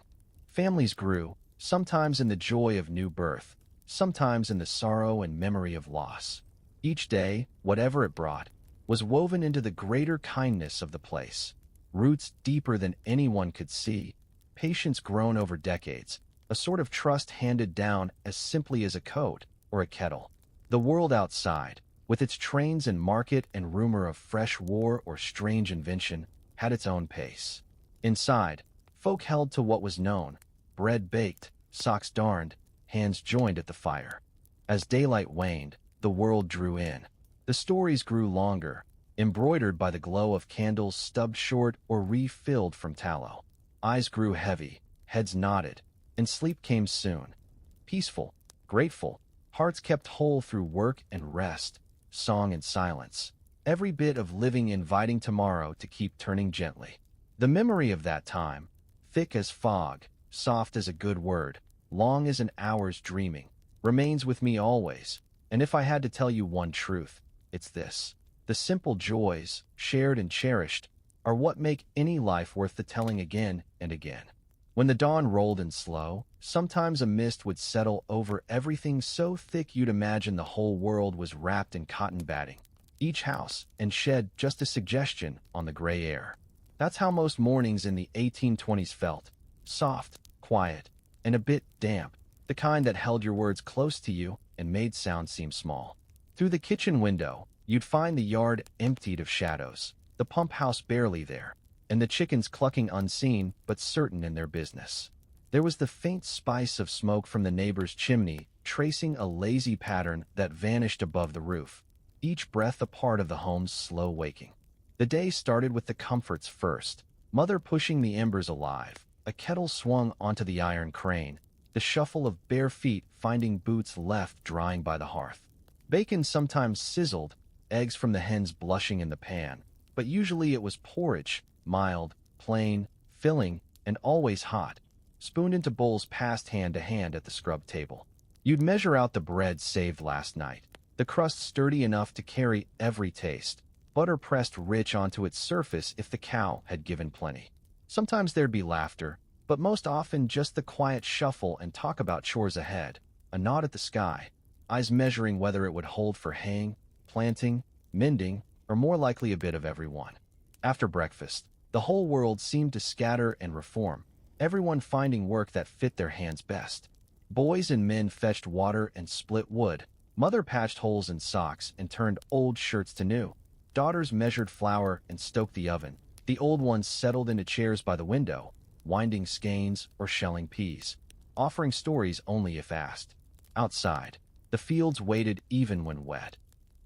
Families grew, sometimes in the joy of new birth, sometimes in the sorrow and memory of loss. Each day, whatever it brought, was woven into the greater kindness of the place. Roots deeper than anyone could see, patience grown over decades, a sort of trust handed down as simply as a coat or a kettle. The world outside, with its trains and market and rumor of fresh war or strange invention, had its own pace. Inside, folk held to what was known, bread baked, socks darned, hands joined at the fire. As daylight waned, the world drew in. The stories grew longer, embroidered by the glow of candles stubbed short or refilled from tallow. Eyes grew heavy, heads nodded, and sleep came soon. Peaceful, grateful, hearts kept whole through work and rest, song and silence, every bit of living inviting tomorrow to keep turning gently. The memory of that time, thick as fog, soft as a good word, long as an hour's dreaming, remains with me always, and if I had to tell you one truth, it's this. The simple joys, shared and cherished, are what make any life worth the telling again and again. When the dawn rolled in slow, sometimes a mist would settle over everything so thick you'd imagine the whole world was wrapped in cotton batting, each house and shed just a suggestion on the gray air. That's how most mornings in the 1820s felt, soft, quiet, and a bit damp, the kind that held your words close to you and made sound seem small. Through the kitchen window, you'd find the yard emptied of shadows, the pump house barely there, and the chickens clucking unseen but certain in their business. There was the faint spice of smoke from the neighbor's chimney, tracing a lazy pattern that vanished above the roof, each breath a part of the home's slow waking. The day started with the comforts first, mother pushing the embers alive, a kettle swung onto the iron crane, the shuffle of bare feet finding boots left drying by the hearth. Bacon sometimes sizzled, eggs from the hens blushing in the pan, but usually it was porridge, mild, plain, filling, and always hot, spooned into bowls passed hand to hand at the scrub table. You'd measure out the bread saved last night, the crust sturdy enough to carry every taste, butter pressed rich onto its surface if the cow had given plenty. Sometimes there'd be laughter, but most often just the quiet shuffle and talk about chores ahead, a nod at the sky, eyes measuring whether it would hold for haying, planting, mending, or more likely a bit of every one. After breakfast, The whole world seemed to scatter and reform, everyone finding work that fit their hands best. Boys and men fetched water and split wood. Mother patched holes in socks and turned old shirts to new. Daughters measured flour and stoked the oven. The old ones settled into chairs by the window, winding skeins or shelling peas, offering stories only if asked. Outside, the fields waited even when wet.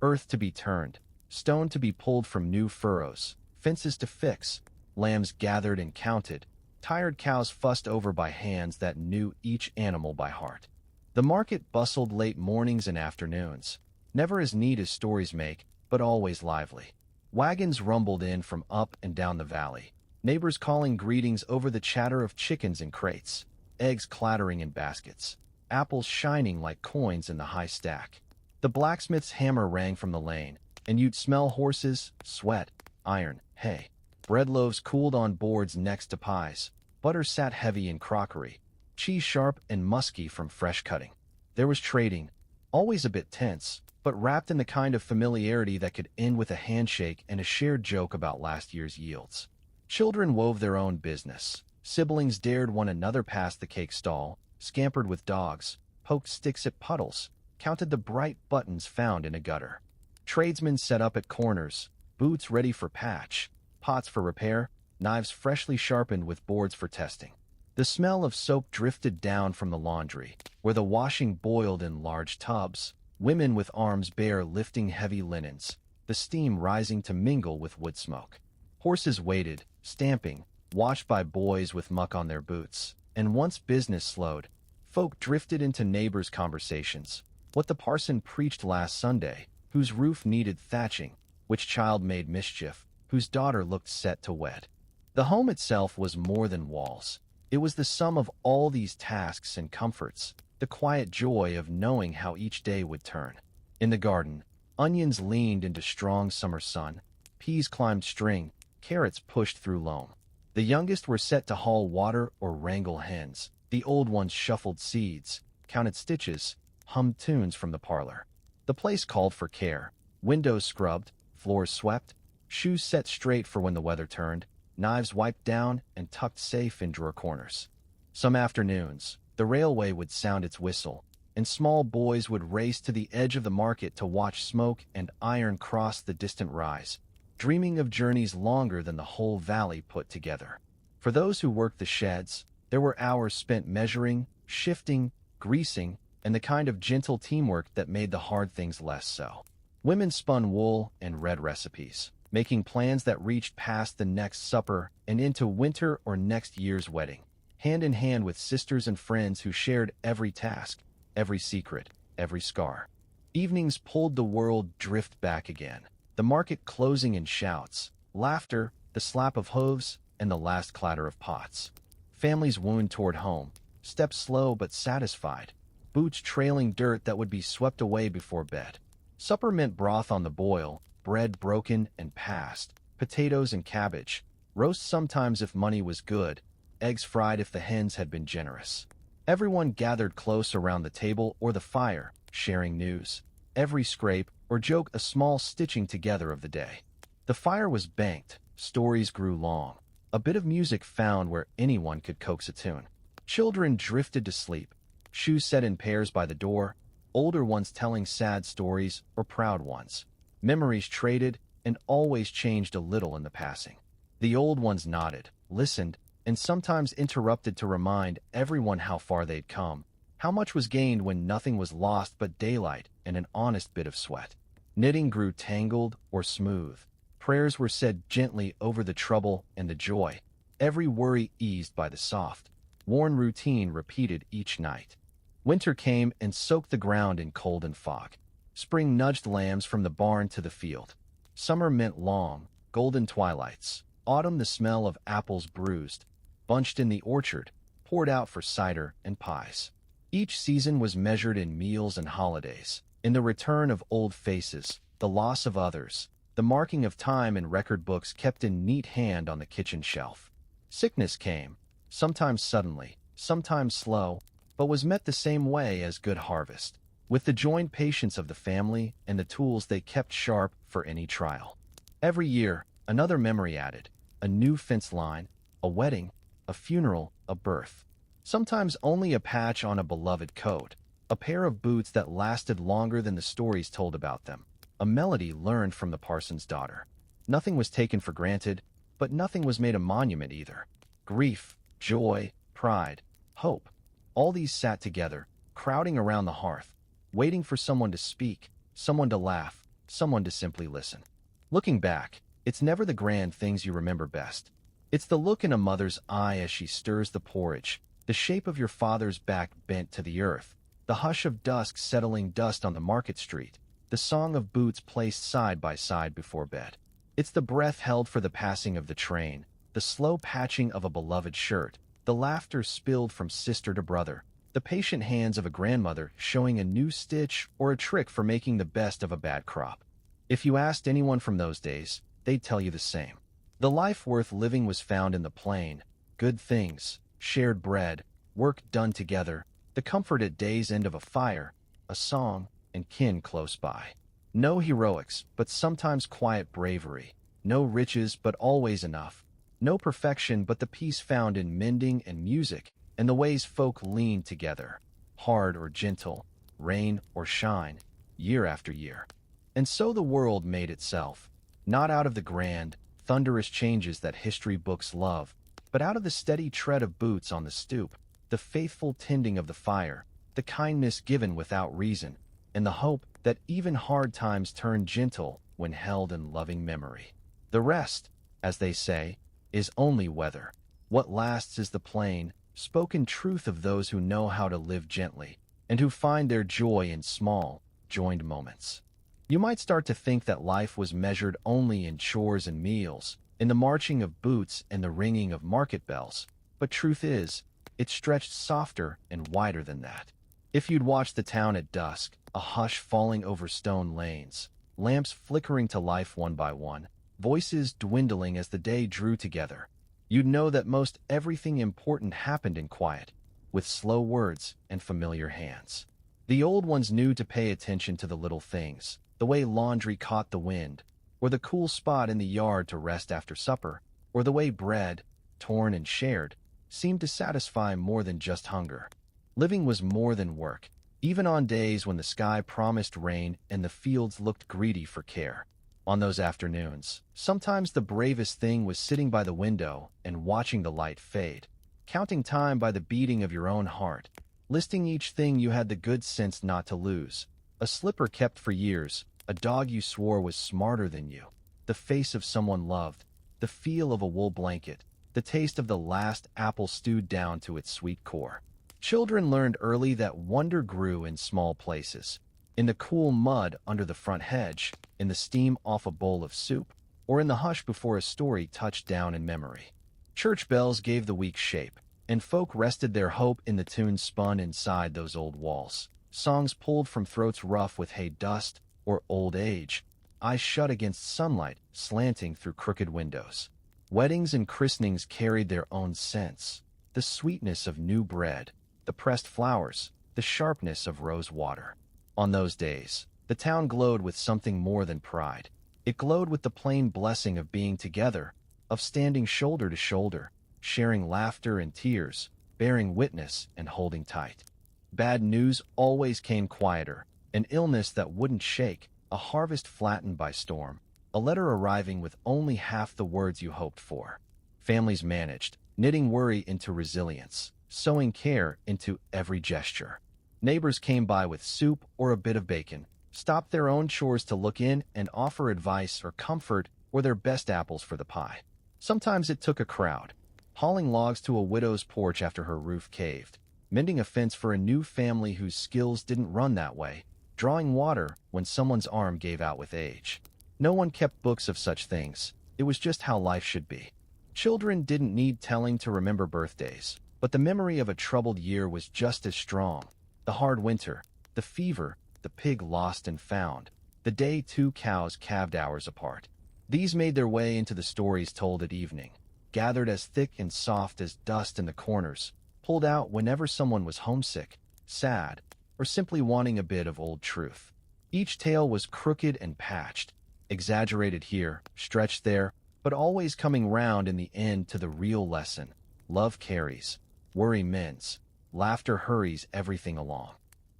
Earth to be turned, stone to be pulled from new furrows, fences to fix, lambs gathered and counted, tired cows fussed over by hands that knew each animal by heart. The market bustled late mornings and afternoons, never as neat as stories make, but always lively. Wagons rumbled in from up and down the valley, neighbors calling greetings over the chatter of chickens in crates, eggs clattering in baskets, apples shining like coins in the high stack. The blacksmith's hammer rang from the lane, and you'd smell horses, sweat, iron, hay. Bread loaves cooled on boards next to pies. Butter sat heavy in crockery, cheese sharp and musky from fresh cutting. There was trading, always a bit tense, but wrapped in the kind of familiarity that could end with a handshake and a shared joke about last year's yields. Children wove their own business. Siblings dared one another past the cake stall, scampered with dogs, poked sticks at puddles, counted the bright buttons found in a gutter. Tradesmen set up at corners, boots ready for patch, pots for repair, knives freshly sharpened with boards for testing. The smell of soap drifted down from the laundry, where the washing boiled in large tubs, women with arms bare lifting heavy linens, the steam rising to mingle with wood smoke. Horses waited, stamping, washed by boys with muck on their boots, and once business slowed, folk drifted into neighbors' conversations. What the parson preached last Sunday, whose roof needed thatching, which child made mischief, whose daughter looked set to wed. The home itself was more than walls. It was the sum of all these tasks and comforts, the quiet joy of knowing how each day would turn. In the garden, onions leaned into strong summer sun, peas climbed string, carrots pushed through loam. The youngest were set to haul water or wrangle hens. The old ones shuffled seeds, counted stitches, hummed tunes from the parlor. The place called for care. Windows scrubbed, floors swept, shoes set straight for when the weather turned, knives wiped down and tucked safe in drawer corners. Some afternoons, the railway would sound its whistle, and small boys would race to the edge of the market to watch smoke and iron cross the distant rise, dreaming of journeys longer than the whole valley put together. For those who worked the sheds, there were hours spent measuring, shifting, greasing, and the kind of gentle teamwork that made the hard things less so. Women spun wool and read recipes, making plans that reached past the next supper and into winter or next year's wedding, hand in hand with sisters and friends who shared every task, every secret, every scar. Evenings pulled the world drift back again, the market closing in shouts, laughter, the slap of hooves, and the last clatter of pots. Families wound toward home, steps slow but satisfied, boots trailing dirt that would be swept away before bed. Supper meant broth on the boil, bread broken and passed, potatoes and cabbage, roast sometimes if money was good, eggs fried if the hens had been generous. Everyone gathered close around the table or the fire, sharing news, every scrape or joke a small stitching together of the day. The fire was banked, stories grew long, a bit of music found where anyone could coax a tune. Children drifted to sleep, shoes set in pairs by the door, older ones telling sad stories or proud ones. Memories traded and always changed a little in the passing. The old ones nodded, listened, and sometimes interrupted to remind everyone how far they'd come, how much was gained when nothing was lost but daylight and an honest bit of sweat. Knitting grew tangled or smooth. Prayers were said gently over the trouble and the joy, every worry eased by the soft, worn routine repeated each night. Winter came and soaked the ground in cold and fog. Spring nudged lambs from the barn to the field. Summer meant long, golden twilights. Autumn the smell of apples bruised, bunched in the orchard, poured out for cider and pies. Each season was measured in meals and holidays, in the return of old faces, the loss of others, the marking of time in record books kept in neat hand on the kitchen shelf. Sickness came, sometimes suddenly, sometimes slow, but was met the same way as good harvest, with the joined patience of the family and the tools they kept sharp for any trial. Every year, another memory added, a new fence line, a wedding, a funeral, a birth. Sometimes only a patch on a beloved coat, a pair of boots that lasted longer than the stories told about them, a melody learned from the parson's daughter. Nothing was taken for granted, but nothing was made a monument either. Grief, joy, pride, hope, all these sat together, crowding around the hearth, waiting for someone to speak, someone to laugh, someone to simply listen. Looking back, it's never the grand things you remember best. It's the look in a mother's eye as she stirs the porridge, the shape of your father's back bent to the earth, the hush of dusk settling dust on the market street, the song of boots placed side by side before bed. It's the breath held for the passing of the train, the slow patching of a beloved shirt, the laughter spilled from sister to brother, the patient hands of a grandmother showing a new stitch or a trick for making the best of a bad crop. If you asked anyone from those days, they'd tell you the same. The life worth living was found in the plain, good things, shared bread, work done together, the comfort at day's end of a fire, a song, and kin close by. No heroics, but sometimes quiet bravery. No riches, but always enough. No perfection, but the peace found in mending and music, and the ways folk leaned together, hard or gentle, rain or shine, year after year. And so the world made itself, not out of the grand, thunderous changes that history books love, but out of the steady tread of boots on the stoop, the faithful tending of the fire, the kindness given without reason, and the hope that even hard times turn gentle when held in loving memory. The rest, as they say, is only weather. What lasts is the plain, spoken truth of those who know how to live gently, and who find their joy in small, joined moments. You might start to think that life was measured only in chores and meals, in the marching of boots and the ringing of market bells, but truth is, it stretched softer and wider than that. If you'd watched the town at dusk, a hush falling over stone lanes, lamps flickering to life one by one, voices dwindling as the day drew together, you'd know that most everything important happened in quiet, with slow words and familiar hands. The old ones knew to pay attention to the little things, the way laundry caught the wind, or the cool spot in the yard to rest after supper, or the way bread, torn and shared, seemed to satisfy more than just hunger. Living was more than work, even on days when the sky promised rain and the fields looked greedy for care. On those afternoons, sometimes the bravest thing was sitting by the window and watching the light fade, counting time by the beating of your own heart, listing each thing you had the good sense not to lose. A slipper kept for years, a dog you swore was smarter than you, the face of someone loved, the feel of a wool blanket, the taste of the last apple stewed down to its sweet core. Children learned early that wonder grew in small places, in the cool mud under the front hedge, in the steam off a bowl of soup, or in the hush before a story touched down in memory. Church bells gave the week shape, and folk rested their hope in the tunes spun inside those old walls. Songs pulled from throats rough with hay dust or old age, eyes shut against sunlight slanting through crooked windows. Weddings and christenings carried their own scents, the sweetness of new bread, the pressed flowers, the sharpness of rose water. On those days, the town glowed with something more than pride. It glowed with the plain blessing of being together, of standing shoulder to shoulder, sharing laughter and tears, bearing witness and holding tight. Bad news always came quieter, an illness that wouldn't shake, a harvest flattened by storm, a letter arriving with only half the words you hoped for. Families managed, knitting worry into resilience, sewing care into every gesture. Neighbors came by with soup or a bit of bacon, stopped their own chores to look in and offer advice or comfort or their best apples for the pie. Sometimes it took a crowd, hauling logs to a widow's porch after her roof caved, mending a fence for a new family whose skills didn't run that way, drawing water when someone's arm gave out with age. No one kept books of such things. It was just how life should be. Children didn't need telling to remember birthdays, but the memory of a troubled year was just as strong. The hard winter, the fever, the pig lost and found, the day 2 cows calved hours apart. These made their way into the stories told at evening, gathered as thick and soft as dust in the corners, pulled out whenever someone was homesick, sad, or simply wanting a bit of old truth. Each tale was crooked and patched, exaggerated here, stretched there, but always coming round in the end to the real lesson. Love carries, worry mends, laughter hurries everything along.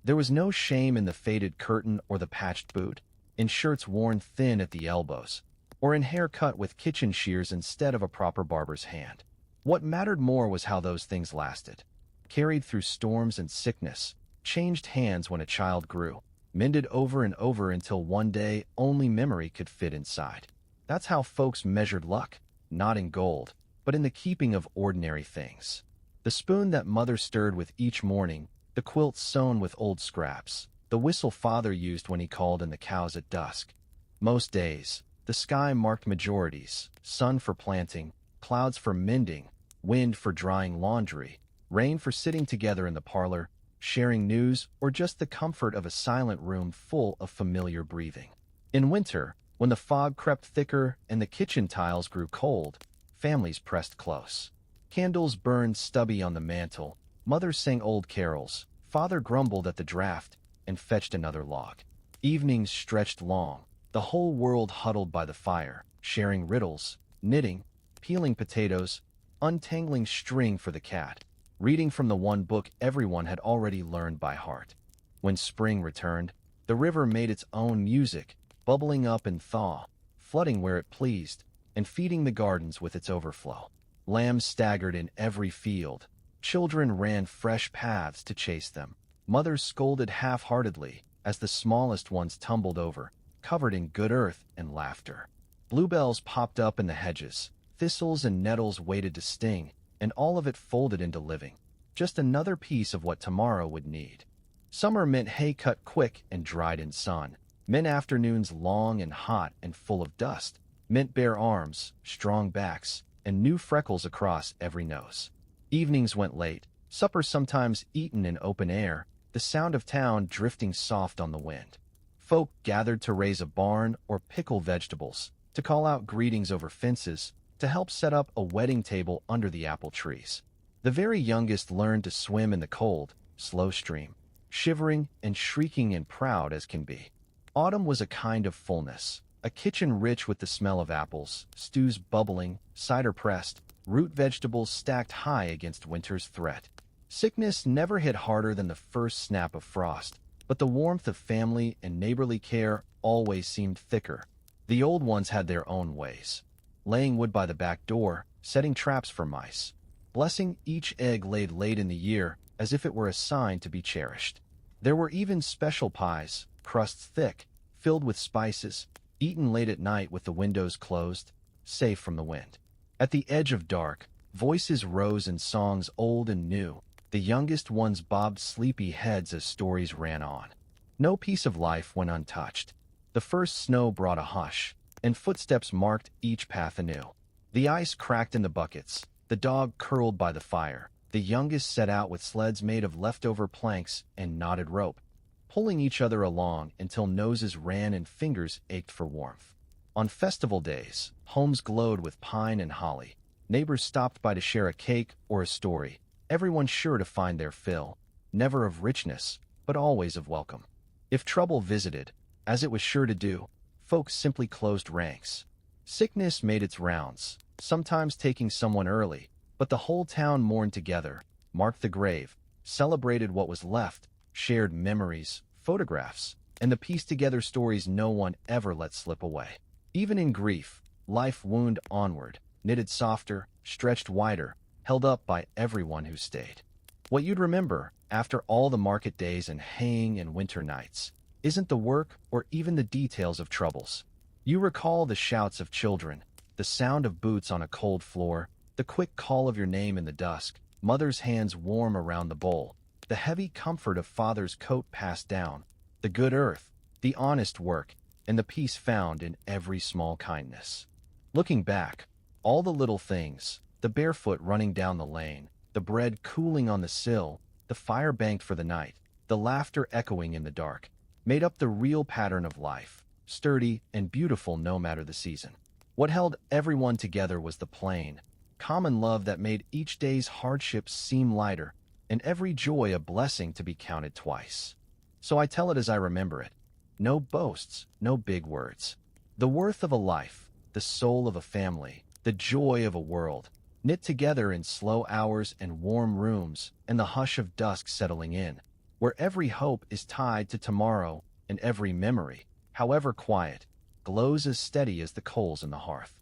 There was no shame in the faded curtain or the patched boot, in shirts worn thin at the elbows, or in hair cut with kitchen shears instead of a proper barber's hand. What mattered more was how those things lasted. Carried through storms and sickness, changed hands when a child grew, mended over and over until one day only memory could fit inside. That's how folks measured luck, not in gold, but in the keeping of ordinary things. The spoon that mother stirred with each morning, the quilt sewn with old scraps, the whistle father used when he called in the cows at dusk. Most days, the sky marked majorities, sun for planting, clouds for mending, wind for drying laundry, rain for sitting together in the parlor, sharing news, or just the comfort of a silent room full of familiar breathing. In winter, when the fog crept thicker and the kitchen tiles grew cold, families pressed close. Candles burned stubby on the mantel, mother sang old carols, father grumbled at the draft, and fetched another log. Evenings stretched long, the whole world huddled by the fire, sharing riddles, knitting, peeling potatoes, untangling string for the cat, reading from the one book everyone had already learned by heart. When spring returned, the river made its own music, bubbling up in thaw, flooding where it pleased, and feeding the gardens with its overflow. Lambs staggered in every field. Children ran fresh paths to chase them. Mothers scolded half-heartedly as the smallest ones tumbled over, covered in good earth and laughter. Bluebells popped up in the hedges. Thistles and nettles waited to sting, and all of it folded into living. Just another piece of what tomorrow would need. Summer meant hay cut quick and dried in sun, meant afternoons long and hot and full of dust, meant bare arms, strong backs, and new freckles across every nose. Evenings went late, supper sometimes eaten in open air, the sound of town drifting soft on the wind. Folk gathered to raise a barn or pickle vegetables, to call out greetings over fences, to help set up a wedding table under the apple trees. The very youngest learned to swim in the cold, slow stream, shivering and shrieking and proud as can be. Autumn was a kind of fullness, a kitchen rich with the smell of apples, stews bubbling, cider pressed, root vegetables stacked high against winter's threat. Sickness never hit harder than the first snap of frost, but the warmth of family and neighborly care always seemed thicker. The old ones had their own ways. Laying wood by the back door, setting traps for mice, blessing each egg laid late in the year as if it were a sign to be cherished. There were even special pies, crusts thick, filled with spices, eaten late at night with the windows closed, safe from the wind. At the edge of dark, voices rose in songs old and new. The youngest ones bobbed sleepy heads as stories ran on. No piece of life went untouched. The first snow brought a hush, and footsteps marked each path anew. The ice cracked in the buckets, the dog curled by the fire. The youngest set out with sleds made of leftover planks and knotted rope, pulling each other along until noses ran and fingers ached for warmth. On festival days, homes glowed with pine and holly. Neighbors stopped by to share a cake or a story, everyone sure to find their fill, never of richness, but always of welcome. If trouble visited, as it was sure to do, folks simply closed ranks. Sickness made its rounds, sometimes taking someone early, but the whole town mourned together, marked the grave, celebrated what was left, shared memories, photographs, and the pieced-together stories no one ever let slip away. Even in grief, life wound onward, knitted softer, stretched wider, held up by everyone who stayed. What you'd remember, after all the market days and haying and winter nights, isn't the work or even the details of troubles. You recall the shouts of children, the sound of boots on a cold floor, the quick call of your name in the dusk, mother's hands warm around the bowl, the heavy comfort of father's coat passed down, the good earth, the honest work, and the peace found in every small kindness. Looking back, all the little things, the barefoot running down the lane, the bread cooling on the sill, the fire banked for the night, the laughter echoing in the dark, made up the real pattern of life, sturdy and beautiful no matter the season. What held everyone together was the plain, common love that made each day's hardships seem lighter, and every joy a blessing to be counted twice. So I tell it as I remember it. No boasts, no big words. The worth of a life, the soul of a family, the joy of a world, knit together in slow hours and warm rooms and the hush of dusk settling in, where every hope is tied to tomorrow and every memory, however quiet, glows as steady as the coals in the hearth.